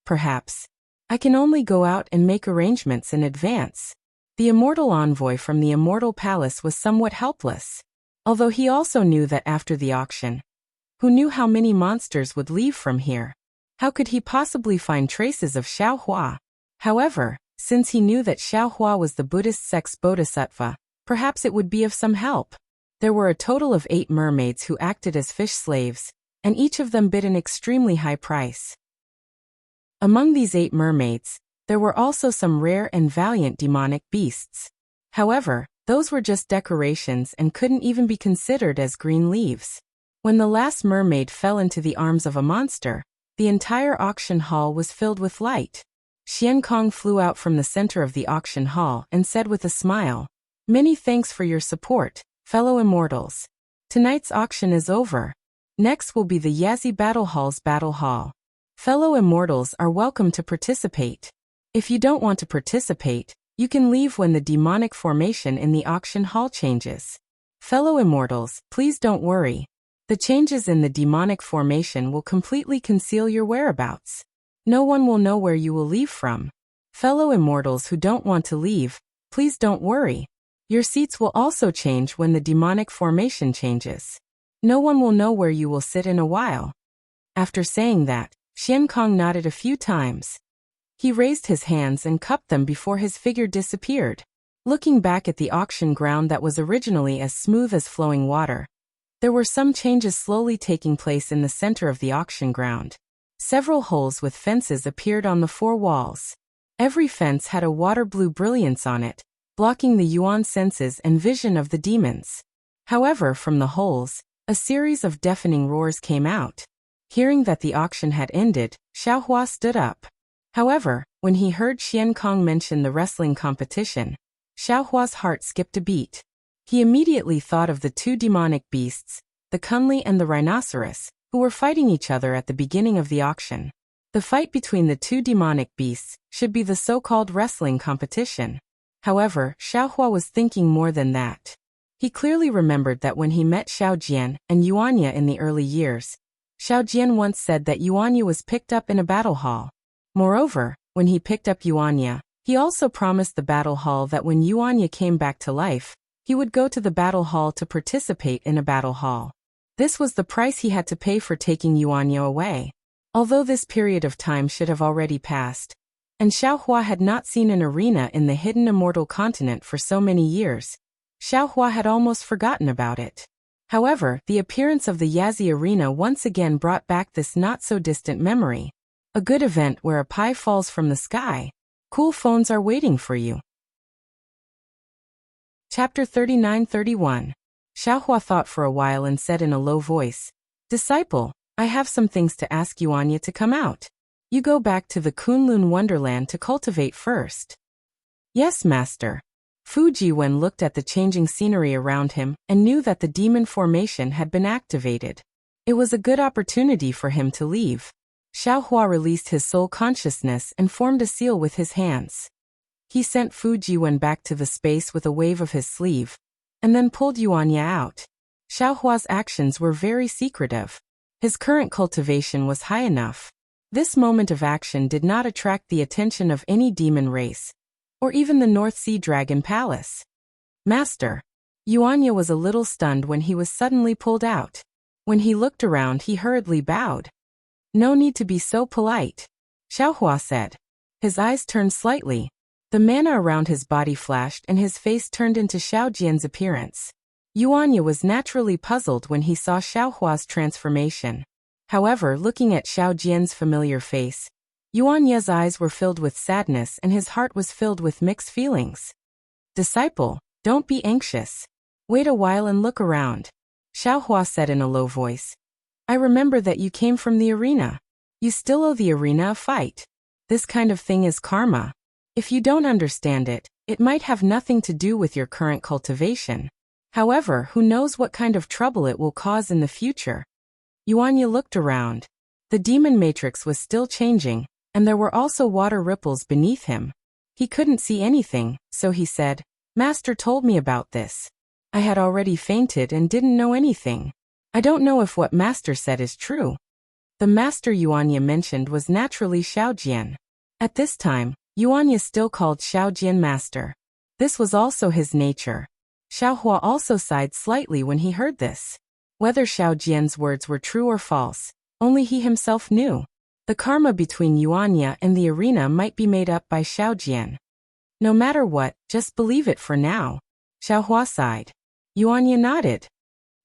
Perhaps. I can only go out and make arrangements in advance. The immortal envoy from the immortal palace was somewhat helpless. Although he also knew that after the auction, who knew how many monsters would leave from here? How could he possibly find traces of Xiaohua? However, since he knew that Xiaohua was the Buddhist sex bodhisattva, perhaps it would be of some help. There were a total of 8 mermaids who acted as fish slaves, and each of them bid an extremely high price. Among these 8 mermaids, there were also some rare and valiant demonic beasts. However, those were just decorations and couldn't even be considered as green leaves. When the last mermaid fell into the arms of a monster, the entire auction hall was filled with light. Xian Kong flew out from the center of the auction hall and said with a smile, "Many thanks for your support, fellow immortals. Tonight's auction is over. Next will be the Yazi Battle Hall's Battle Hall. Fellow immortals are welcome to participate. If you don't want to participate, you can leave when the demonic formation in the auction hall changes. Fellow immortals, please don't worry. The changes in the demonic formation will completely conceal your whereabouts. No one will know where you will leave from. Fellow immortals who don't want to leave, please don't worry. Your seats will also change when the demonic formation changes. No one will know where you will sit in a while." After saying that, Xian Kong nodded a few times. He raised his hands and cupped them before his figure disappeared. Looking back at the auction ground that was originally as smooth as flowing water, there were some changes slowly taking place in the center of the auction ground. Several holes with fences appeared on the 4 walls. Every fence had a water blue brilliance on it, blocking the yuan senses and vision of the demons. However, from the holes, a series of deafening roars came out. Hearing that the auction had ended, Xiaohua stood up. However, when he heard Xian Kong mention the wrestling competition, Xiaohua's heart skipped a beat. He immediately thought of the 2 demonic beasts, the Kunli and the rhinoceros, who were fighting each other at the beginning of the auction. The fight between the 2 demonic beasts should be the so-called wrestling competition. However, Xiaohua was thinking more than that. He clearly remembered that when he met Xiao Jian and Yuanya in the early years, Xiao Jian once said that Yuanya was picked up in a battle hall. Moreover, when he picked up Yuanya, he also promised the battle hall that when Yuanya came back to life, he would go to the battle hall to participate in a battle hall. This was the price he had to pay for taking Yuanya away. Although this period of time should have already passed, and Xiaohua had not seen an arena in the hidden immortal continent for so many years, Xiaohua had almost forgotten about it. However, the appearance of the Yazi arena once again brought back this not-so-distant memory. A good event where a pie falls from the sky. Cool phones are waiting for you. Chapter 39-31. Xiaohua thought for a while and said in a low voice, "Disciple, I have some things to ask Yuanya to come out. You go back to the Kunlun Wonderland to cultivate first." "Yes, master." Fu Jiwen looked at the changing scenery around him and knew that the demon formation had been activated. It was a good opportunity for him to leave. Xiaohua released his soul consciousness and formed a seal with his hands. He sent Fu Jiwen back to the space with a wave of his sleeve, and then pulled Yuanya out. Xiaohua's actions were very secretive. His current cultivation was high enough. This moment of action did not attract the attention of any demon race, or even the North Sea Dragon Palace. Master. Yuanya was a little stunned when he was suddenly pulled out. When he looked around, he hurriedly bowed. No need to be so polite, Xiaohua said. His eyes turned slightly. The mana around his body flashed and his face turned into Xiao Jian's appearance. Yuanya was naturally puzzled when he saw Xiaohua's transformation. However, looking at Xiao Jian's familiar face, Yuanya's eyes were filled with sadness and his heart was filled with mixed feelings. Disciple, don't be anxious. Wait a while and look around, Xiaohua said in a low voice. I remember that you came from the arena. You still owe the arena a fight. This kind of thing is karma. If you don't understand it, it might have nothing to do with your current cultivation. However, who knows what kind of trouble it will cause in the future? Yuanya looked around. The demon matrix was still changing, and there were also water ripples beneath him. He couldn't see anything, so he said, Master told me about this. I had already fainted and didn't know anything. I don't know if what Master said is true. The Master Yuanya mentioned was naturally Xiao Jian. At this time, Yuanya still called Xiao Jian Master. This was also his nature. Xiaohua also sighed slightly when he heard this. Whether Xiao Jian's words were true or false, only he himself knew. The karma between Yuanya and the arena might be made up by Xiao Jian. No matter what, just believe it for now. Xiaohua sighed. Yuanya nodded.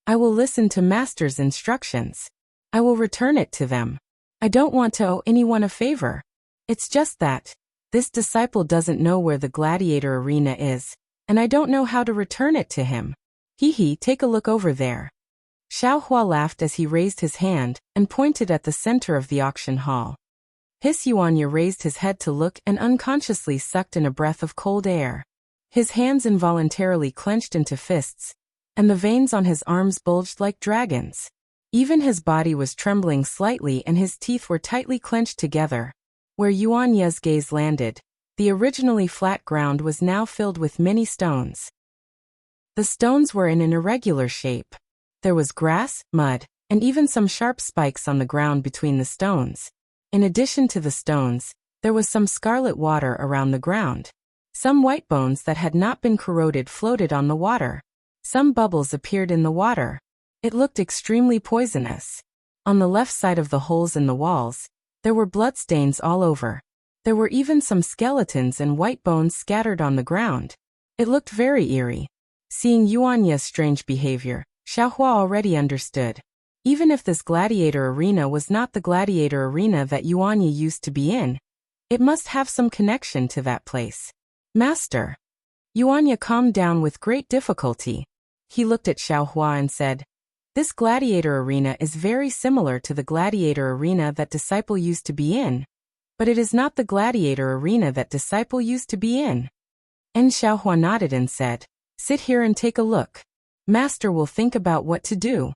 I will listen to Master's instructions. I will return it to them. I don't want to owe anyone a favor. It's just that this disciple doesn't know where the gladiator arena is, and I don't know how to return it to him. Take a look over there. Xiaohua laughed as he raised his hand and pointed at the center of the auction hall. Yuanya raised his head to look and unconsciously sucked in a breath of cold air. His hands involuntarily clenched into fists, and the veins on his arms bulged like dragons. Even his body was trembling slightly and his teeth were tightly clenched together. Where Yuanya's gaze landed, the originally flat ground was now filled with many stones. The stones were in an irregular shape. There was grass, mud, and even some sharp spikes on the ground between the stones. In addition to the stones, there was some scarlet water around the ground. Some white bones that had not been corroded floated on the water. Some bubbles appeared in the water. It looked extremely poisonous. On the left side of the holes in the walls, there were bloodstains all over. There were even some skeletons and white bones scattered on the ground. It looked very eerie. Seeing Yuanya's strange behavior, Xiaohua already understood. Even if this gladiator arena was not the gladiator arena that Yuanya used to be in, it must have some connection to that place. Master. Yuanya calmed down with great difficulty. He looked at Xiaohua and said, This gladiator arena is very similar to the gladiator arena that disciple used to be in, but it is not the gladiator arena that disciple used to be in. And Xiaohua nodded and said, Sit here and take a look. Master will think about what to do.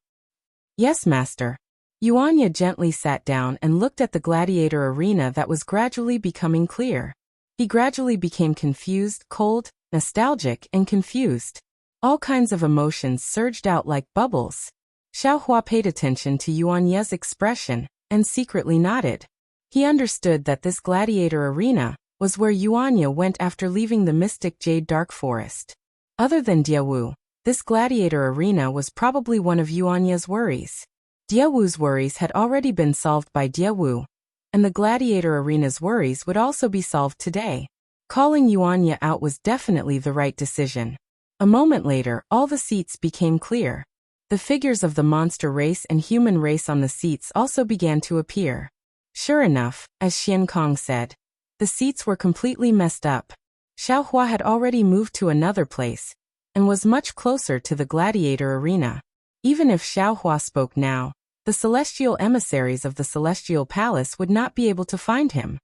Yes, Master. Yuanya gently sat down and looked at the gladiator arena that was gradually becoming clear. He gradually became confused, cold, nostalgic, and confused. All kinds of emotions surged out like bubbles. Xiaohua paid attention to Yuanya's expression and secretly nodded. He understood that this gladiator arena was where Yuanya went after leaving the mystic Jade Dark Forest. Other than Diawu, this gladiator arena was probably one of Yuanya's worries. Diawu's worries had already been solved by Diawu, and the gladiator arena's worries would also be solved today. Calling Yuanya out was definitely the right decision. A moment later, all the seats became clear. The figures of the monster race and human race on the seats also began to appear. Sure enough, as Xian Kong said, the seats were completely messed up. Xiaohua had already moved to another place, and was much closer to the gladiator arena. Even if Xiaohua spoke now, the celestial emissaries of the celestial palace would not be able to find him.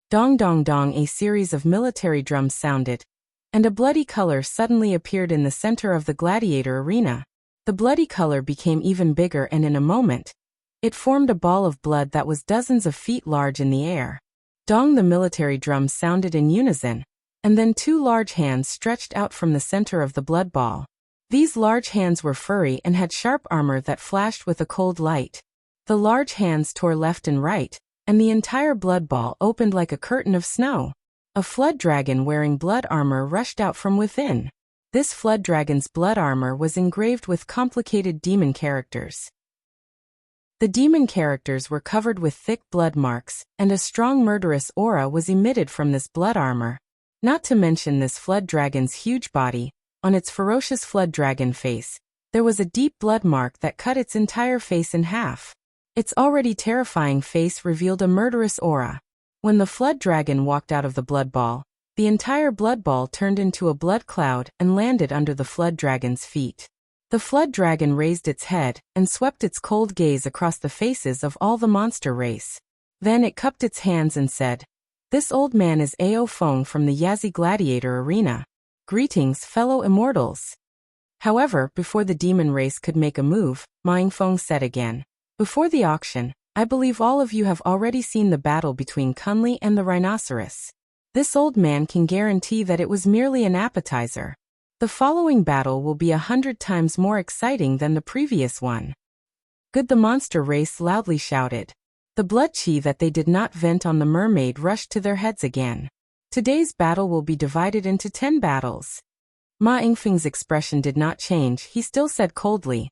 Dong dong dong, a series of military drums sounded, and a bloody color suddenly appeared in the center of the gladiator arena. The bloody color became even bigger and in a moment, It formed a ball of blood that was dozens of feet large in the air. Dong, the military drum sounded in unison, and then two large hands stretched out from the center of the blood ball. These large hands were furry and had sharp armor that flashed with a cold light. The large hands tore left and right, and the entire blood ball opened like a curtain of snow. A flood dragon wearing blood armor rushed out from within. This flood dragon's blood armor was engraved with complicated demon characters. The demon characters were covered with thick blood marks, and a strong murderous aura was emitted from this blood armor. Not to mention this flood dragon's huge body. On its ferocious flood dragon face, there was a deep blood mark that cut its entire face in half. Its already terrifying face revealed a murderous aura. When the flood dragon walked out of the blood ball, the entire blood ball turned into a blood cloud and landed under the flood dragon's feet. The flood dragon raised its head and swept its cold gaze across the faces of all the monster race. Then it cupped its hands and said, "This old man is Ao Feng from the Yazi Gladiator Arena. Greetings, fellow immortals." However, before the demon race could make a move, Ma Yingfeng said again, "Before the auction, I believe all of you have already seen the battle between Kunli and the rhinoceros. This old man can guarantee that it was merely an appetizer. The following battle will be 100 times more exciting than the previous one." "Good," the monster race loudly shouted. The blood chi that they did not vent on the mermaid rushed to their heads again. "Today's battle will be divided into 10 battles." Ma Yingfeng's expression did not change. He still said coldly,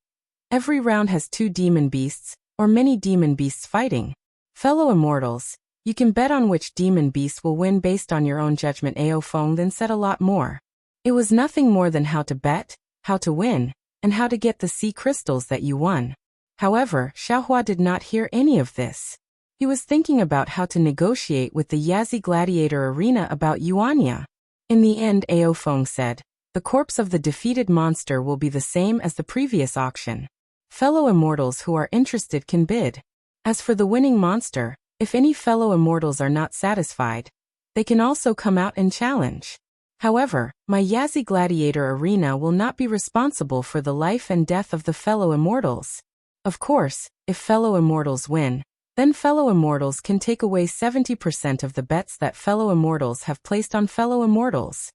"Every round has 2 demon beasts, or many demon beasts fighting. Fellow immortals, you can bet on which demon beast will win based on your own judgment." Ao Feng then said a lot more. It was nothing more than how to bet, how to win, and how to get the sea crystals that you won. However, Xiaohua did not hear any of this. He was thinking about how to negotiate with the Yazi Gladiator Arena about Yuanya. In the end, Ao Feng said, "The corpse of the defeated monster will be the same as the previous auction. Fellow immortals who are interested can bid. As for the winning monster, if any fellow immortals are not satisfied, they can also come out and challenge. However, my Yazi Gladiator Arena will not be responsible for the life and death of the fellow immortals. Of course, if fellow immortals win, then fellow immortals can take away 70% of the bets that fellow immortals have placed on fellow immortals."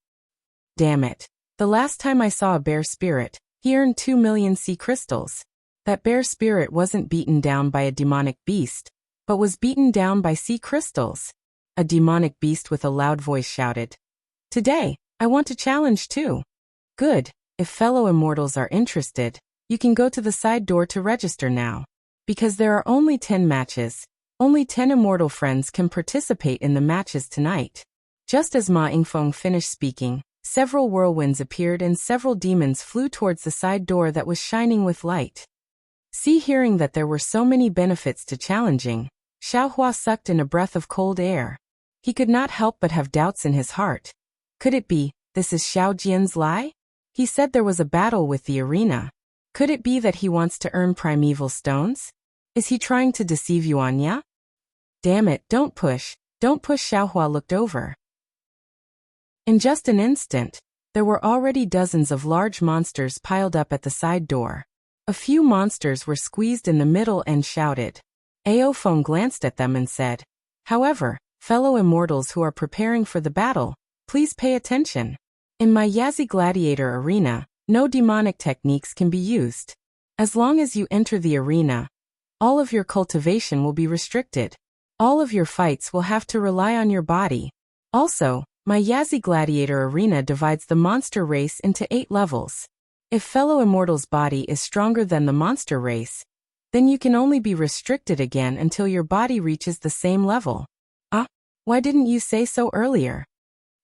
Damn it. The last time I saw a bear spirit, he earned 2 million sea crystals. That bear spirit wasn't beaten down by a demonic beast, but was beaten down by sea crystals. A demonic beast with a loud voice shouted, "Today, I want to challenge too." "Good. If fellow immortals are interested, you can go to the side door to register now. Because there are only 10 matches, only 10 immortal friends can participate in the matches tonight." Just as Ma Yingfeng finished speaking, several whirlwinds appeared and several demons flew towards the side door that was shining with light. Hearing that there were so many benefits to challenging, Xiaohua sucked in a breath of cold air. He could not help but have doubts in his heart. Could it be, this is Xiao Jian's lie? He said there was a battle with the arena. Could it be that he wants to earn primeval stones? Is he trying to deceive Yuanya? Damn it, don't push, Xiaohua looked over. In just an instant, there were already dozens of large monsters piled up at the side door. A few monsters were squeezed in the middle and shouted. Ao Feng glanced at them and said, "However, fellow immortals who are preparing for the battle, please pay attention. In my Yazi Gladiator Arena, no demonic techniques can be used. As long as you enter the arena, all of your cultivation will be restricted. All of your fights will have to rely on your body. Also, my Yazi Gladiator Arena divides the monster race into 8 levels. If fellow immortal's body is stronger than the monster race, then you can only be restricted again until your body reaches the same level. Why didn't you say so earlier?"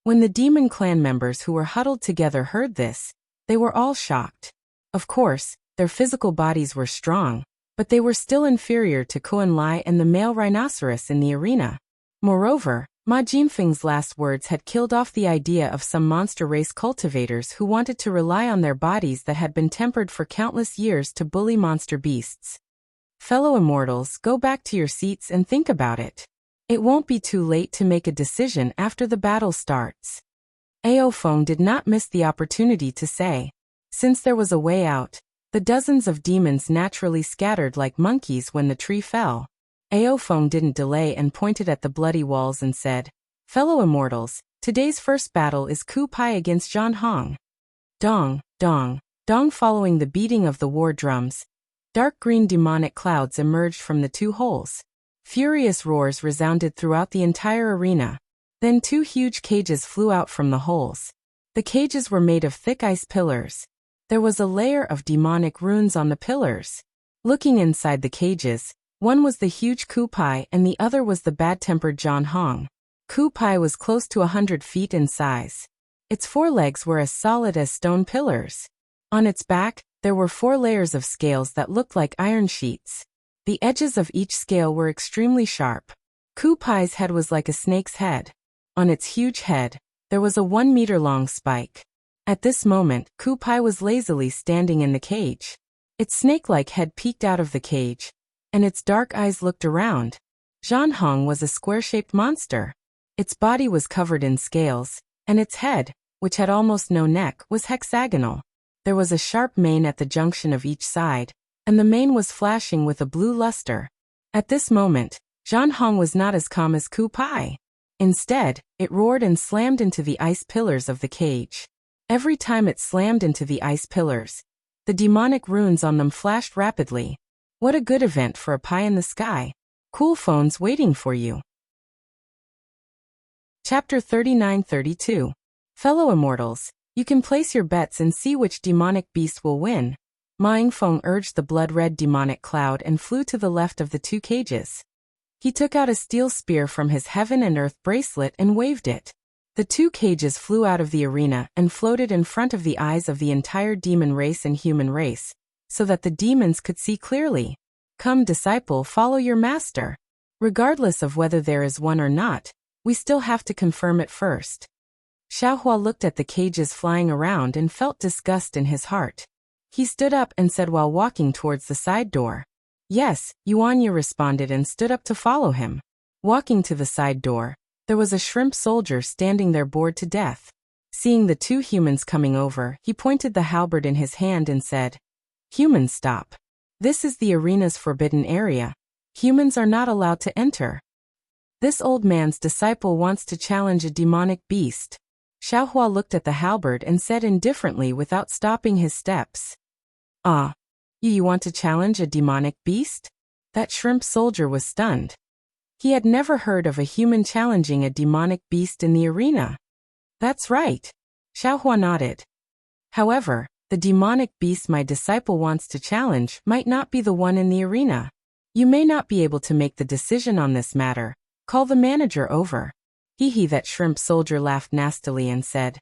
When the demon clan members who were huddled together heard this, they were all shocked. Of course, their physical bodies were strong, but they were still inferior to Kuan Lai and the male rhinoceros in the arena. Moreover, Ma Jinfeng's last words had killed off the idea of some monster race cultivators who wanted to rely on their bodies that had been tempered for countless years to bully monster beasts. Fellow immortals, go back to your seats and think about it. It won't be too late to make a decision after the battle starts. Ao Feng did not miss the opportunity to say, since there was a way out, The dozens of demons naturally scattered like monkeys when the tree fell. Aofeng didn't delay and pointed at the bloody walls and said, "Fellow immortals, today's first battle is Ku Pai against Zhan Hong." Dong, dong, dong. Following the beating of the war drums, dark green demonic clouds emerged from the two holes. Furious roars resounded throughout the entire arena. Then two huge cages flew out from the holes. The cages were made of thick ice pillars. There was a layer of demonic runes on the pillars. Looking inside the cages, one was the huge Ku Pai and the other was the bad-tempered Zhan Hong. Ku Pai was close to 100 feet in size. Its forelegs were as solid as stone pillars. On its back, there were 4 layers of scales that looked like iron sheets. The edges of each scale were extremely sharp. Ku Pai's head was like a snake's head. On its huge head, there was a 1-meter-long spike. At this moment, Ku Pai was lazily standing in the cage. Its snake-like head peeked out of the cage, and its dark eyes looked around. Zhan Hong was a square-shaped monster. Its body was covered in scales, and its head, which had almost no neck, was hexagonal. There was a sharp mane at the junction of each side, and the mane was flashing with a blue luster. At this moment, Zhan Hong was not as calm as Ku Pai. Instead, it roared and slammed into the ice pillars of the cage. Every time it slammed into the ice pillars, the demonic runes on them flashed rapidly. What a good event for a pie in the sky. Cool phones waiting for you. Chapter 39-32. Fellow immortals, you can place your bets and see which demonic beast will win. Ma Yingfeng urged the blood-red demonic cloud and flew to the left of the two cages. He took out a steel spear from his heaven and earth bracelet and waved it. The two cages flew out of the arena and floated in front of the eyes of the entire demon race and human race, so that the demons could see clearly. Come, disciple, follow your master. Regardless of whether there is one or not, we still have to confirm it first. Xiaohua looked at the cages flying around and felt disgust in his heart. He stood up and said while walking towards the side door. Yes, Yuanya responded and stood up to follow him. Walking to the side door, there was a shrimp soldier standing there bored to death. Seeing the two humans coming over, he pointed the halberd in his hand and said, "Humans, stop. This is the arena's forbidden area. Humans are not allowed to enter. This old man's disciple wants to challenge a demonic beast." Xiaohua looked at the halberd and said indifferently without stopping his steps, "Ah, you want to challenge a demonic beast?" That shrimp soldier was stunned. He had never heard of a human challenging a demonic beast in the arena. That's right. Xiaohua nodded. However, the demonic beast my disciple wants to challenge might not be the one in the arena. You may not be able to make the decision on this matter. Call the manager over. Hee, that shrimp soldier laughed nastily and said,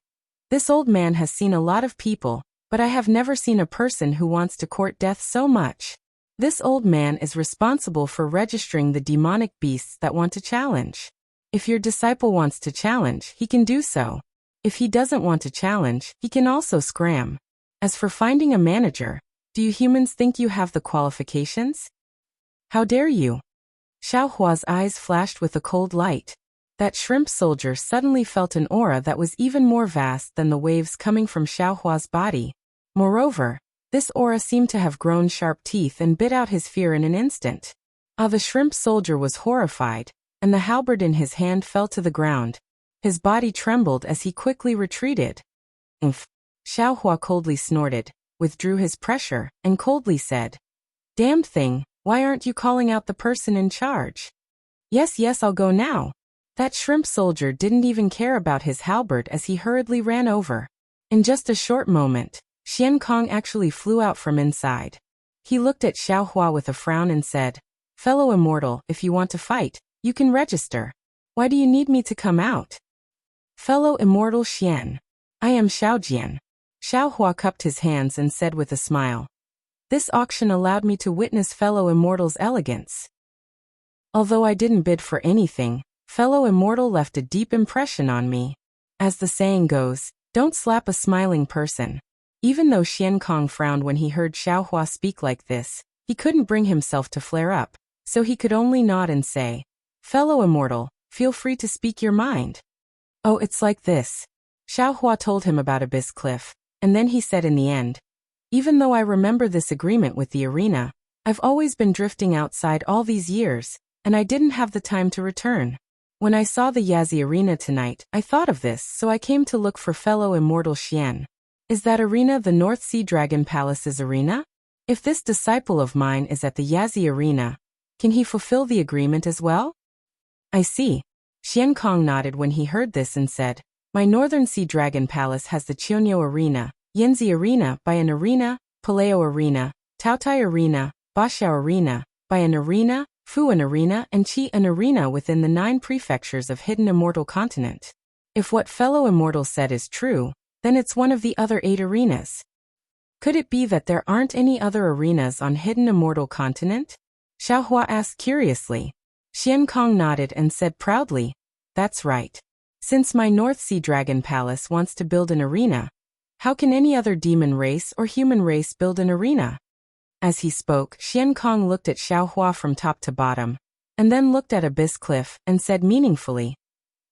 "This old man has seen a lot of people, but I have never seen a person who wants to court death so much. This old man is responsible for registering the demonic beasts that want to challenge. If your disciple wants to challenge, he can do so. If he doesn't want to challenge, he can also scram. As for finding a manager, do you humans think you have the qualifications? How dare you?" Xiaohua's eyes flashed with a cold light. That shrimp soldier suddenly felt an aura that was even more vast than the waves coming from Xiaohua's body. Moreover, this aura seemed to have grown sharp teeth and bit out his fear in an instant. The shrimp soldier was horrified, and the halberd in his hand fell to the ground. His body trembled as he quickly retreated. "Umph." Xiaohua coldly snorted, withdrew his pressure, and coldly said, "Damned thing, why aren't you calling out the person in charge?" Yes, I'll go now." That shrimp soldier didn't even care about his halberd as he hurriedly ran over. In just a short moment, Xian Kong actually flew out from inside. He looked at Xiaohua with a frown and said, "Fellow immortal, if you want to fight, you can register. Why do you need me to come out?" "Fellow immortal Xian. I am Xiaojian." Xiaohua cupped his hands and said with a smile, "This auction allowed me to witness fellow immortal's elegance. Although I didn't bid for anything, fellow immortal left a deep impression on me. As the saying goes, don't slap a smiling person." Even though Xian Kong frowned when he heard Xiaohua speak like this, he couldn't bring himself to flare up, so he could only nod and say, "Fellow immortal, feel free to speak your mind." "Oh, it's like this." Xiaohua told him about Abyss Cliff, and then he said in the end, Even though I remember this agreement with the arena, I've always been drifting outside all these years, and I didn't have the time to return. When I saw the Yazi arena tonight, I thought of this, so I came to look for fellow immortal Xian. Is that arena the North Sea Dragon Palace's arena? If this disciple of mine is at the Yazi arena, can he fulfill the agreement as well? I see. Xian Kong nodded when he heard this and said, my Northern Sea Dragon Palace has the Chionyo Arena, Yanzi Arena, Bayan Arena, Paleo Arena, Taotai Arena, Baxiao Arena, Bayan Arena, Fuan Arena, and Qi'an Arena within the 9 prefectures of Hidden Immortal Continent. If what fellow immortal said is true, then it's one of the other 8 arenas. Could it be that there aren't any other arenas on Hidden Immortal Continent? Xiaohua asked curiously. Xian Kong nodded and said proudly, that's right. Since my North Sea Dragon Palace wants to build an arena, how can any other demon race or human race build an arena? As he spoke, Xian Kong looked at Xiaohua from top to bottom, and then looked at Abyss Cliff and said meaningfully,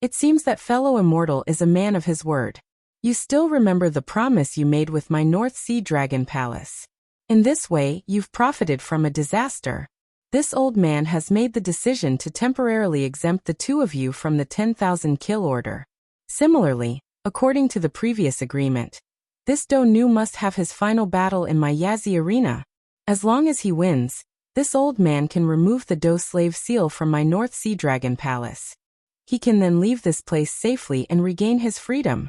it seems that fellow immortal is a man of his word. You still remember the promise you made with my North Sea Dragon Palace. In this way, you've profited from a disaster. This old man has made the decision to temporarily exempt the 2 of you from the 10,000 kill order. Similarly, according to the previous agreement, this Do Nu must have his final battle in my Yazi arena. As long as he wins, this old man can remove the Do slave seal from my North Sea Dragon Palace. He can then leave this place safely and regain his freedom.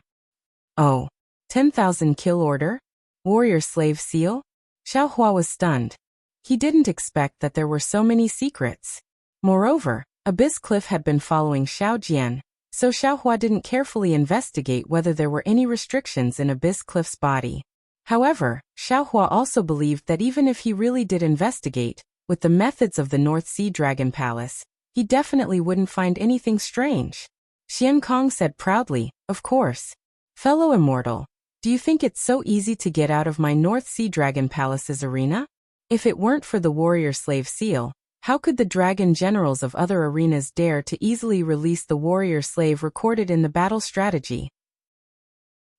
Oh, 10,000 kill order? Warrior slave seal? Xiaohua was stunned. He didn't expect that there were so many secrets. Moreover, Abyss Cliff had been following Xiao Jian, so Xiaohua didn't carefully investigate whether there were any restrictions in Abyss Cliff's body. However, Xiaohua also believed that even if he really did investigate, with the methods of the North Sea Dragon Palace, he definitely wouldn't find anything strange. Xian Kong said proudly, of course. Fellow immortal, do you think it's so easy to get out of my North Sea Dragon Palace's arena? If it weren't for the warrior slave seal, how could the dragon generals of other arenas dare to easily release the warrior slave recorded in the battle strategy?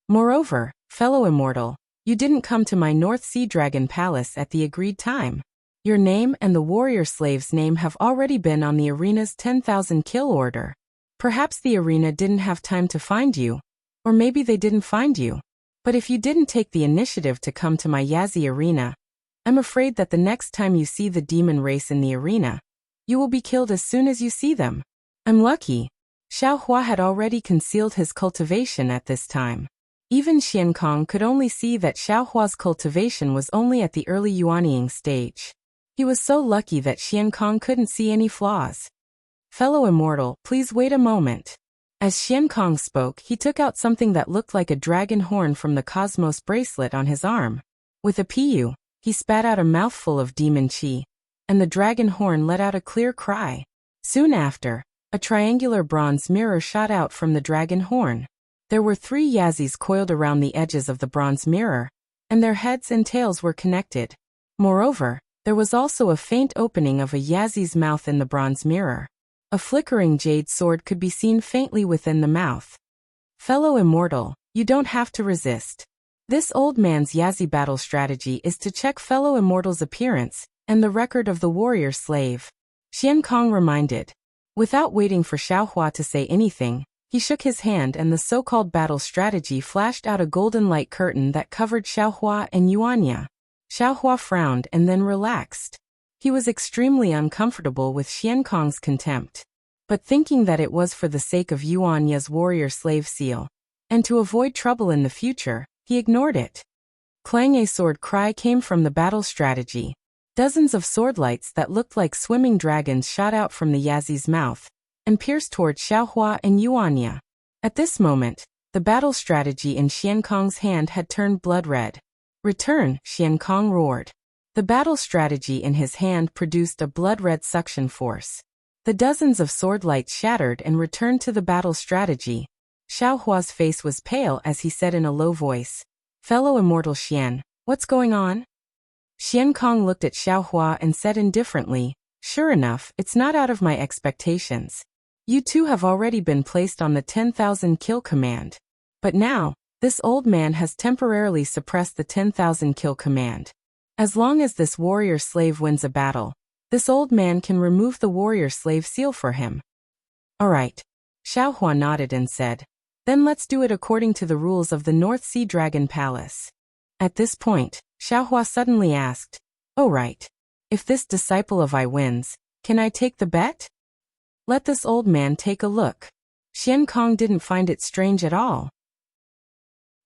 Moreover, fellow immortal, you didn't come to my North Sea Dragon Palace at the agreed time. Your name and the warrior slave's name have already been on the arena's 10,000 kill order. Perhaps the arena didn't have time to find you, or maybe they didn't find you. But if you didn't take the initiative to come to my Yazi arena, I'm afraid that the next time you see the demon race in the arena, you will be killed as soon as you see them. I'm lucky. Xiaohua had already concealed his cultivation at this time. Even Xian Kong could only see that Xiaohua's cultivation was only at the early yuanying stage. He was so lucky that Xian Kong couldn't see any flaws. Fellow immortal, please wait a moment. As Xian Kong spoke, he took out something that looked like a dragon horn from the Cosmos bracelet on his arm. With a piu, he spat out a mouthful of demon qi, and the dragon horn let out a clear cry. Soon after, a triangular bronze mirror shot out from the dragon horn. There were 3 Yazis coiled around the edges of the bronze mirror, and their heads and tails were connected. Moreover, there was also a faint opening of a Yazi's mouth in the bronze mirror. A flickering jade sword could be seen faintly within the mouth. Fellow immortal, you don't have to resist. This old man's Yazi battle strategy is to check fellow immortal's appearance and the record of the warrior slave. Xian Kong reminded. Without waiting for Xiaohua to say anything, he shook his hand and the so-called battle strategy flashed out a golden light curtain that covered Xiaohua and Yuanya. Xiaohua frowned and then relaxed. He was extremely uncomfortable with Xian Kong's contempt. But thinking that it was for the sake of Yuanya's warrior slave seal, and to avoid trouble in the future, he ignored it. Clang, a sword cry came from the battle strategy. Dozens of sword lights that looked like swimming dragons shot out from the Yazi's mouth, and pierced toward Xiaohua and Yuanya. At this moment, the battle strategy in Xian Kong's hand had turned blood red. Return, Xian Kong roared. The battle strategy in his hand produced a blood-red suction force. The dozens of sword lights shattered and returned to the battle strategy. Xiaohua's face was pale as he said in a low voice, "Fellow immortal Xian, what's going on?" Xian Kong looked at Xiaohua and said indifferently, "Sure enough, it's not out of my expectations. You two have already been placed on the 10,000 kill command. But now, This old man has temporarily suppressed the 10,000 kill command. As long as this warrior slave wins a battle, this old man can remove the warrior slave seal for him. Alright. Xiaohua nodded and said, then let's do it according to the rules of the North Sea Dragon Palace. At this point, Xiaohua suddenly asked, oh right. If this disciple of I wins, can I take the bet? Let this old man take a look. Xian Kong didn't find it strange at all.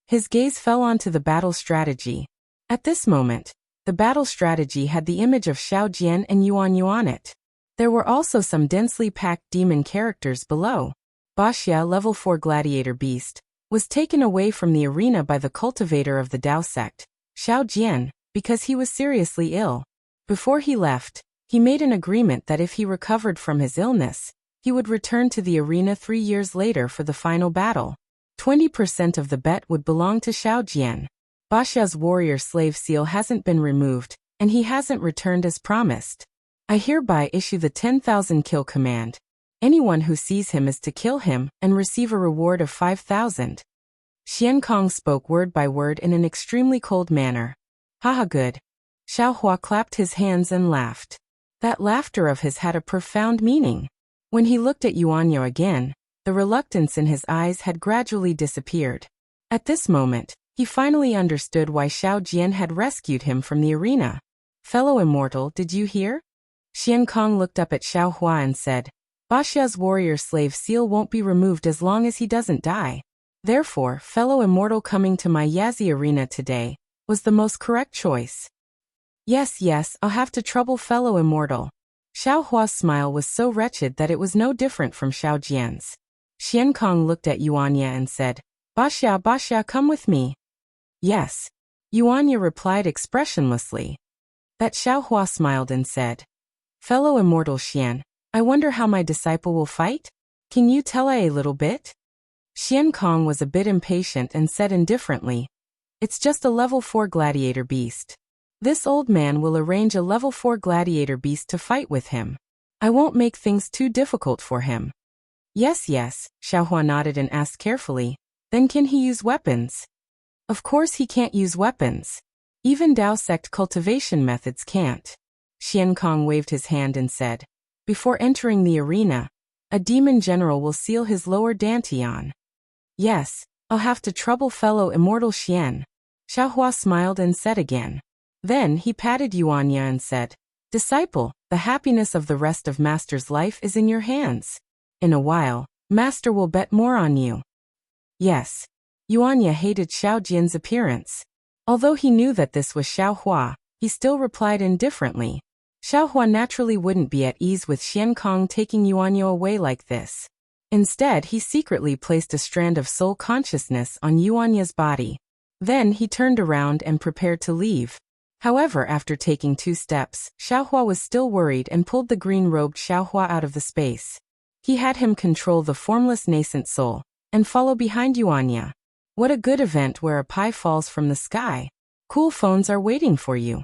His gaze fell onto the battle strategy. At this moment, the battle strategy had the image of Xiao Jian and Yuan Yu on it. There were also some densely packed demon characters below. Wuxia, level 4 gladiator beast, was taken away from the arena by the cultivator of the Dao sect, Xiao Jian, because he was seriously ill. Before he left, he made an agreement that if he recovered from his illness, he would return to the arena 3 years later for the final battle. 20% of the bet would belong to Xiao Jian. Wuxia's warrior slave seal hasn't been removed, and he hasn't returned as promised. I hereby issue the 10,000 kill command. Anyone who sees him is to kill him and receive a reward of 5,000. Xian Kong spoke word by word in an extremely cold manner. Haha, good. Xiaohua clapped his hands and laughed. That laughter of his had a profound meaning. When he looked at Yuanyo again, the reluctance in his eyes had gradually disappeared. At this moment, he finally understood why Xiao Jian had rescued him from the arena. Fellow immortal, did you hear? Xian Kong looked up at Xiaohua and said, Wuxia's warrior slave seal won't be removed as long as he doesn't die. Therefore, fellow immortal coming to my Yazi arena today was the most correct choice. Yes, I'll have to trouble fellow immortal. Xiaohua's smile was so wretched that it was no different from Xiao Jian's. Xian Kong looked at Yuanya and said, Wuxia, come with me. Yes. Yuanya replied expressionlessly. That Xiaohua smiled and said, fellow immortal Xian, I wonder how my disciple will fight? Can you tell a little bit? Xian Kong was a bit impatient and said indifferently, it's just a level 4 gladiator beast. This old man will arrange a level 4 gladiator beast to fight with him. I won't make things too difficult for him. Yes, Xiaohua nodded and asked carefully, then can he use weapons? Of course he can't use weapons. Even Dao sect cultivation methods can't. Xian Kong waved his hand and said, before entering the arena, a demon general will seal his lower dantian. Yes, I'll have to trouble fellow immortal Xian. Xiaohua smiled and said again. Then he patted Yuanya and said, disciple, the happiness of the rest of Master's life is in your hands. In a while, Master will bet more on you. Yes. Yuanya hated Xiao Jian's appearance. Although he knew that this was Xiaohua, he still replied indifferently. Xiaohua naturally wouldn't be at ease with Xian Kong taking Yuanya away like this. Instead, he secretly placed a strand of soul consciousness on Yuanya's body. Then he turned around and prepared to leave. However, after taking 2 steps, Xiaohua was still worried and pulled the green-robed Xiaohua out of the space. He had him control the formless nascent soul and follow behind Yuanya. What a good event where a pie falls from the sky. Cool phones are waiting for you.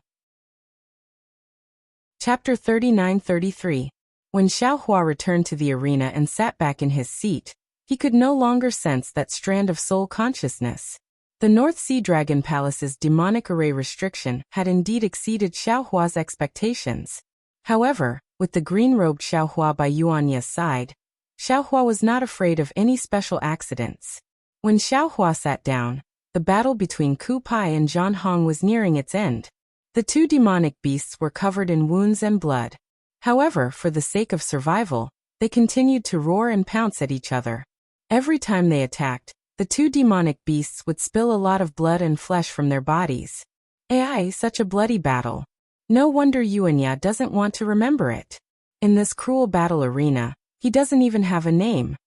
Chapter 39-33. When Xiaohua returned to the arena and sat back in his seat, he could no longer sense that strand of soul consciousness. The North Sea Dragon Palace's demonic array restriction had indeed exceeded Xiaohua's expectations. However, with the green-robed Xiaohua by Yuanya's side, Xiaohua was not afraid of any special accidents. When Xiaohua sat down, the battle between Ku Pai and Zhan Hong was nearing its end. The 2 demonic beasts were covered in wounds and blood. However, for the sake of survival, they continued to roar and pounce at each other. Every time they attacked, the 2 demonic beasts would spill a lot of blood and flesh from their bodies. Such a bloody battle. No wonder Yuanya doesn't want to remember it. In this cruel battle arena, he doesn't even have a name.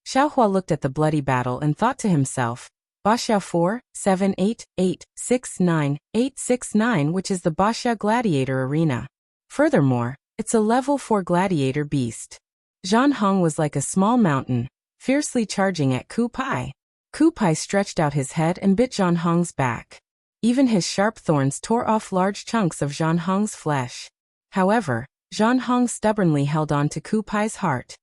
Xiaohua looked at the bloody battle and thought to himself, Wuxia 4, 7, 8, 8, 6, 9, 8, 6, 9, which is the Wuxia gladiator arena. Furthermore, it's a level 4 gladiator beast. Zhan Hong was like a small mountain, fiercely charging at Ku Pai. Ku Pai stretched out his head and bit Zhan Hong's back. Even his sharp thorns tore off large chunks of Zhan Hong's flesh. However, Zhan Hong stubbornly held on to Ku Pai's heart.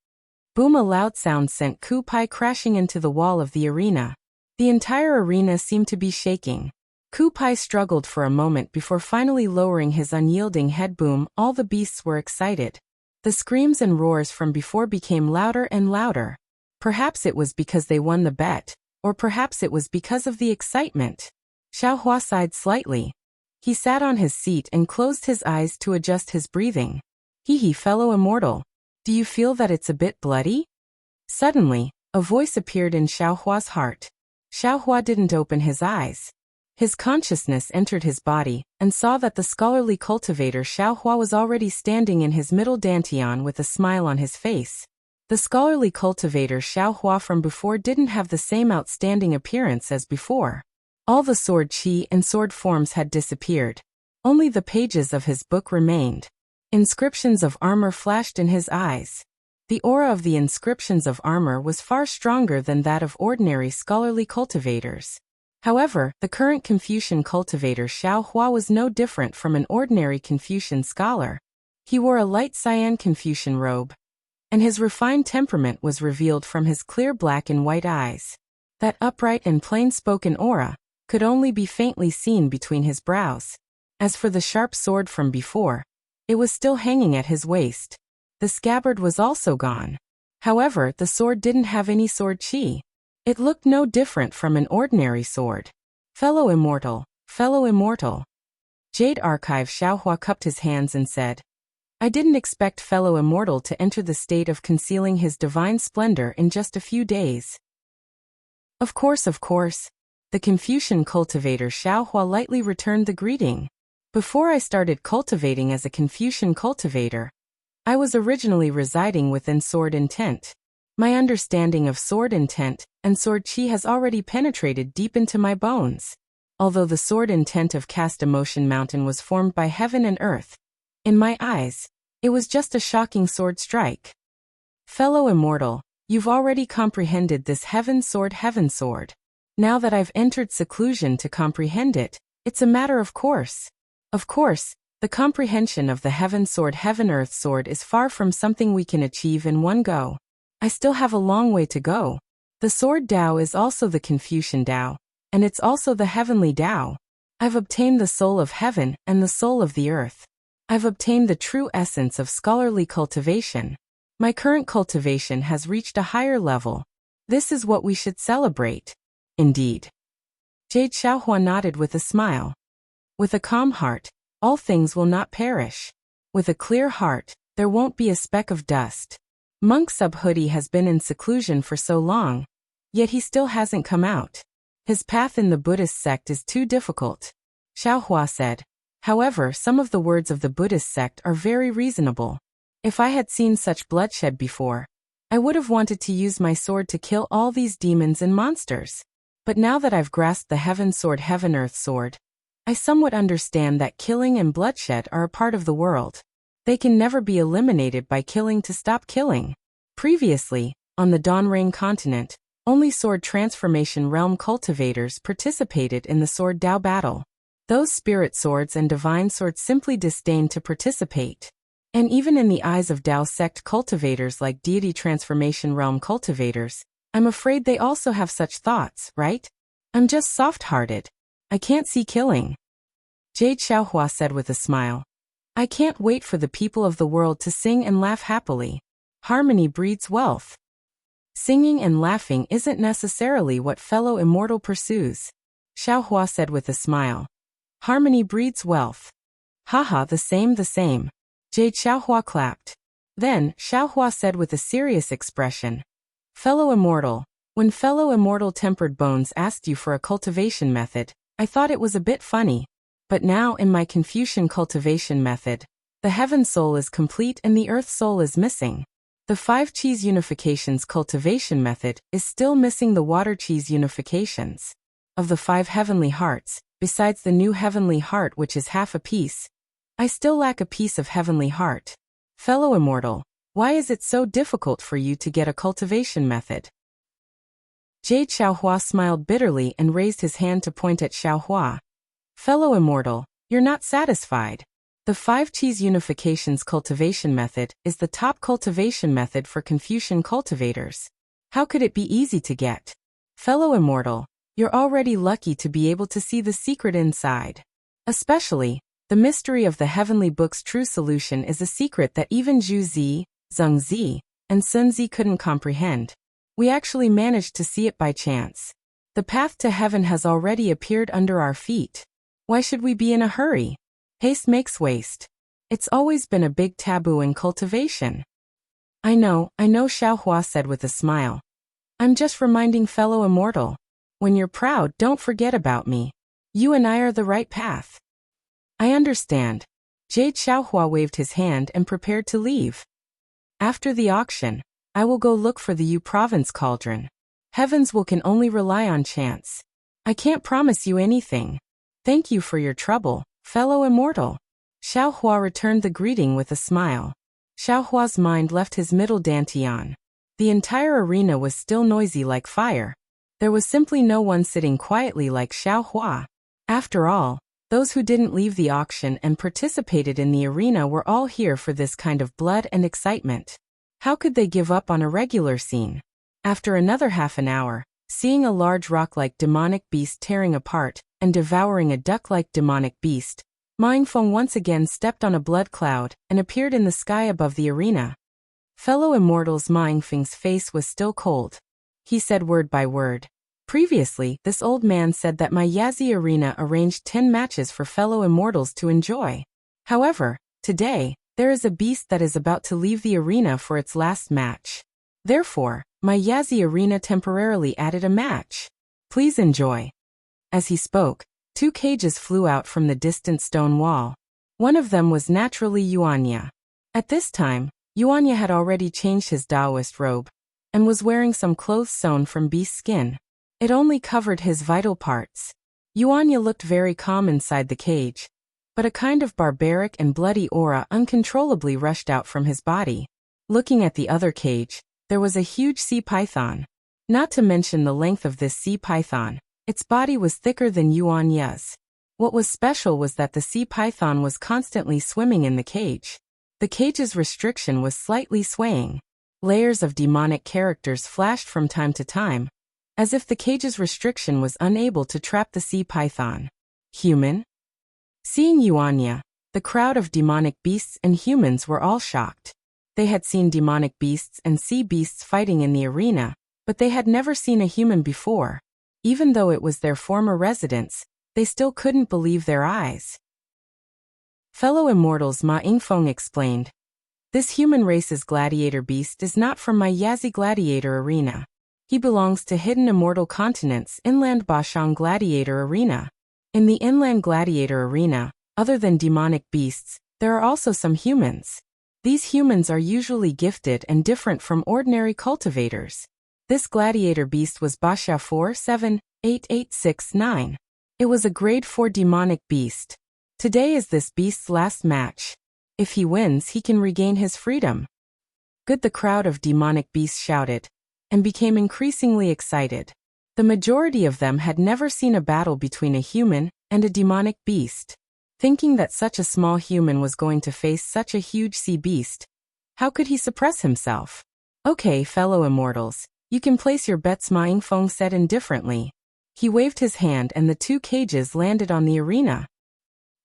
Boom! A loud sound sent Ku Pai crashing into the wall of the arena. The entire arena seemed to be shaking. Ku Pai struggled for a moment before finally lowering his unyielding head. Boom, all the beasts were excited. The screams and roars from before became louder and louder. Perhaps it was because they won the bet, or perhaps it was because of the excitement. Xiaohua sighed slightly. He sat on his seat and closed his eyes to adjust his breathing. Hee, fellow immortal. Do you feel that it's a bit bloody? Suddenly, a voice appeared in Xiaohua's heart. Xiaohua didn't open his eyes. His consciousness entered his body, and saw that the scholarly cultivator Xiaohua was already standing in his middle dantian with a smile on his face. The scholarly cultivator Xiaohua from before didn't have the same outstanding appearance as before. All the sword chi and sword forms had disappeared. Only the pages of his book remained. Inscriptions of armor flashed in his eyes. The aura of the inscriptions of armor was far stronger than that of ordinary scholarly cultivators. However, the current Confucian cultivator Xiaohua was no different from an ordinary Confucian scholar. He wore a light cyan Confucian robe, and his refined temperament was revealed from his clear black and white eyes. That upright and plain-spoken aura could only be faintly seen between his brows. As for the sharp sword from before, it was still hanging at his waist. The scabbard was also gone. However, the sword didn't have any sword chi. It looked no different from an ordinary sword. Fellow immortal, fellow immortal. Jade Archive Xiaohua cupped his hands and said, I didn't expect fellow immortal to enter the state of concealing his divine splendor in just a few days. Of course. The Confucian cultivator Xiaohua lightly returned the greeting. Before I started cultivating as a Confucian cultivator, I was originally residing within Sword Intent. My understanding of Sword Intent and Sword Chi has already penetrated deep into my bones. Although the Sword Intent of Cast Emotion Mountain was formed by heaven and earth, in my eyes, it was just a shocking sword strike. Fellow immortal, you've already comprehended this heaven sword. Now that I've entered seclusion to comprehend it, it's a matter of course. Of course, the comprehension of the heaven earth sword is far from something we can achieve in one go. I still have a long way to go. The sword Dao is also the Confucian Dao, and it's also the heavenly Dao. I've obtained the soul of heaven and the soul of the earth. I've obtained the true essence of scholarly cultivation. My current cultivation has reached a higher level. This is what we should celebrate. Indeed. Jade Xiaohua nodded with a smile. With a calm heart, all things will not perish. With a clear heart, there won't be a speck of dust. Monk Subhoodie has been in seclusion for so long, yet he still hasn't come out. His path in the Buddhist sect is too difficult, Xiaohua said. However, some of the words of the Buddhist sect are very reasonable. If I had seen such bloodshed before, I would have wanted to use my sword to kill all these demons and monsters. But now that I've grasped the heaven earth sword, I somewhat understand that killing and bloodshed are a part of the world. They can never be eliminated by killing to stop killing. Previously, on the Dawnrain continent, only sword transformation realm cultivators participated in the sword Dao battle. Those spirit swords and divine swords simply disdained to participate. And even in the eyes of Dao sect cultivators like deity transformation realm cultivators, I'm afraid they also have such thoughts, right? I'm just soft-hearted. I can't see killing. Jade Xiaohua said with a smile. I can't wait for the people of the world to sing and laugh happily. Harmony breeds wealth. Singing and laughing isn't necessarily what fellow immortal pursues, Xiaohua said with a smile. Harmony breeds wealth. Haha, the same. Jade Xiaohua clapped. Then, Xiaohua said with a serious expression. Fellow immortal, when fellow immortal Tempered Bones asked you for a cultivation method, I thought it was a bit funny. But now in my Confucian cultivation method, the heaven soul is complete and the earth soul is missing. The 5 cheese unifications cultivation method is still missing the water cheese unifications. Of the 5 heavenly hearts, besides the new heavenly heart which is half a piece, I still lack a piece of heavenly heart. Fellow immortal, why is it so difficult for you to get a cultivation method? Jade Xiaohua smiled bitterly and raised his hand to point at Xiaohua. Fellow immortal, you're not satisfied. The 5 cheese unifications cultivation method is the top cultivation method for Confucian cultivators. How could it be easy to get? Fellow immortal, You're already lucky to be able to see the secret inside. Especially, the mystery of the heavenly book's true solution is a secret that even Zhu Zi, Zheng Zi, and Sun Zi couldn't comprehend. We actually managed to see it by chance. The path to heaven has already appeared under our feet. Why should we be in a hurry? Haste makes waste. It's always been a big taboo in cultivation. I know, Xiaohua said with a smile. I'm just reminding fellow immortal. When you're proud, don't forget about me. You and I are the right path. I understand. Jade Xiaohua waved his hand and prepared to leave. After the auction, I will go look for the Yu province cauldron. Heavens can only rely on chance. I can't promise you anything. Thank you for your trouble, fellow immortal. Xiaohua returned the greeting with a smile. Xiaohua's mind left his middle dantian. The entire arena was still noisy like fire. There was simply no one sitting quietly like Xiaohua. After all, those who didn't leave the auction and participated in the arena were all here for this kind of blood and excitement. How could they give up on a regular scene? After another half an hour, seeing a large rock-like demonic beast tearing apart and devouring a duck-like demonic beast, Ma Yingfeng once again stepped on a blood cloud and appeared in the sky above the arena. Fellow immortals, Ma Yingfeng's face was still cold. He said word by word. Previously, this old man said that my Yazi arena arranged 10 matches for fellow immortals to enjoy. However, today, there is a beast that is about to leave the arena for its last match. Therefore, my Yazi arena temporarily added a match. Please enjoy. As he spoke, 2 cages flew out from the distant stone wall. One of them was naturally Yuanya. At this time, Yuanya had already changed his Taoist robe and was wearing some clothes sewn from beast skin. It only covered his vital parts. Yuanya looked very calm inside the cage, but a kind of barbaric and bloody aura uncontrollably rushed out from his body. Looking at the other cage, there was a huge sea python. Not to mention the length of this sea python, its body was thicker than Yuanya's. What was special was that the sea python was constantly swimming in the cage. The cage's restriction was slightly swaying. Layers of demonic characters flashed from time to time, as if the cage's restriction was unable to trap the sea python. Human? Seeing Yuanya, the crowd of demonic beasts and humans were all shocked. They had seen demonic beasts and sea beasts fighting in the arena, but they had never seen a human before. Even though it was their former residence, they still couldn't believe their eyes. Fellow immortals, Ma Yingfeng explained. This human race's gladiator beast is not from my Yazi gladiator arena. He belongs to Hidden Immortal Continent's Inland Bashang Gladiator Arena. In the Inland Gladiator Arena, other than demonic beasts, there are also some humans. These humans are usually gifted and different from ordinary cultivators. This gladiator beast was Basha 478869. It was a grade 4 demonic beast. Today is this beast's last match. If he wins, he can regain his freedom. Good, the crowd of demonic beasts shouted, and became increasingly excited. The majority of them had never seen a battle between a human and a demonic beast. Thinking that such a small human was going to face such a huge sea beast, how could he suppress himself? Okay, fellow immortals, you can place your bets, Ma Yingfeng said indifferently. He waved his hand and the 2 cages landed on the arena.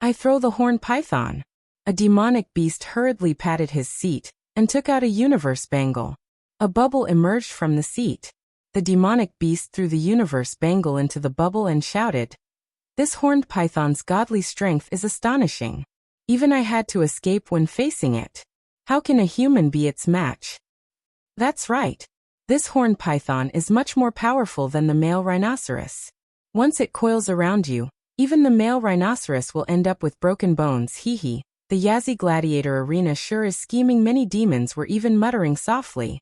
I throw the horned python. A demonic beast hurriedly patted his seat and took out a universe bangle. A bubble emerged from the seat. The demonic beast threw the universe bangle into the bubble and shouted, "This horned python's godly strength is astonishing. Even I had to escape when facing it. How can a human be its match?" That's right. This horned python is much more powerful than the male rhinoceros. Once it coils around you, even the male rhinoceros will end up with broken bones. Hee. The Yazi Gladiator Arena sure is scheming. Many demons were even muttering softly.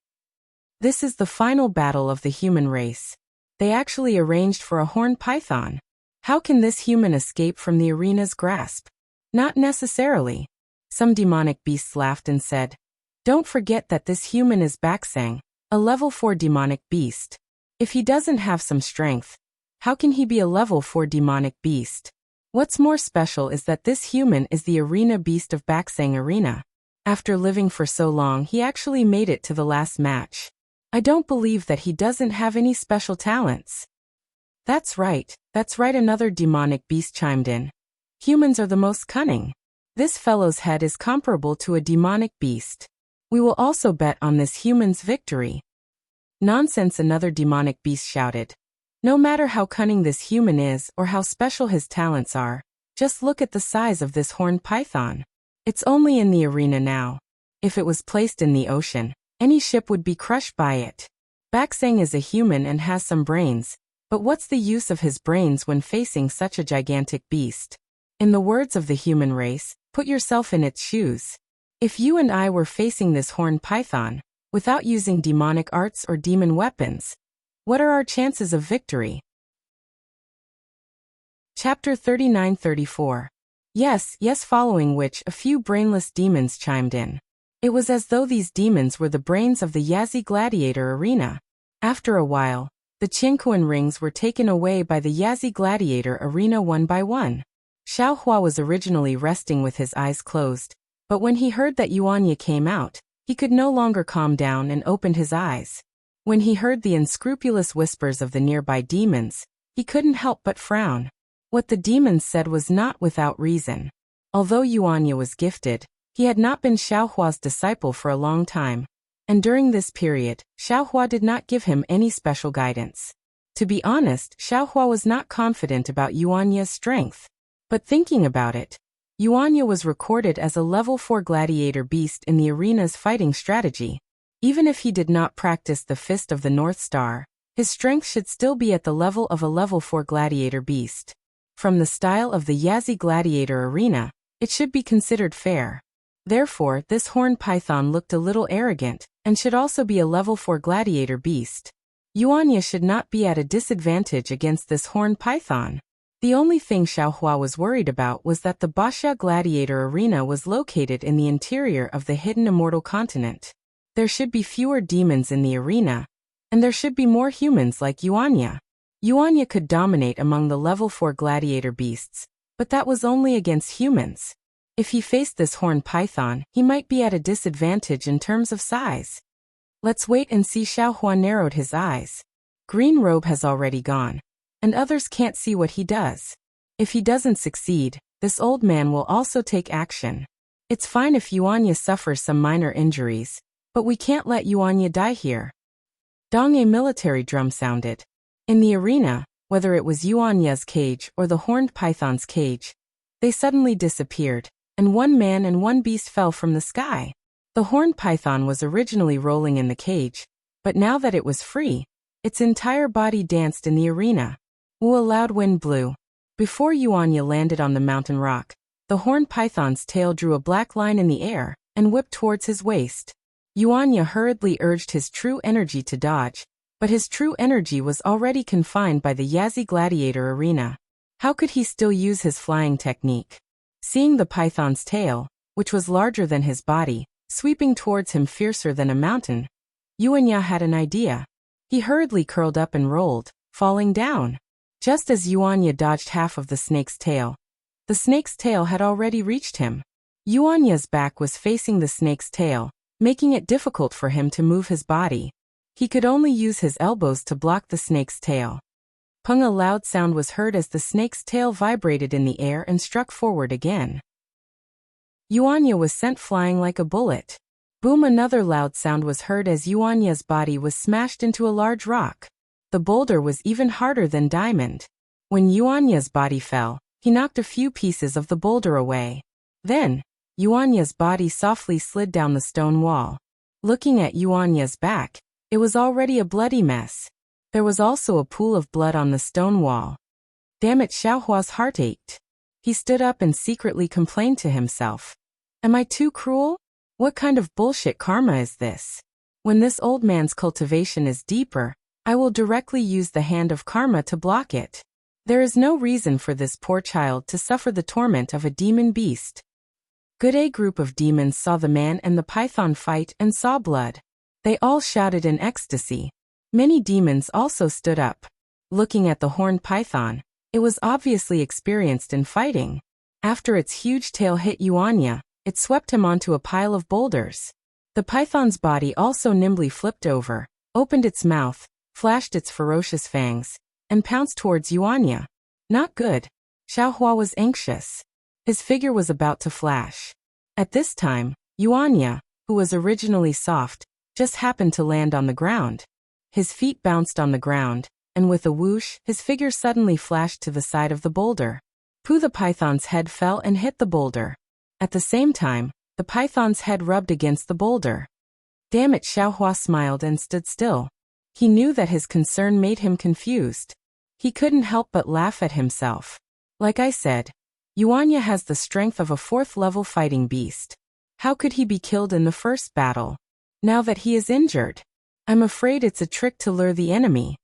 This is the final battle of the human race. They actually arranged for a horned python. How can this human escape from the arena's grasp? Not necessarily. Some demonic beasts laughed and said, "Don't forget that this human is Baksang, a level 4 demonic beast. If he doesn't have some strength, how can he be a level 4 demonic beast? What's more special is that this human is the arena beast of Baksang Arena. After living for so long, he actually made it to the last match. I don't believe that he doesn't have any special talents." That's right, another demonic beast chimed in. Humans are the most cunning. This fellow's head is comparable to a demonic beast. We will also bet on this human's victory. Nonsense, another demonic beast shouted. No matter how cunning this human is or how special his talents are, just look at the size of this horned python. It's only in the arena now. If it was placed in the ocean, any ship would be crushed by it. Baksang is a human and has some brains, but what's the use of his brains when facing such a gigantic beast? In the words of the human race, put yourself in its shoes. If you and I were facing this horned python, without using demonic arts or demon weapons, what are our chances of victory? Chapter 39-34. Yes, following which a few brainless demons chimed in. It was as though these demons were the brains of the Yazi Gladiator arena. After a while, the Qianquan rings were taken away by the Yazi Gladiator arena one by one. Xiao Hua was originally resting with his eyes closed, but when he heard that Yuanya came out, he could no longer calm down and opened his eyes. When he heard the unscrupulous whispers of the nearby demons, he couldn't help but frown. What the demons said was not without reason. Although Yuanya was gifted, he had not been Xiaohua's disciple for a long time, and during this period, Xiaohua did not give him any special guidance. To be honest, Xiaohua was not confident about Yuanya's strength. But thinking about it, Yuanya was recorded as a level 4 gladiator beast in the arena's fighting strategy. Even if he did not practice the Fist of the North Star, his strength should still be at the level of a level 4 gladiator beast. From the style of the Yazi Gladiator arena, it should be considered fair. Therefore, this horned python looked a little arrogant, and should also be a level 4 gladiator beast. Yuanya should not be at a disadvantage against this horned python. The only thing Xiaohua was worried about was that the Wuxia Gladiator arena was located in the interior of the hidden immortal continent. There should be fewer demons in the arena, and there should be more humans like Yuanya. Yuanya could dominate among the level 4 gladiator beasts, but that was only against humans. If he faced this horned python, he might be at a disadvantage in terms of size. Let's wait and see. Xiaohua narrowed his eyes. Green Robe has already gone, and others can't see what he does. If he doesn't succeed, this old man will also take action. It's fine if Yuanya suffers some minor injuries, but we can't let Yuanya die here. Dong, a military drum sounded. In the arena, whether it was Yuanya's cage or the horned python's cage, they suddenly disappeared, and one man and one beast fell from the sky. The horned python was originally rolling in the cage, but now that it was free, its entire body danced in the arena. A loud wind blew. Before Yuanya landed on the mountain rock, the horned python's tail drew a black line in the air and whipped towards his waist. Yuanya hurriedly urged his true energy to dodge, but his true energy was already confined by the Yazi Gladiator arena. How could he still use his flying technique? Seeing the python's tail, which was larger than his body, sweeping towards him fiercer than a mountain, Yuanya had an idea. He hurriedly curled up and rolled, falling down. Just as Yuanya dodged half of the snake's tail, the snake's tail had already reached him. Yuanya's back was facing the snake's tail, making it difficult for him to move his body. He could only use his elbows to block the snake's tail. Pung, a loud sound was heard as the snake's tail vibrated in the air and struck forward again. Yuanya was sent flying like a bullet. Boom, another loud sound was heard as Yuanya's body was smashed into a large rock. The boulder was even harder than diamond. When Yuanya's body fell, he knocked a few pieces of the boulder away. Then, Yuanya's body softly slid down the stone wall. Looking at Yuanya's back, it was already a bloody mess. There was also a pool of blood on the stone wall. Damn it, Xiaohua's heart ached. He stood up and secretly complained to himself. Am I too cruel? What kind of bullshit karma is this? When this old man's cultivation is deeper, I will directly use the hand of karma to block it. There is no reason for this poor child to suffer the torment of a demon beast. Good. A group of demons saw the man and the python fight and saw blood. They all shouted in ecstasy. Many demons also stood up. Looking at the horned python, it was obviously experienced in fighting. After its huge tail hit Yuanya, it swept him onto a pile of boulders. The python's body also nimbly flipped over, opened its mouth, flashed its ferocious fangs, and pounced towards Yuanya. Not good. Xiaohua was anxious. His figure was about to flash. At this time, Yuanya, who was originally soft, just happened to land on the ground. His feet bounced on the ground, and with a whoosh, his figure suddenly flashed to the side of the boulder. Pu the python's head fell and hit the boulder. At the same time, the python's head rubbed against the boulder. Damn it, Xiaohua smiled and stood still. He knew that his concern made him confused. He couldn't help but laugh at himself. Like I said, Yuanya has the strength of a 4th-level fighting beast. How could he be killed in the first battle? Now that he is injured, I'm afraid it's a trick to lure the enemy.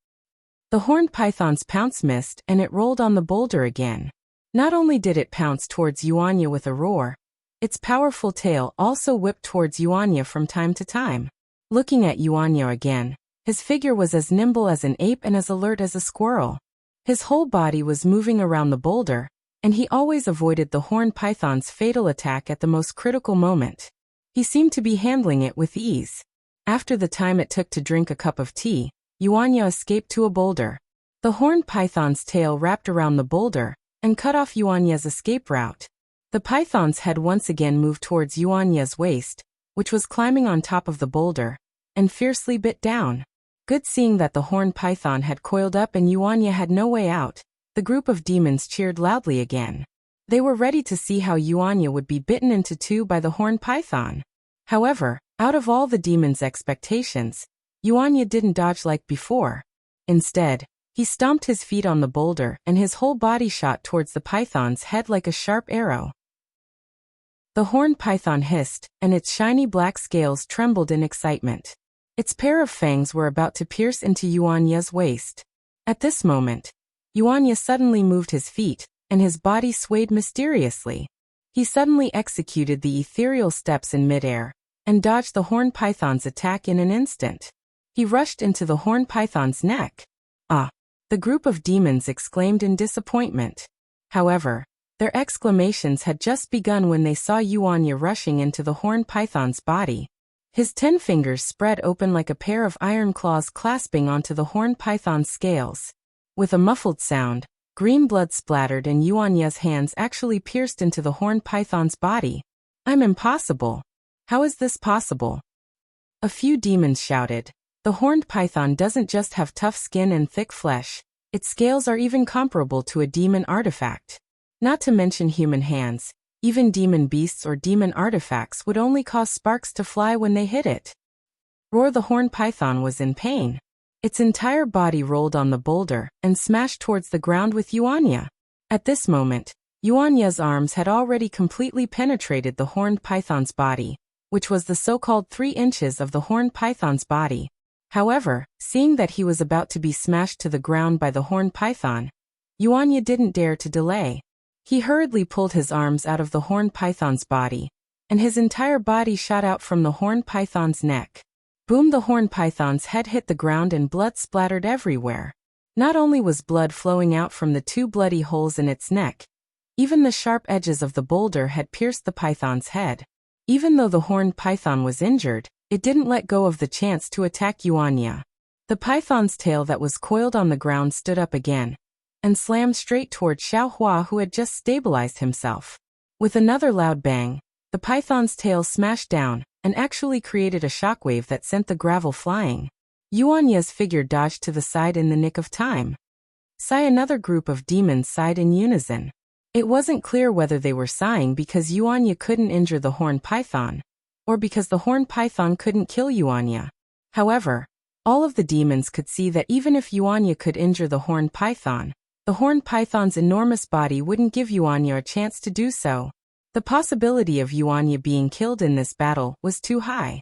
The horned python's pounce missed and it rolled on the boulder again. Not only did it pounce towards Yuanya with a roar, its powerful tail also whipped towards Yuanya from time to time. Looking at Yuanya again, his figure was as nimble as an ape and as alert as a squirrel. His whole body was moving around the boulder, and he always avoided the horned python's fatal attack at the most critical moment. He seemed to be handling it with ease. After the time it took to drink a cup of tea, Yuanya escaped to a boulder. The horned python's tail wrapped around the boulder and cut off Yuanya's escape route. The python's head once again moved towards Yuanya's waist, which was climbing on top of the boulder, and fiercely bit down. Good, seeing that the horned python had coiled up and Yuanya had no way out, the group of demons cheered loudly again. They were ready to see how Yuanya would be bitten into two by the horned python. However, out of all the demons' expectations, Yuanya didn't dodge like before. Instead, he stomped his feet on the boulder and his whole body shot towards the python's head like a sharp arrow. The horned python hissed, and its shiny black scales trembled in excitement. Its pair of fangs were about to pierce into Yuanya's waist. At this moment, Yuanya suddenly moved his feet, and his body swayed mysteriously. He suddenly executed the ethereal steps in midair, and dodged the horned python's attack in an instant. He rushed into the horned python's neck. Ah! The group of demons exclaimed in disappointment. However, their exclamations had just begun when they saw Yuanya rushing into the horned python's body. His 10 fingers spread open like a pair of iron claws clasping onto the horned python's scales. With a muffled sound, green blood splattered and Yuanya's hands actually pierced into the horned python's body. I'm impossible. How is this possible? A few demons shouted. The horned python doesn't just have tough skin and thick flesh, its scales are even comparable to a demon artifact. Not to mention human hands, even demon beasts or demon artifacts would only cause sparks to fly when they hit it. Roar! The horned python was in pain. Its entire body rolled on the boulder and smashed towards the ground with Yuanya. At this moment, Yuanya's arms had already completely penetrated the horned python's body, which was the so-called 3 inches of the horned python's body. However, seeing that he was about to be smashed to the ground by the horned python, Yuanya didn't dare to delay. He hurriedly pulled his arms out of the horned python's body, and his entire body shot out from the horned python's neck. Boom! The horned python's head hit the ground and blood splattered everywhere. Not only was blood flowing out from the 2 bloody holes in its neck, even the sharp edges of the boulder had pierced the python's head. Even though the horned python was injured, it didn't let go of the chance to attack Yuanya. The python's tail that was coiled on the ground stood up again, and slammed straight toward Xiaohua, who had just stabilized himself. With another loud bang, the python's tail smashed down, and actually created a shockwave that sent the gravel flying. Yuanya's figure dodged to the side in the nick of time. Sigh! Another group of demons sighed in unison. It wasn't clear whether they were sighing because Yuanya couldn't injure the horned python, or because the horned python couldn't kill Yuanya. However, all of the demons could see that even if Yuanya could injure the horned python, the horned python's enormous body wouldn't give Yuanya a chance to do so. The possibility of Yuanya being killed in this battle was too high.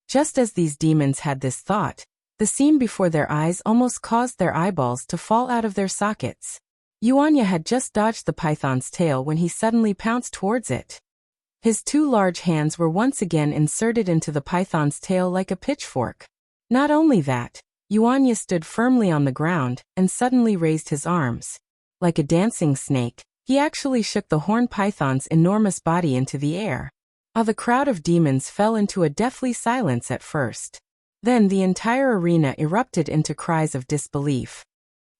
Just as these demons had this thought, the scene before their eyes almost caused their eyeballs to fall out of their sockets. Yuanya had just dodged the python's tail when he suddenly pounced towards it. His 2 large hands were once again inserted into the python's tail like a pitchfork. Not only that, Yuanya stood firmly on the ground and suddenly raised his arms. Like a dancing snake, he actually shook the horned python's enormous body into the air. The crowd of demons fell into a deathly silence at first. Then the entire arena erupted into cries of disbelief.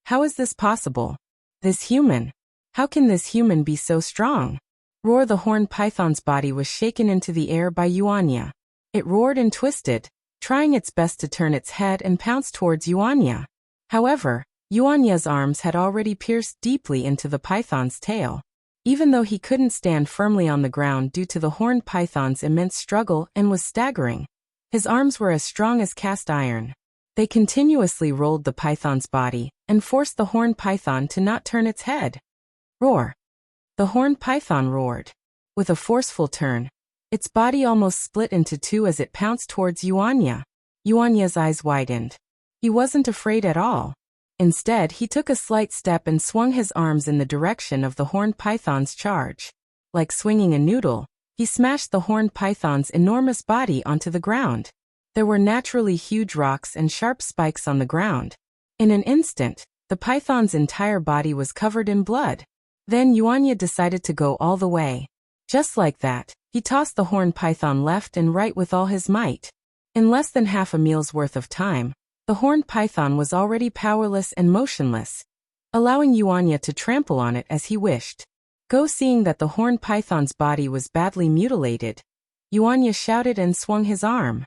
How is this possible? This human. How can this human be so strong? Roar! The horned python's body was shaken into the air by Yuanya. It roared and twisted, trying its best to turn its head and pounce towards Yuanya. However, Yuanya's arms had already pierced deeply into the python's tail. Even though he couldn't stand firmly on the ground due to the horned python's immense struggle and was staggering, his arms were as strong as cast iron. They continuously rolled the python's body and forced the horned python to not turn its head. Roar! The horned python roared. With a forceful turn, its body almost split into two as it pounced towards Yuanya. Yuanya's eyes widened. He wasn't afraid at all. Instead, he took a slight step and swung his arms in the direction of the horned python's charge. Like swinging a noodle, he smashed the horned python's enormous body onto the ground. There were naturally huge rocks and sharp spikes on the ground. In an instant, the python's entire body was covered in blood. Then Yuanya decided to go all the way. Just like that, he tossed the horned python left and right with all his might. In less than half a meal's worth of time, the horned python was already powerless and motionless, allowing Yuanya to trample on it as he wished. Seeing that the horned python's body was badly mutilated, Yuanya shouted and swung his arm.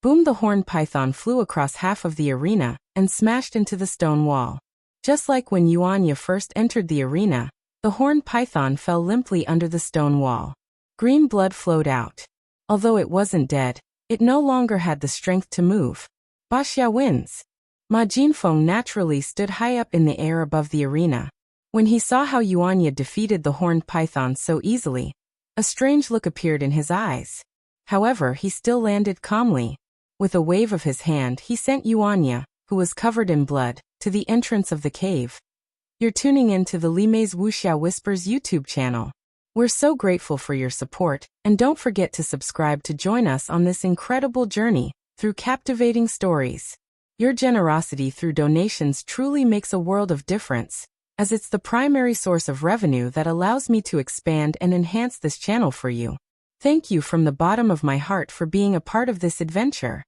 Boom! The horned python flew across half of the arena and smashed into the stone wall. Just like when Yuanya first entered the arena, the horned python fell limply under the stone wall. Green blood flowed out. Although it wasn't dead, it no longer had the strength to move. Wuxia wins. Ma Jinfeng naturally stood high up in the air above the arena. When he saw how Yuanya defeated the horned python so easily, a strange look appeared in his eyes. However, he still landed calmly. With a wave of his hand, he sent Yuanya, who was covered in blood, to the entrance of the cave. You're tuning in to the Limei's Wuxia Whispers YouTube channel. We're so grateful for your support, and don't forget to subscribe to join us on this incredible journey through captivating stories. Your generosity through donations truly makes a world of difference, as it's the primary source of revenue that allows me to expand and enhance this channel for you. Thank you from the bottom of my heart for being a part of this adventure.